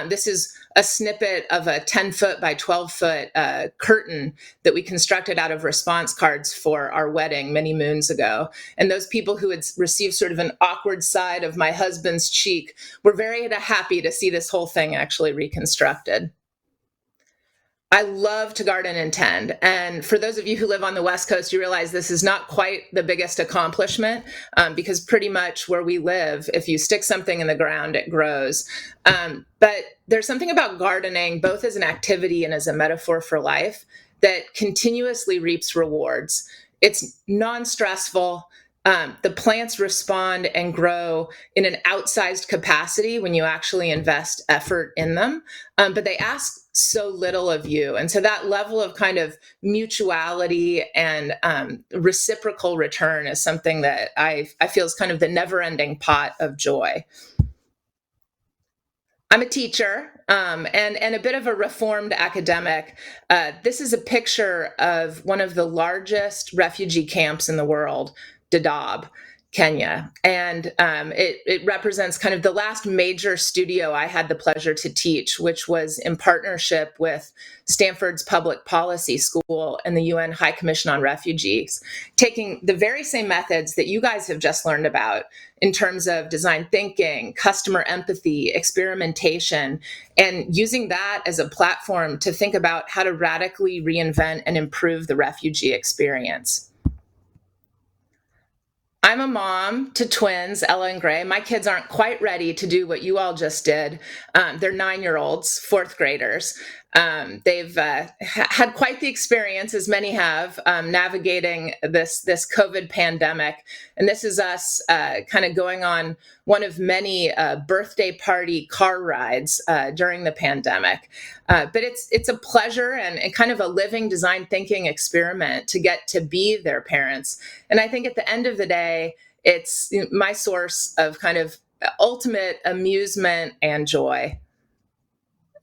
This is a snippet of a 10-foot by 12-foot curtain that we constructed out of response cards for our wedding many moons ago. And those people who had received sort of an awkward side of my husband's cheek were very happy to see this whole thing actually reconstructed. I love to garden and tend. And for those of you who live on the West Coast, you realize this is not quite the biggest accomplishment because pretty much where we live, if you stick something in the ground, it grows. But there's something about gardening, both as an activity and as a metaphor for life, that continuously reaps rewards. It's non-stressful. The plants respond and grow in an outsized capacity when you actually invest effort in them, but they ask so little of you. And so that level of kind of mutuality and reciprocal return is something that I feel is kind of the never-ending pot of joy. I'm a teacher and a bit of a reformed academic. This is a picture of one of the largest refugee camps in the world, Dadaab, Kenya. And it represents kind of the last major studio I had the pleasure to teach, which was in partnership with Stanford's Public Policy School and the UN High Commission on Refugees, taking the very same methods that you guys have just learned about in terms of design thinking, customer empathy, experimentation, and using that as a platform to think about how to radically reinvent and improve the refugee experience. I'm a mom to twins, Ella and Gray. My kids aren't quite ready to do what you all just did. They're 9-year-olds, fourth graders. They've had quite the experience, as many have, navigating this COVID pandemic. And this is us kind of going on one of many birthday party car rides during the pandemic. But it's a pleasure and kind of a living design thinking experiment to get to be their parents. And I think at the end of the day, it's my source of kind of ultimate amusement and joy.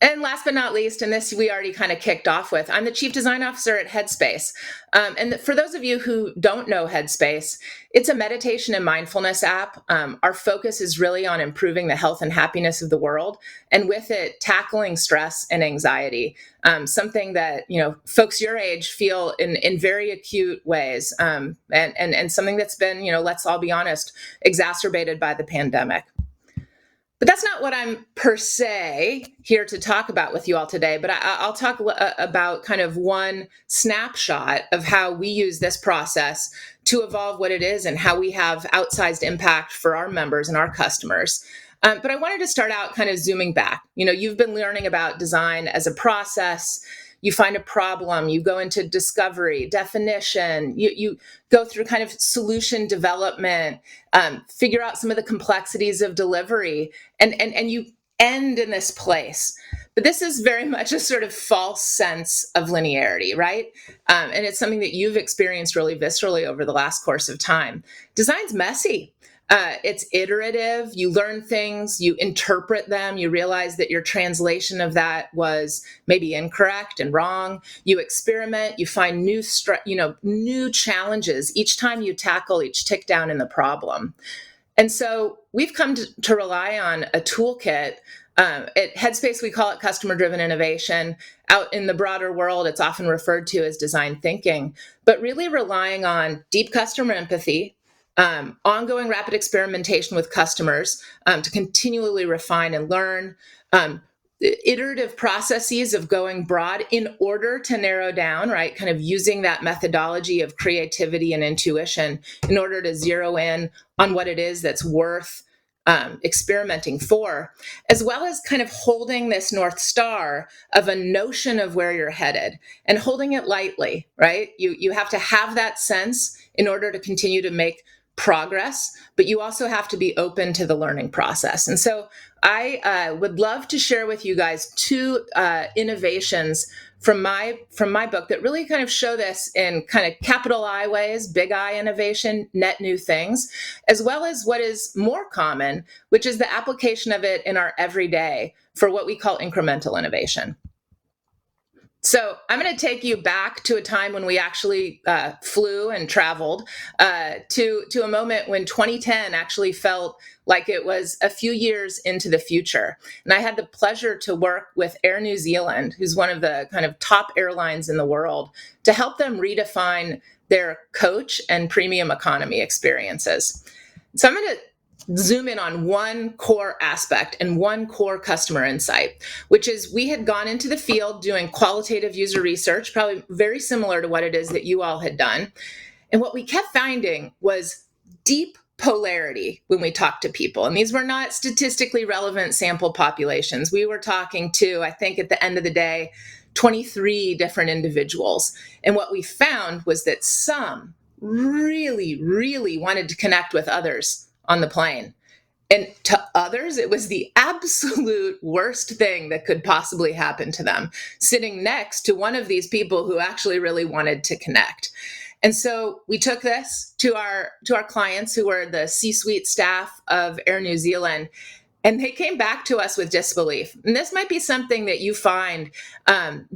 And last but not least, and this we already kind of kicked off with, I'm the Chief Design Officer at Headspace. And for those of you who don't know Headspace, it's a meditation and mindfulness app. Our focus is really on improving the health and happiness of the world, and with it, tackling stress and anxiety, something that folks your age feel in very acute ways, and something that's been, let's all be honest, exacerbated by the pandemic. But that's not what I'm per se here to talk about with you all today, but I'll talk about kind of one snapshot of how we use this process to evolve what it is and how we have outsized impact for our members and our customers. But I wanted to start out kind of zooming back. You've been learning about design as a process. You find a problem, you go into discovery, definition, you go through kind of solution development, figure out some of the complexities of delivery, and you end in this place. But this is very much a sort of false sense of linearity, right? And it's something that you've experienced really viscerally over the last course of time. Design's messy. It's iterative. You learn things, you interpret them, you realize that your translation of that was maybe incorrect and wrong. You experiment, you find new challenges each time you tackle each tick down in the problem. And so we've come to rely on a toolkit. At Headspace, we call it customer-driven innovation. Out in the broader world, it's often referred to as design thinking, but really relying on deep customer empathy, ongoing rapid experimentation with customers to continually refine and learn, iterative processes of going broad in order to narrow down, right? Kind of using that methodology of creativity and intuition in order to zero in on what it is that's worth experimenting for, as well as kind of holding this North Star of a notion of where you're headed and holding it lightly, right? You have to have that sense in order to continue to make progress, but you also have to be open to the learning process. And so I would love to share with you guys two innovations from my book that really kind of show this in kind of capital I ways, big I innovation, net new things, as well as what is more common, which is the application of it in our everyday for what we call incremental innovation. So I'm going to take you back to a time when we actually flew and traveled to a moment when 2010 actually felt like it was a few years into the future. And I had the pleasure to work with Air New Zealand, who's one of the kind of top airlines in the world, to help them redefine their coach and premium economy experiences. So I'm going to zoom in on one core aspect and one core customer insight, which is we had gone into the field doing qualitative user research, probably very similar to what it is that you all had done. And what we kept finding was deep polarity when we talked to people. And these were not statistically relevant sample populations. We were talking to, I think at the end of the day, 23 different individuals. And what we found was that some really, really wanted to connect with others on the plane. And to others, it was the absolute worst thing that could possibly happen to them, sitting next to one of these people who actually really wanted to connect. And so we took this to our clients who were the C-suite staff of Air New Zealand, and they came back to us with disbelief. And this might be something that you find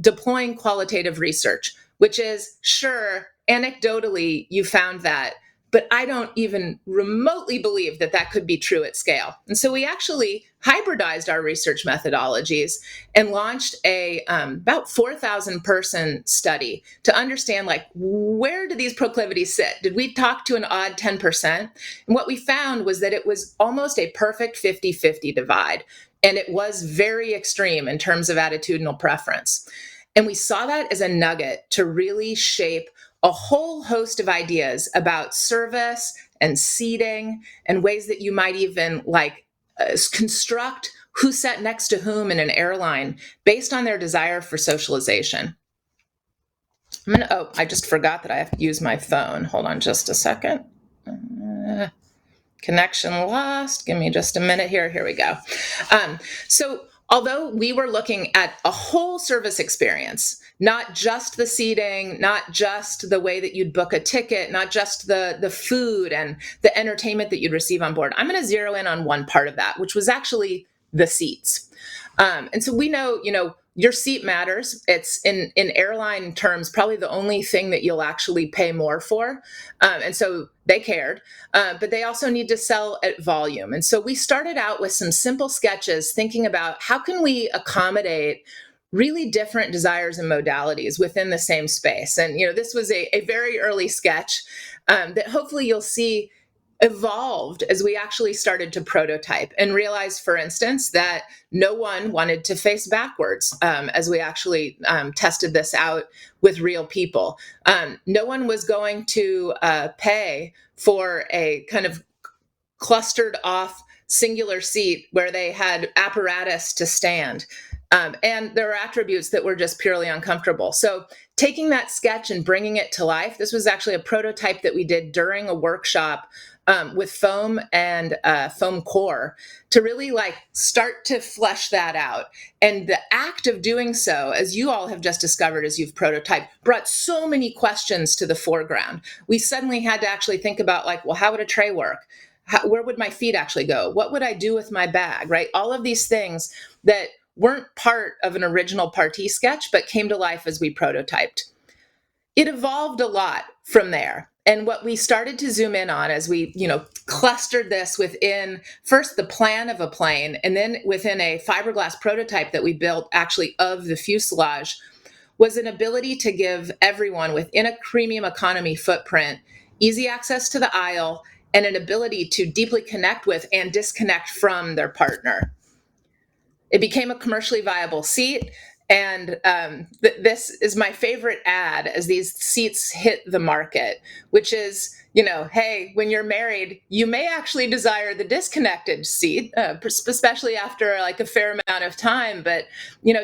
deploying qualitative research, which is, sure, anecdotally, you found that, but I don't even remotely believe that that could be true at scale. And so we actually hybridized our research methodologies and launched a about 4,000 person study to understand, like, where do these proclivities sit? Did we talk to an odd 10%? And what we found was that it was almost a perfect 50-50 divide. And it was very extreme in terms of attitudinal preference. And we saw that as a nugget to really shape a whole host of ideas about service and seating and ways that you might even construct who sat next to whom in an airline based on their desire for socialization. I just forgot that I have to use my phone. Hold on just a second. Connection lost. Give me just a minute here. Here we go. So although we were looking at a whole service experience, not just the seating, not just the way that you'd book a ticket, not just the food and the entertainment that you'd receive on board, I'm going to zero in on one part of that, which was actually the seats. And so we know, your seat matters. It's in airline terms, probably the only thing that you'll actually pay more for. And so they cared, but they also need to sell at volume. And so we started out with some simple sketches thinking about how can we accommodate really different desires and modalities within the same space. And, this was a very early sketch that hopefully you'll see evolved as we actually started to prototype and realized, for instance, that no one wanted to face backwards as we actually tested this out with real people. No one was going to pay for a kind of clustered off singular seat where they had apparatus to stand. And there were attributes that were just purely uncomfortable. So taking that sketch and bringing it to life, this was actually a prototype that we did during a workshop with foam and foam core to really start to flesh that out. And the act of doing so, as you all have just discovered as you've prototyped, brought so many questions to the foreground. We suddenly had to actually think about how would a tray work? Where would my feet actually go? What would I do with my bag, right? All of these things that weren't part of an original partee sketch, but came to life as we prototyped. It evolved a lot from there. And what we started to zoom in on as we, clustered this within first the plan of a plane, and then within a fiberglass prototype that we built actually of the fuselage, was an ability to give everyone within a premium economy footprint easy access to the aisle and an ability to deeply connect with and disconnect from their partner. It became a commercially viable seat. And this is my favorite ad as these seats hit the market, which is, hey, when you're married, you may actually desire the disconnected seat, especially after a fair amount of time. But,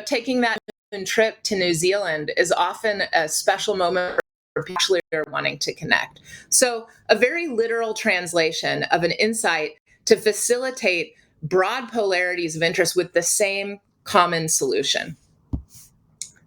taking that trip to New Zealand is often a special moment for people who are wanting to connect. So a very literal translation of an insight to facilitate broad polarities of interest with the same common solution.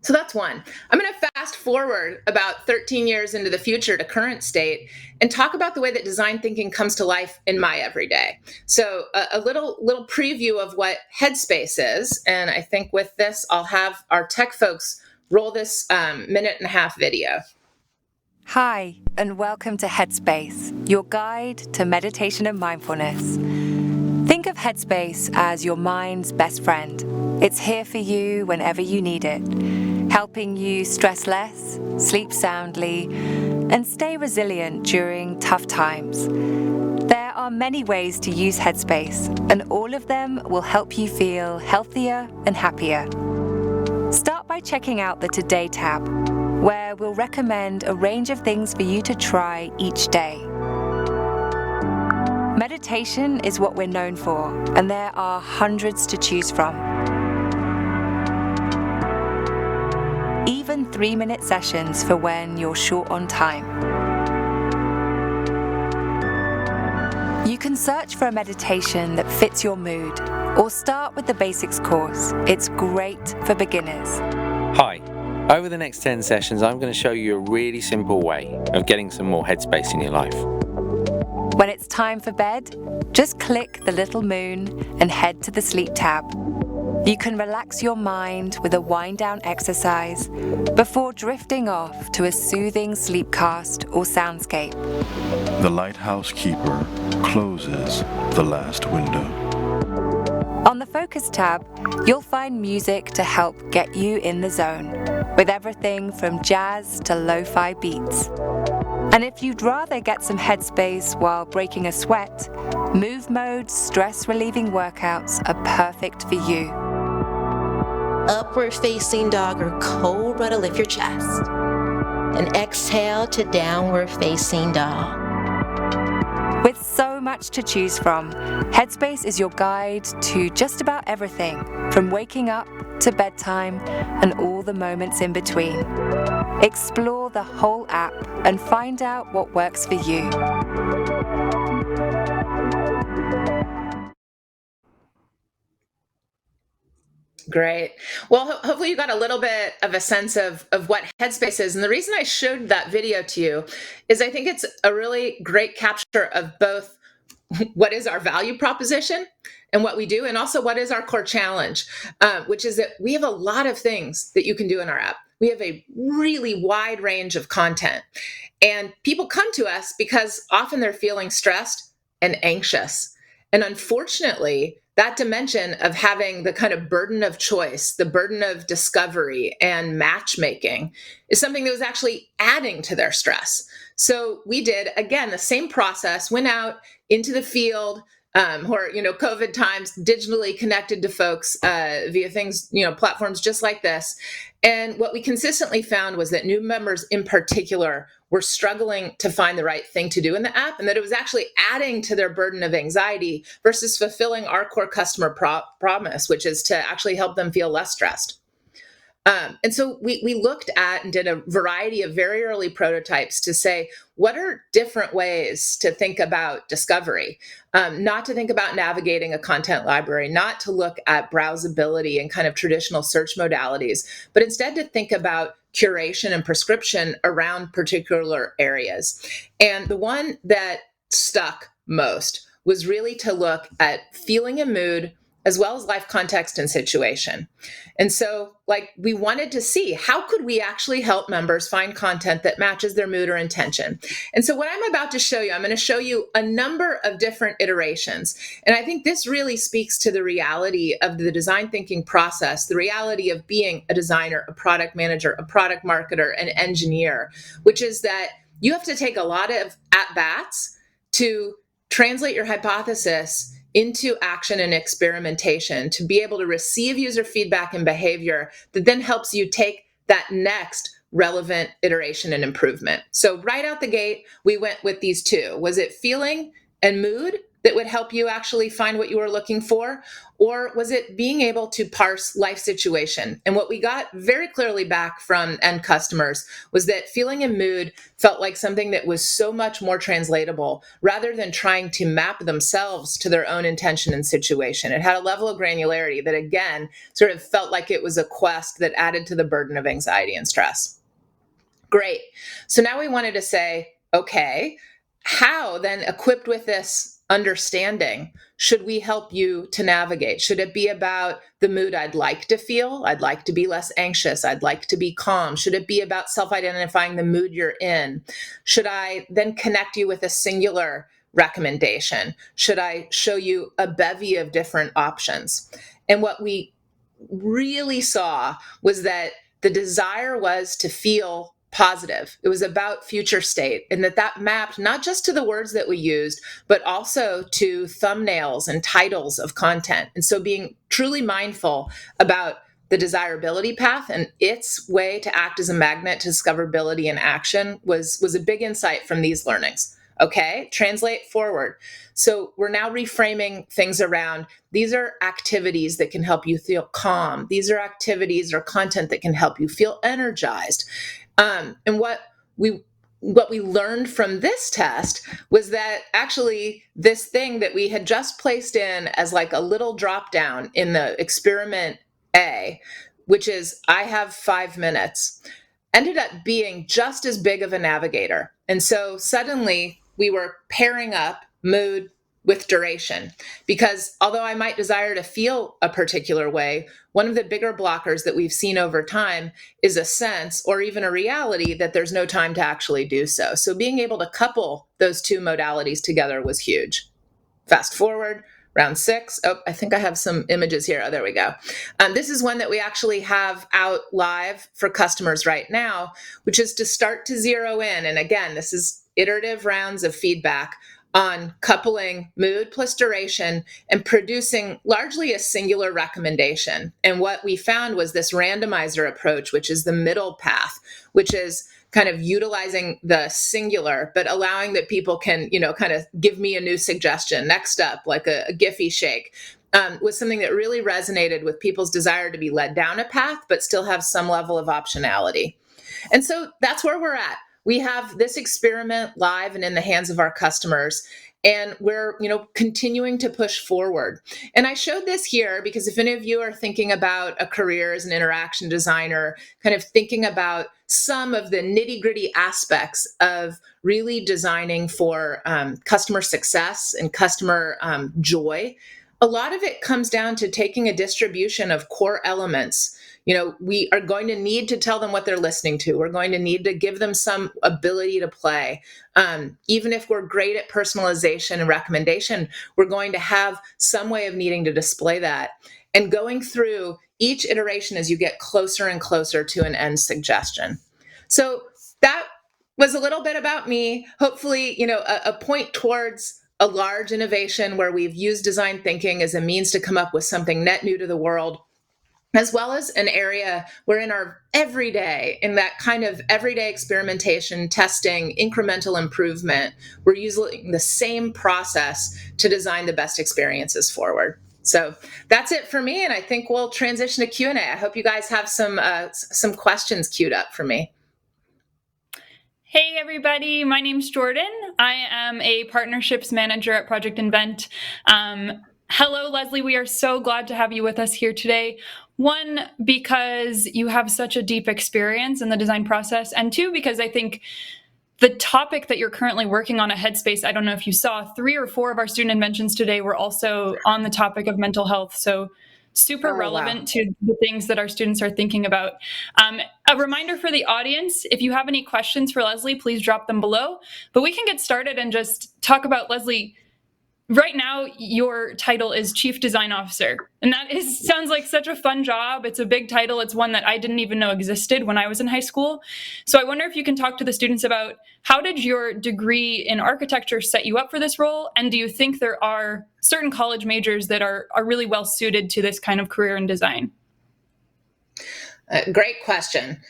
So that's one. I'm going to fast forward about 13 years into the future to current state and talk about the way that design thinking comes to life in my everyday. So a little preview of what Headspace is. And I think with this, I'll have our tech folks roll this 1.5-minute video. Hi, and welcome to Headspace, your guide to meditation and mindfulness. Think of Headspace as your mind's best friend. It's here for you whenever you need it, helping you stress less, sleep soundly, and stay resilient during tough times. There are many ways to use Headspace, and all of them will help you feel healthier and happier. Start by checking out the Today tab, where we'll recommend a range of things for you to try each day. Meditation is what we're known for, and there are hundreds to choose from. Even 3-minute sessions for when you're short on time. You can search for a meditation that fits your mood, or start with the basics course. It's great for beginners. Hi. Over the next 10 sessions, I'm going to show you a really simple way of getting some more headspace in your life. When it's time for bed, just click the little moon and head to the sleep tab. You can relax your mind with a wind-down exercise before drifting off to a soothing sleepcast or soundscape. The lighthouse keeper closes the last window. On the Focus tab, you'll find music to help get you in the zone, with everything from jazz to lo-fi beats. And if you'd rather get some headspace while breaking a sweat, Move Mode stress-relieving workouts are perfect for you. Upward facing dog or cobra to lift your chest. And exhale to downward facing dog. With so much to choose from, Headspace is your guide to just about everything, from waking up to bedtime and all the moments in between. Explore the whole app and find out what works for you. Great. Well, hopefully you got a little bit of a sense of what Headspace is. And the reason I showed that video to you is I think it's a really great capture of both what is our value proposition and what we do, and also what is our core challenge, which is that we have a lot of things that you can do in our app. We have a really wide range of content. And people come to us because often they're feeling stressed and anxious. And unfortunately, that dimension of having the kind of burden of choice, the burden of discovery and matchmaking is something that was actually adding to their stress. So we did, again, the same process, went out into the field, or, COVID times, digitally connected to folks via things, platforms just like this. And what we consistently found was that new members in particular were struggling to find the right thing to do in the app, and that it was actually adding to their burden of anxiety versus fulfilling our core customer promise, which is to actually help them feel less stressed. And so we looked at and did a variety of very early prototypes to say, what are different ways to think about discovery? Not to think about navigating a content library, not to look at browsability and kind of traditional search modalities, but instead to think about curation and prescription around particular areas. And the one that stuck most was really to look at feeling and mood, as well as life context and situation. And so, we wanted to see how could we actually help members find content that matches their mood or intention. And so what I'm about to show you, I'm going to show you a number of different iterations. And I think this really speaks to the reality of the design thinking process, the reality of being a designer, a product manager, a product marketer, an engineer, which is that you have to take a lot of at-bats to translate your hypothesis into action and experimentation, to be able to receive user feedback and behavior that then helps you take that next relevant iteration and improvement. So right out the gate, we went with these two. Was it feeling and mood that would help you actually find what you were looking for? Or was it being able to parse life situation? And what we got very clearly back from end customers was that feeling and mood felt like something that was so much more translatable rather than trying to map themselves to their own intention and situation. It had a level of granularity that, again, sort of felt like it was a quest that added to the burden of anxiety and stress. Great. So now we wanted to say, okay, how then, equipped with this understanding should we help you to navigate? Should it be about the mood I'd like to feel? I'd like to be less anxious. I'd like to be calm. Should it be about self-identifying the mood you're in? Should I then connect you with a singular recommendation? Should I show you a bevy of different options? And what we really saw was that the desire was to feel positive. It was about future state, and that mapped not just to the words that we used, but also to thumbnails and titles of content. And so being truly mindful about the desirability path and its way to act as a magnet to discoverability and action was a big insight from these learnings. Okay, translate forward. So we're now reframing things around, these are activities that can help you feel calm. These are activities or content that can help you feel energized. And what we learned from this test was that actually this thing that we had just placed in as like a little drop down in the experiment A, which is I have 5 minutes, ended up being just as big of a navigator. And so suddenly we were pairing up mood with duration, because although I might desire to feel a particular way, one of the bigger blockers that we've seen over time is a sense or even a reality that there's no time to actually do so. So being able to couple those two modalities together was huge. Fast forward, round 6. Oh, I think I have some images here. Oh, there we go. This is one that we actually have out live for customers right now, which is to start to zero in. And again, this is iterative rounds of feedback on coupling mood plus duration and producing largely a singular recommendation. And what we found was this randomizer approach, which is the middle path, which is kind of utilizing the singular, but allowing that people can, kind of give me a new suggestion. Next up, like a Giphy shake, was something that really resonated with people's desire to be led down a path, but still have some level of optionality. And so that's where we're at. We have this experiment live and in the hands of our customers, and we're, continuing to push forward. And I showed this here because if any of you are thinking about a career as an interaction designer, kind of thinking about some of the nitty-gritty aspects of really designing for customer success and customer joy, a lot of it comes down to taking a distribution of core elements. We are going to need to tell them what they're listening to. We're going to need to give them some ability to play. Even if we're great at personalization and recommendation, we're going to have some way of needing to display that. And going through each iteration as you get closer and closer to an end suggestion. So that was a little bit about me. Hopefully, a point towards a large innovation where we've used design thinking as a means to come up with something net new to the world, as well as an area where in our everyday, in that kind of everyday experimentation, testing, incremental improvement, we're using the same process to design the best experiences forward. So that's it for me, and I think we'll transition to Q&A. I hope you guys have some questions queued up for me. Hey everybody, my name's Jordan. I am a partnerships manager at Project Invent. Hello, Leslie. We are so glad to have you with us here today. 1, because you have such a deep experience in the design process, and 2, because I think the topic that you're currently working on at Headspace, I don't know if you saw, 3 or 4 of our student inventions today were also on the topic of mental health. So super relevant to the things that our students are thinking about. A reminder for the audience, if you have any questions for Leslie, please drop them below. But we can get started and just talk about, Leslie, right now your title is Chief Design Officer. And that sounds like such a fun job. It's a big title. It's one that I didn't even know existed when I was in high school. So I wonder if you can talk to the students about how did your degree in architecture set you up for this role? And do you think there are certain college majors that are really well suited to this kind of career in design? Great question.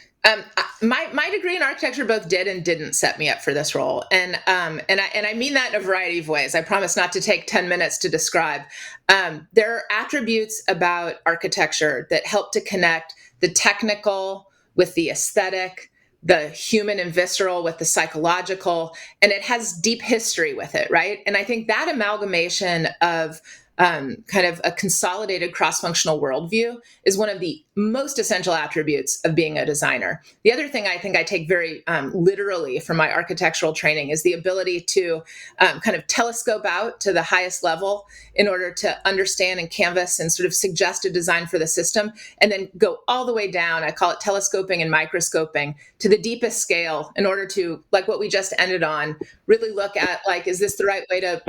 My degree in architecture both did and didn't set me up for this role. And I mean that in a variety of ways. I promise not to take 10 minutes to describe. There are attributes about architecture that help to connect the technical with the aesthetic, the human and visceral with the psychological, and it has deep history with it, right? And I think that amalgamation of kind of a consolidated cross-functional worldview is one of the most essential attributes of being a designer. The other thing I think I take very literally from my architectural training is the ability to kind of telescope out to the highest level in order to understand and canvas and sort of suggest a design for the system, and then go all the way down. I call it telescoping and microscoping to the deepest scale in order to, like what we just ended on, really look at, like, is this the right way to,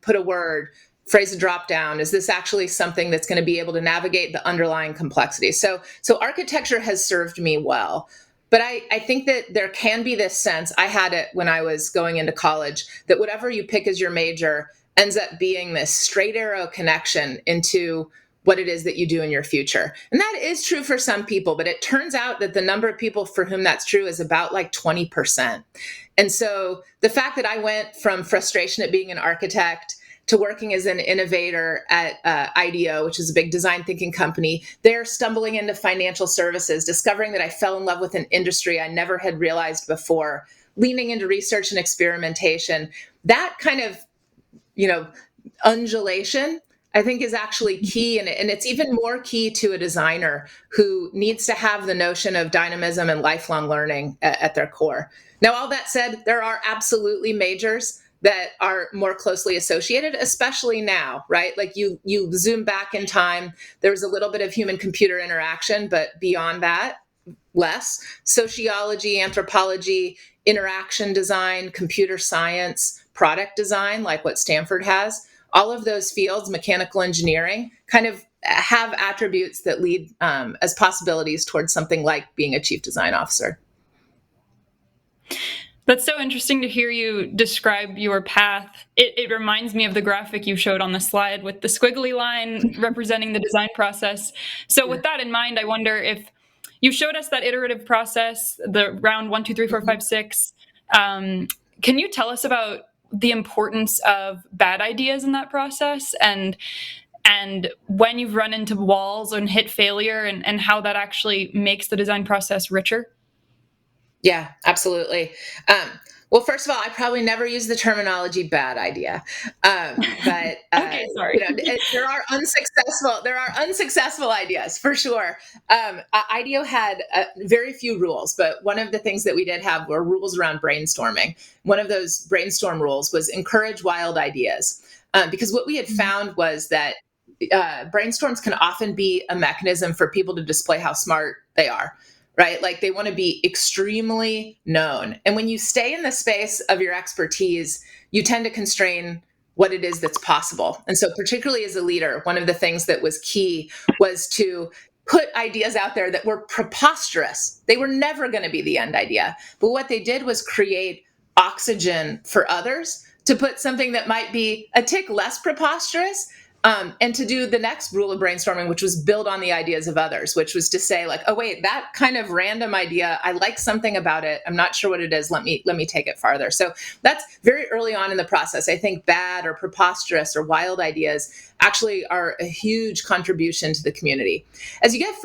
put a word, phrase a drop down? Is this actually something that's going to be able to navigate the underlying complexity? So architecture has served me well. But I think that there can be this sense, I had it when I was going into college, that whatever you pick as your major ends up being this straight arrow connection into what it is that you do in your future. And that is true for some people, but it turns out that the number of people for whom that's true is about like 20%. And so the fact that I went from frustration at being an architect to working as an innovator at IDEO, which is a big design thinking company, there stumbling into financial services, discovering that I fell in love with an industry I never had realized before, leaning into research and experimentation, that kind of, undulation, I think, is actually key. And it's even more key to a designer who needs to have the notion of dynamism and lifelong learning at their core. Now, all that said, there are absolutely majors that are more closely associated, especially now, right? Like you zoom back in time, there was a little bit of human-computer interaction, but beyond that, less. Sociology, anthropology, interaction design, computer science, product design, like what Stanford has, all of those fields, mechanical engineering, kind of have attributes that lead as possibilities towards something like being a chief design officer. That's so interesting to hear you describe your path. It reminds me of the graphic you showed on the slide with the squiggly line representing the design process. So with that in mind, I wonder if you showed us that iterative process, the round 1, 2, 3, 4, 5, 6. Can you tell us about the importance of bad ideas in that process, and when you've run into walls and hit failure, and how that actually makes the design process richer? Yeah, absolutely. Well, first of all, I probably never use the terminology "bad idea," but okay, sorry. There are unsuccessful ideas for sure. IDEO had very few rules, but one of the things that we did have were rules around brainstorming. One of those brainstorm rules was encourage wild ideas, because what we had found was that brainstorms can often be a mechanism for people to display how smart they are. Right? Like they want to be extremely known. And when you stay in the space of your expertise, you tend to constrain what it is that's possible. And so particularly as a leader, one of the things that was key was to put ideas out there that were preposterous. They were never going to be the end idea. But what they did was create oxygen for others to put something that might be a tick less preposterous, and to do the next rule of brainstorming, which was build on the ideas of others, which was to say, like, oh, wait, that kind of random idea, I like something about it. I'm not sure what it is. Let me take it farther. So that's very early on in the process. I think bad or preposterous or wild ideas actually are a huge contribution to the community. As you get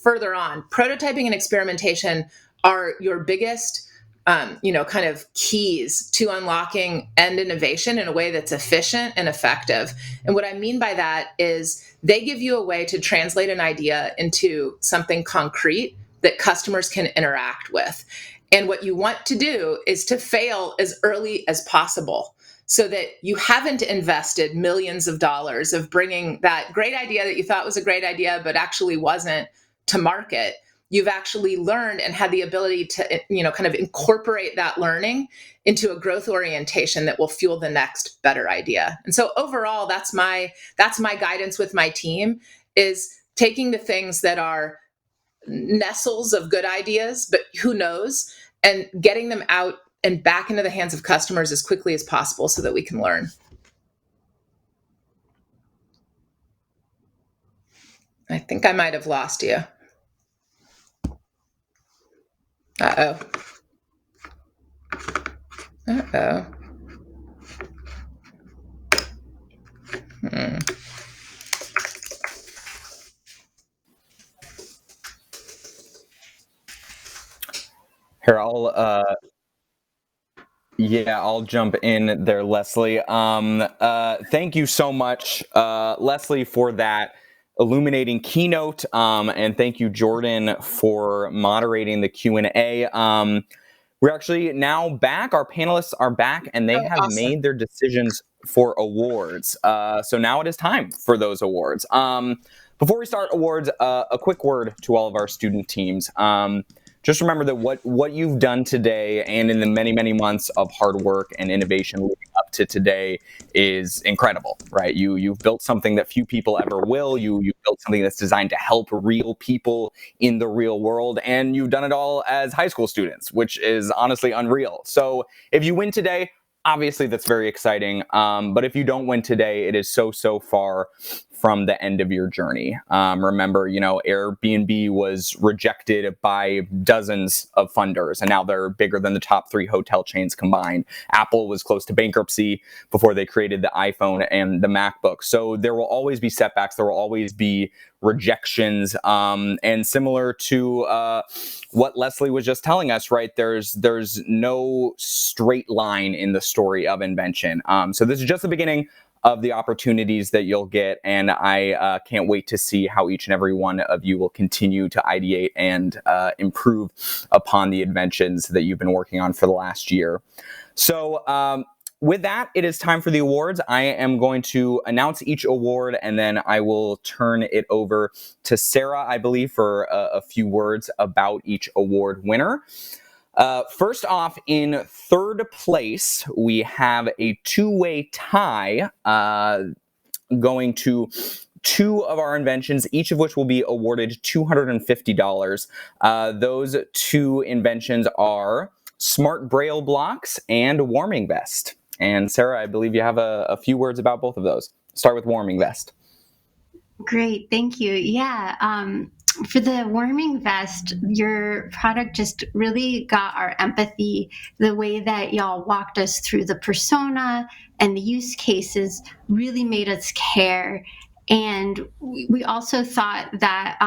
further on, prototyping and experimentation are your biggest kind of keys to unlocking end innovation in a way that's efficient and effective. And what I mean by that is they give you a way to translate an idea into something concrete that customers can interact with. And what you want to do is to fail as early as possible so that you haven't invested millions of dollars of bringing that great idea that you thought was a great idea but actually wasn't to market. You've actually learned and had the ability to, kind of incorporate that learning into a growth orientation that will fuel the next better idea. And so overall, that's my guidance with my team, is taking the things that are nestles of good ideas, but who knows, and getting them out and back into the hands of customers as quickly as possible so that we can learn. I think I might have lost you. Uh-oh. Here, I'll Yeah, I'll jump in there, Leslie. Thank you so much, Leslie, for that illuminating keynote, and thank you, Jordan, for moderating the Q&A. We're actually now back. Our panelists are back, and they have made their decisions for awards. So now it is time for those awards. Before we start awards, a quick word to all of our student teams. Just remember that what you've done today and in the many, many months of hard work and innovation leading up to today is incredible, right? You've built something that few people ever will. You've built something that's designed to help real people in the real world, and you've done it all as high school students, which is honestly unreal. So if you win today, obviously that's very exciting. But if you don't win today, it is so far from the end of your journey. Remember, Airbnb was rejected by dozens of funders, and now they're bigger than the top 3 hotel chains combined. Apple was close to bankruptcy before they created the iPhone and the MacBook. So there will always be setbacks. There will always be rejections. And similar to what Leslie was just telling us, right? There's no straight line in the story of invention. So this is just the beginning of the opportunities that you'll get, and I can't wait to see how each and every one of you will continue to ideate and improve upon the inventions that you've been working on for the last year. So with that, it is time for the awards. I am going to announce each award, and then I will turn it over to Sarah, I believe, for a few words about each award winner. First off, in third place, we have a 2-way tie going to 2 of our inventions, each of which will be awarded $250. Those 2 inventions are Smart Braille Blocks and Warming Vest. And Sarah, I believe you have a few words about both of those. Start with Warming Vest. Great, thank you. Yeah, for the warming vest, your product just really got our empathy. The way that y'all walked us through the persona and the use cases really made us care. And we also thought that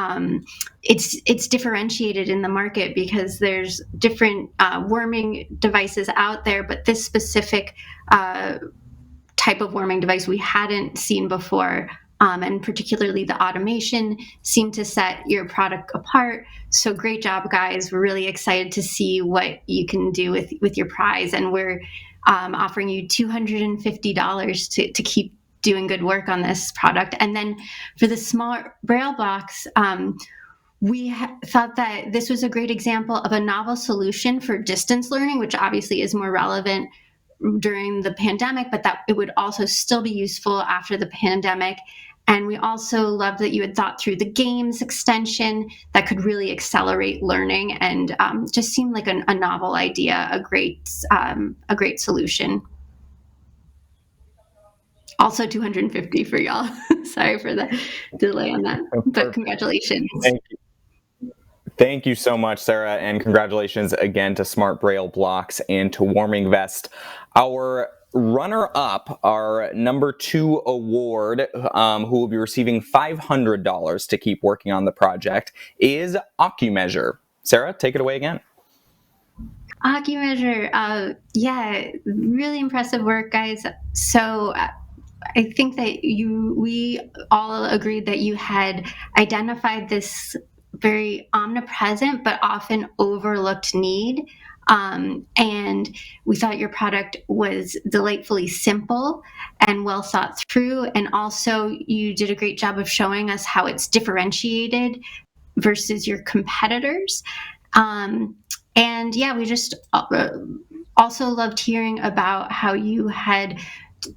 it's differentiated in the market because there's different warming devices out there, but this specific type of warming device we hadn't seen before. And particularly the automation seemed to set your product apart. So great job, guys. We're really excited to see what you can do with your prize. And we're offering you $250 to keep doing good work on this product. And then for the Smart Braille Blocks, we thought that this was a great example of a novel solution for distance learning, which obviously is more relevant during the pandemic, but that it would also still be useful after the pandemic. And we also loved that you had thought through the games extension that could really accelerate learning, and just seemed like a novel idea, a great solution. Also $250 for y'all. Sorry for the delay on that, but congratulations. Thank you. Thank you so much, Sarah, and congratulations again to Smart Braille Blocks and to Warming Vest. Our runner-up, our number 2 award, who will be receiving $500 to keep working on the project, is Occu-Measure. Sarah, take it away again. Ocu-Measure, yeah, really impressive work, guys. So I think that we all agreed that you had identified this very omnipresent but often overlooked need. And we thought your product was delightfully simple and well thought through. And also you did a great job of showing us how it's differentiated versus your competitors. And yeah, we just also loved hearing about how you had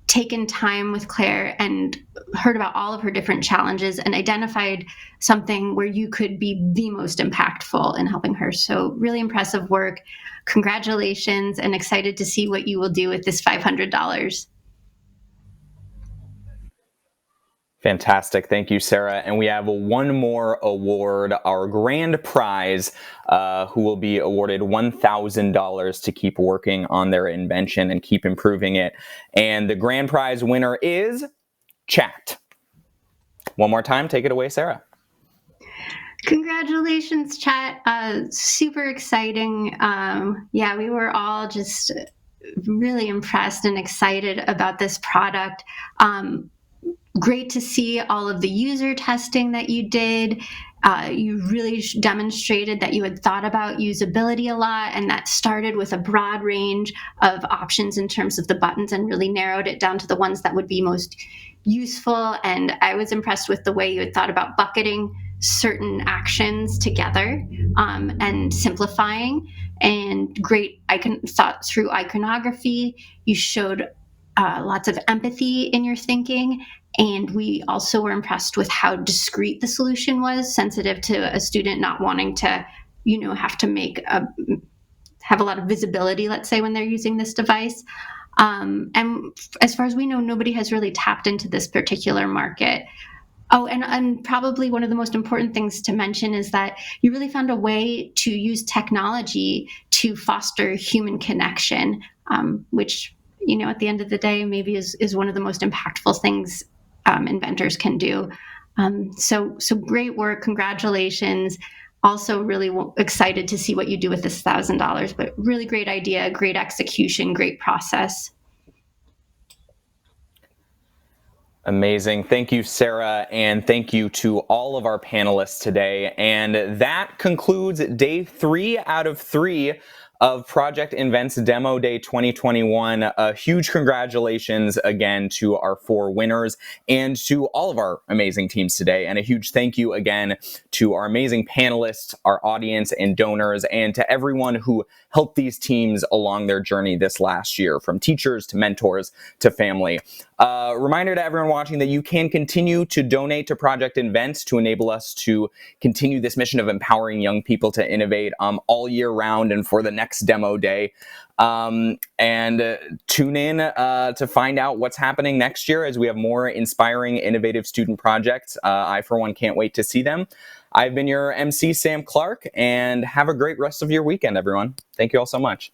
taken time with Claire and heard about all of her different challenges and identified something where you could be the most impactful in helping her. So really impressive work. Congratulations, and excited to see what you will do with this $500. Fantastic. Thank you, Sarah. And we have one more award, our grand prize, who will be awarded $1,000 to keep working on their invention and keep improving it. And the grand prize winner is Chat. One more time, take it away, Sarah. Congratulations, Chat. Super exciting. Yeah, we were all just really impressed and excited about this product. Great to see all of the user testing that you did. You really demonstrated that you had thought about usability a lot, and that started with a broad range of options in terms of the buttons and really narrowed it down to the ones that would be most useful. And I was impressed with the way you had thought about bucketing certain actions together and simplifying. And great thought through iconography. You showed lots of empathy in your thinking. And we also were impressed with how discreet the solution was, sensitive to a student not wanting to, have to have a lot of visibility, let's say, when they're using this device. And as far as we know, nobody has really tapped into this particular market. Oh, and probably one of the most important things to mention is that you really found a way to use technology to foster human connection, which, at the end of the day, maybe is one of the most impactful things inventors can do. So great work. Congratulations. Also really excited to see what you do with this $1,000, but really great idea, great execution, great process. Amazing. Thank you, Sarah, and thank you to all of our panelists today. And that concludes day 3 out of 3 of Project Invent's Demo Day 2021. A huge congratulations again to our 4 winners and to all of our amazing teams today. And a huge thank you again to our amazing panelists, our audience and donors, and to everyone who helped these teams along their journey this last year, from teachers to mentors to family. Reminder to everyone watching that you can continue to donate to Project Invent to enable us to continue this mission of empowering young people to innovate all year round and for the next demo day. And tune in to find out what's happening next year as we have more inspiring, innovative student projects. I, for one, can't wait to see them. I've been your MC, Sam Clark, and have a great rest of your weekend, everyone. Thank you all so much.